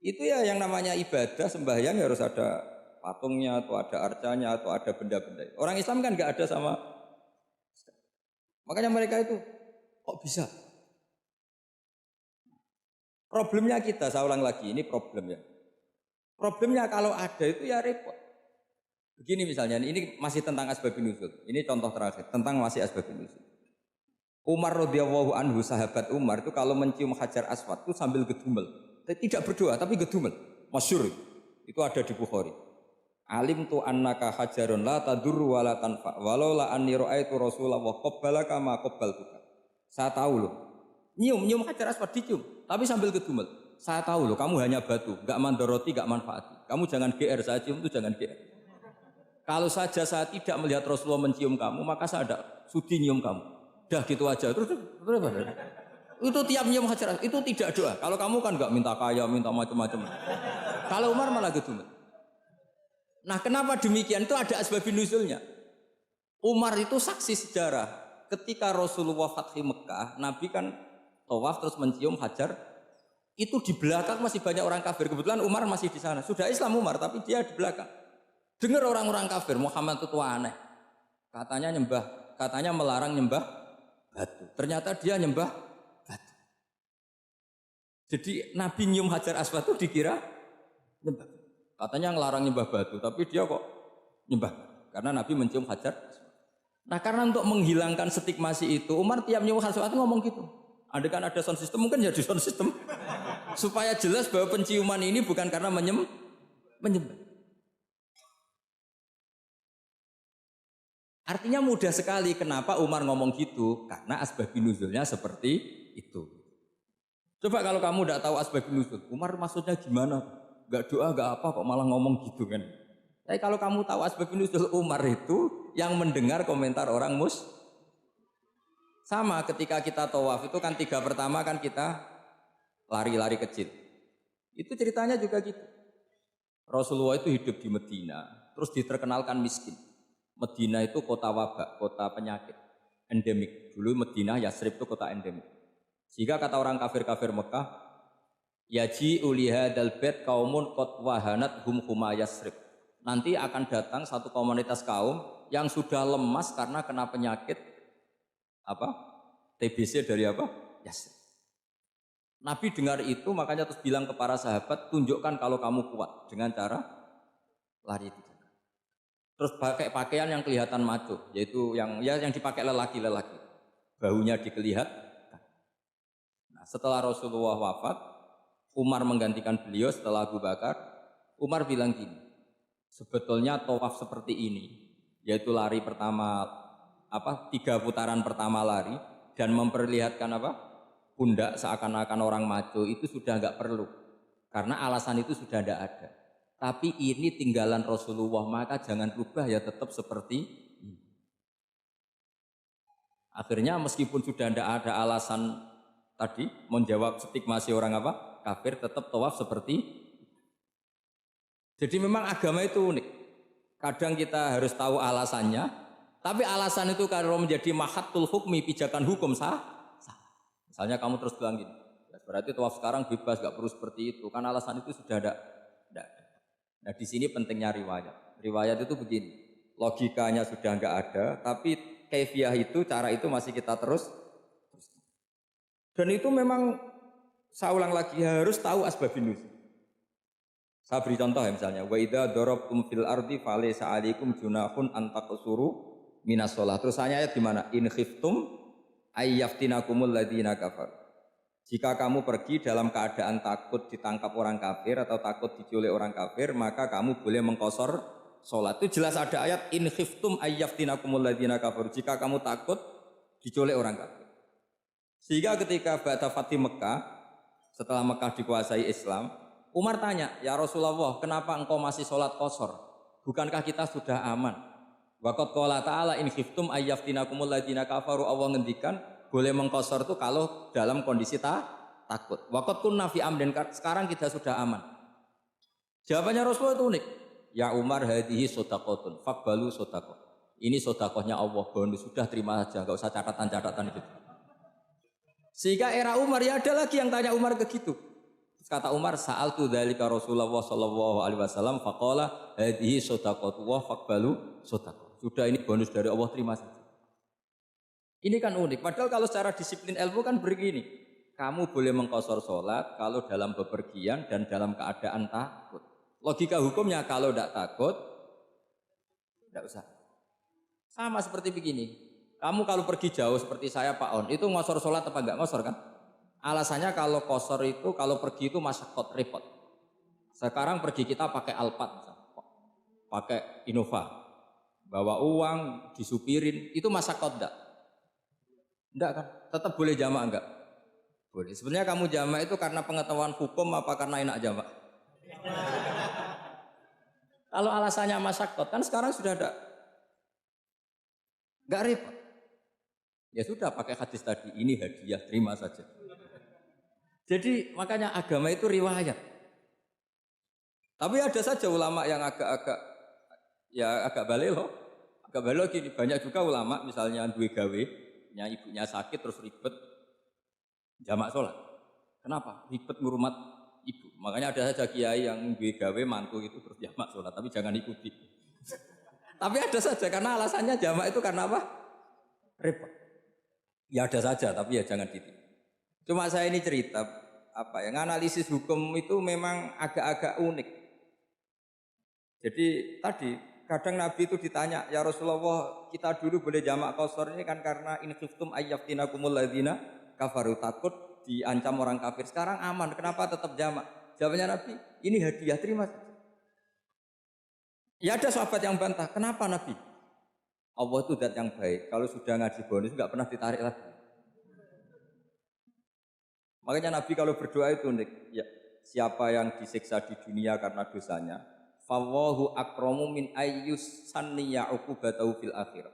Itu ya yang namanya ibadah sembahyang harus ada patungnya atau ada arcanya atau ada benda-benda. Orang Islam kan nggak ada sama. Makanya mereka itu kok bisa? Problemnya kita, saya ulang lagi, ini problemnya. Problemnya kalau ada itu ya repot. Begini misalnya, ini masih tentang asbabun nuzul. Ini contoh terakhir tentang masih asbabun nuzul. Umar radhiyallahu anhu, sahabat Umar itu kalau mencium Hajar Aswad itu sambil gedumel. Tidak berdoa tapi gedumel. Masyhur. Itu ada di Bukhari. Alim tu annaka hajarun la tadurru wa la tanfa. Walau la anni ra'aitu Rasulullah qabbalaka ma qabbaltuka. Saya tahu loh. Nyium Hajar Aswad dicium tapi sambil gedumel. Saya tahu loh kamu hanya batu, enggak mandoroti, enggak manfaati. Kamu jangan GR, saya cium itu jangan GR. Kalau saja saya tidak melihat Rasulullah mencium kamu, maka saya tidak sudi nyium kamu. Dah gitu aja. Terus berapa? Itu tiap nyium Hajar itu tidak doa. Kalau kamu kan nggak minta kaya, minta macam-macam. Kalau Umar malah gitu. Nah, kenapa demikian? Itu ada asbabun nuzulnya. Umar itu saksi sejarah. Ketika Rasulullah Fathi Mekah, Nabi kan tawaf terus mencium Hajar. Itu di belakang masih banyak orang kafir. Kebetulan Umar masih di sana. Sudah Islam Umar, tapi dia di belakang. Dengar orang-orang kafir, Muhammad itu tua aneh. Katanya melarang nyembah batu. Ternyata dia nyembah batu. Jadi Nabi nyium Hajar Aswad itu dikira nyembah. Katanya ngelarang nyembah batu, tapi dia kok nyembah. Karena Nabi mencium Hajar Aswad. Nah, karena untuk menghilangkan stigmasi itu, Umar tiap nyium Hajar Aswad itu ngomong gitu. Andai kan ada sound system, mungkin jadi sound system. Supaya jelas bahwa penciuman ini bukan karena menyembah. Artinya mudah sekali kenapa Umar ngomong gitu, karena asbabun nuzulnya seperti itu. Coba kalau kamu tidak tahu asbabun nuzul, Umar maksudnya gimana? Gak doa, gak apa, kok malah ngomong gitu kan? Tapi kalau kamu tahu asbabun nuzul Umar itu yang mendengar komentar orang sama ketika kita tawaf itu kan 3 pertama kan kita lari-lari kecil. Itu ceritanya juga gitu. Rasulullah itu hidup di Medina, terus diterkenalkan miskin. Medina itu kota wabak, kota penyakit, endemik. Dulu Medina, Yasrib itu kota endemik. Jika kata orang kafir-kafir Mekah, yaji uliha dalbet kaumun kot wahanat huma Yasrib. Nanti akan datang satu komunitas kaum yang sudah lemas karena kena penyakit TBC dari Yasrib. Nabi dengar itu makanya terus bilang ke para sahabat, tunjukkan kalau kamu kuat dengan cara lari itu. Terus pakai pakaian yang kelihatan maco, yaitu yang dipakai lelaki-lelaki. Bahunya dikelihatkan. Nah, setelah Rasulullah wafat, Umar menggantikan beliau setelah Abu Bakar. Umar bilang gini, sebetulnya tawaf seperti ini, yaitu lari pertama 3 putaran pertama lari dan memperlihatkan pundak seakan-akan orang maco itu sudah nggak perlu. Karena alasan itu sudah tidak ada. Tapi ini tinggalan Rasulullah, maka jangan rubah ya tetap seperti ini. Akhirnya meskipun sudah tidak ada alasan tadi menjawab stigmasi orang kafir, tetap tawaf seperti ini. Jadi memang agama itu unik. Kadang kita harus tahu alasannya, tapi alasan itu kalau menjadi mahatul hukmi, pijakan hukum sah. Misalnya kamu terus bilang gini, berarti tawaf sekarang bebas, gak perlu seperti itu. Kan alasan itu sudah ada. Nah di sini pentingnya riwayat. Riwayat itu begini, logikanya sudah nggak ada, tapi kaifiah itu, cara itu masih kita terus. Dan itu memang saya ulang lagi harus tahu asbabun nuzul. Saya beri contoh ya misalnya, wa idza darabtum fil ardi falaysa 'alaikum junahun an taqsuru minas shalah. Terus ayat di mana? In khiftum ayyaftinakumul ladzina kafar. Jika kamu pergi dalam keadaan takut ditangkap orang kafir atau takut diculik orang kafir, maka kamu boleh mengqasar sholat. Itu jelas ada ayat in khiftum ayyaftinakumul ladzina kafar. Jika kamu takut diculik orang kafir. Sehingga ketika ba'da Fathi Mekah, setelah Mekah dikuasai Islam, Umar tanya, ya Rasulullah, kenapa engkau masih sholat qasar? Bukankah kita sudah aman? Waqad qala ta'ala in khiftum ayyaftinakumul ladzina kafaru. Allah ngendikan boleh mengqasar itu kalau dalam kondisi takut. Waqad kunna fi amrin, sekarang kita sudah aman. Jawabannya Rasulullah itu unik. Ya Umar hadhihi shadaqatun faqbalu shadaqah. Ini sedekahnya Allah, bonus sudah terima saja, enggak usah catatan-catatan gitu. Sehingga era Umar ya ada lagi yang tanya Umar ke gitu. Kata Umar, sa'altu dzalika Rasulullah sallallahu alaihi wasallam faqala hadhihi shadaqatu wa faqbalu shadaqah. Sudah ini bonus dari Allah, terima saja. Ini kan unik. Padahal kalau secara disiplin ilmu kan begini. Kamu boleh mengqasar sholat kalau dalam bepergian dan dalam keadaan takut. Logika hukumnya kalau tidak takut, tidak usah. Sama seperti begini. Kamu kalau pergi jauh seperti saya Pak On, itu ngosor sholat apa enggak ngosor kan? Alasannya kalau kosor itu, kalau pergi itu masyakot, repot. Sekarang pergi kita pakai Alphard, pakai Innova. Bawa uang, disupirin, itu masyakot enggak? Enggak kan? Tetap boleh jamak enggak? Boleh. Sebenarnya kamu jamak itu karena pengetahuan hukum apa karena enak jamak? Kalau alasannya masyakot kan sekarang sudah ada, nggak repot. Ya sudah pakai hadis tadi, ini hadiah, terima saja. Jadi makanya agama itu riwayat. Tapi ada saja ulama yang agak balelo. Agak balelo gini, banyak juga ulama misalnya duwe gawe, ibunya sakit terus ribet jamak sholat. Kenapa? Ribet ngurmat ibu. Makanya ada saja kiai yang duwe gawe mantu itu terus jamak sholat, tapi jangan ikuti. Tapi ada saja karena alasannya jamak itu karena apa? Repot. Ya ada saja, tapi ya jangan gitu. Cuma saya ini cerita yang analisis hukum itu memang agak-agak unik. Jadi tadi kadang Nabi itu ditanya, ya Rasulullah kita dulu boleh jamak qasar ini kan karena in khiftum ayyaftinakumul ladzina kafaru, takut diancam orang kafir. Sekarang aman, kenapa tetap jamak? Jawabnya Nabi, ini hadiah, terima. Ya ada sahabat yang bantah, kenapa Nabi? Allah itu zat yang baik, kalau sudah ngaji bonus nggak pernah ditarik lagi. Makanya Nabi kalau berdoa itu unik, ya siapa yang disiksa di dunia karena dosanya, fawahu akramu min ayyus sanniya uqubatahu fil akhirah.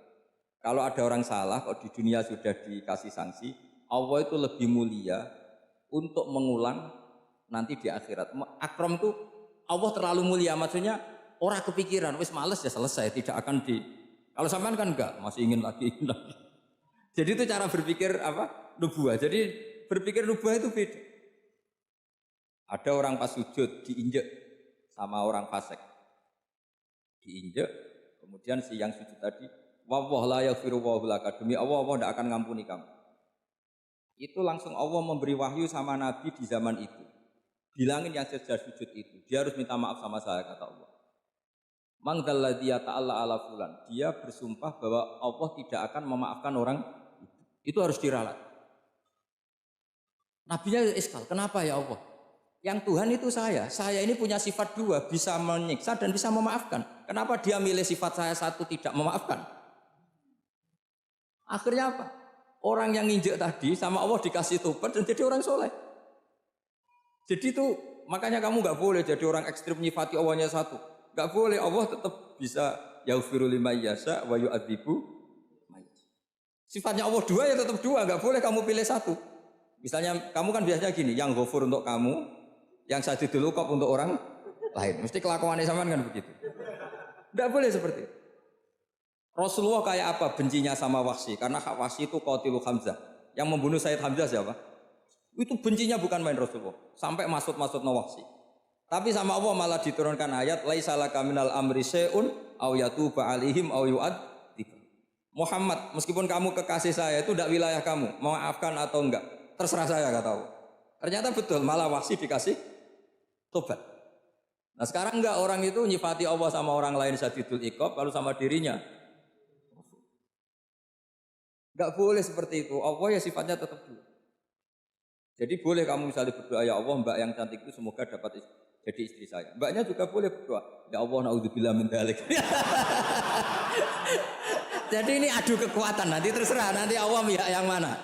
Kalau ada orang salah, kalau di dunia sudah dikasih sanksi, Allah itu lebih mulia untuk mengulang nanti di akhirat. Akram itu Allah terlalu mulia, maksudnya orang kepikiran, wis males ya selesai, tidak akan di. Kalau sampean kan enggak, masih ingin lagi. Jadi itu cara berpikir nubuah. Jadi berpikir nubuah itu beda. Ada orang pas sujud diinjek sama orang fasik. Diinjek, kemudian si yang sujud tadi, wallah la yaghfiru wa laka, demi Allah tidak akan ngampuni kamu. Itu langsung Allah memberi wahyu sama Nabi di zaman itu. Bilangin yang sedang sujud itu, dia harus minta maaf sama saya, kata Allah. Mangdalladzi ta'ala ala fulan, dia bersumpah bahwa Allah tidak akan memaafkan orang itu harus diralat. Nabinya iskal, kenapa ya Allah? Yang Tuhan itu saya ini punya sifat dua, bisa menyiksa dan bisa memaafkan. Kenapa dia milih sifat saya satu tidak memaafkan? Akhirnya apa? Orang yang nginjek tadi sama Allah dikasih tobat dan jadi orang soleh. Jadi itu makanya kamu nggak boleh jadi orang ekstrim nyifati Allahnya satu. Nggak boleh, Allah tetap bisa yaghfiru liman yasha wa yu'adzibu man yasha. Sifatnya Allah dua ya tetap dua, nggak boleh kamu pilih satu. Misalnya kamu kan biasanya gini, yang ghafur untuk kamu, yang sadidul uqab untuk orang lain. Mesti kelakuannya sampean kan begitu. Nggak boleh seperti itu. Rasulullah kayak apa bencinya sama Wahsy? Karena Wahsy itu qatilu Hamzah. Yang membunuh Sayyid Hamzah siapa? Itu bencinya bukan main Rasulullah. Sampai maksud-maksud Wahsy. Tapi sama Allah malah diturunkan ayat laisa laka minal amri syai'un aw yatuba alaihim aw yu'adzib. Muhammad, meskipun kamu kekasih saya itu tidak wilayah kamu, maafkan atau enggak, terserah saya, kata Allah. Ternyata betul, malah Wahsy dikasih tobat. Nah sekarang enggak, orang itu nyifati Allah sama orang lain sadidul iqab, lalu sama dirinya. Enggak boleh seperti itu. Allah ya sifatnya tetap dulu. Jadi boleh kamu misalnya berdoa, ya Allah mbak yang cantik itu semoga dapat jadi istri saya. Mbaknya juga boleh berdoa, ya Allah naudzubillah min dzalik. Jadi ini adu kekuatan, nanti terserah nanti Allah pihak yang mana.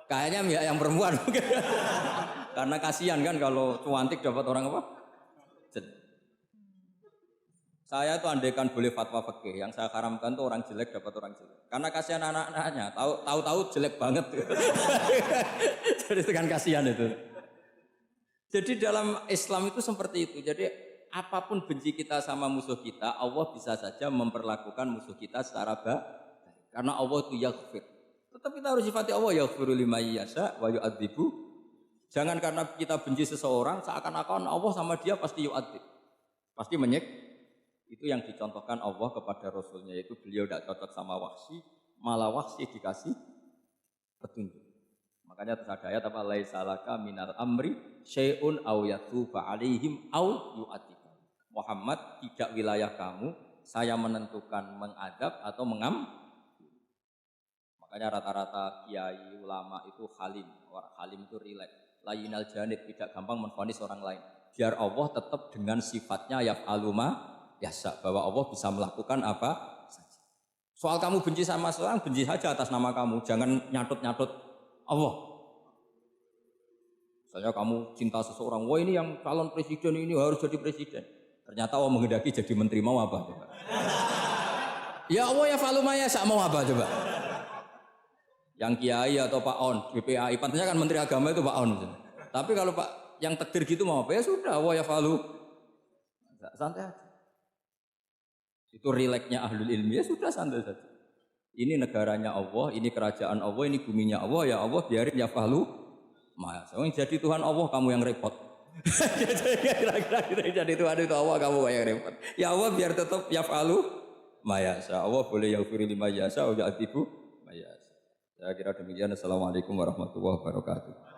Kayaknya pihak yang perempuan mungkin. Karena kasihan kan kalau cantik dapat orang apa? Saya tuh andaikan boleh fatwa fikih, yang saya haramkan tuh orang jelek dapat orang jelek. Karena kasihan anak-anaknya, tahu-tahu jelek banget. Jadi itu kan kasihan itu. Jadi dalam Islam itu seperti itu. Jadi apapun benci kita sama musuh kita, Allah bisa saja memperlakukan musuh kita secara baik. Karena Allah itu yaghfir. Tetap kita harus sifati Allah yaghfiru liman yasha wa yu'adzibu. Jangan karena kita benci seseorang seakan-akan Allah sama dia pasti yu'adzib. Pasti menyik. Itu yang dicontohkan Allah kepada Rasulnya, yaitu beliau tidak cocok sama Wahsy, malah Wahsy dikasih petunjuk. Makanya terus ada ayat apa? Laisa laka minal amri syai'un aw yatuba alaihim aw yu'adzib. Muhammad, tidak wilayah kamu, saya menentukan mengadab atau Makanya rata-rata kiai ulama itu halim. Orang halim itu rileks. Layinal janib, tidak gampang menvonis orang lain. Biar Allah tetap dengan sifatnya yaf'alu ma yasha, bahwa Allah bisa melakukan apa saja. Soal kamu benci sama seorang, benci saja atas nama kamu, jangan nyatut-nyatut Allah. Misalnya kamu cinta seseorang, wah ini yang calon presiden ini harus jadi presiden. Ternyata Allah menghendaki jadi menteri mau apa coba? Ya Allah ya falu maya sak mau apa coba? Yang kiai atau Pak On, BPAI, pantasnya kan menteri agama itu Pak On. Tapi kalau Pak yang takdir gitu mau apa ya sudah, Allah ya falu. Santai aja. Itu rileksnya ahlul ilmi ya sudah santai saja. Ini negaranya Allah, ini kerajaan Allah, ini buminya Allah, ya Allah biarin ya falu. Mas, jadi Tuhan Allah kamu yang repot. Kira-kira jadi Tuhan itu Allah kamu yang repot. Ya Allah biar tetap ya falu. Mayasa Allah boleh yaghfir lima yasa wa ya'tibu mayasa. Saya kira demikian. Assalamualaikum warahmatullahi wabarakatuh.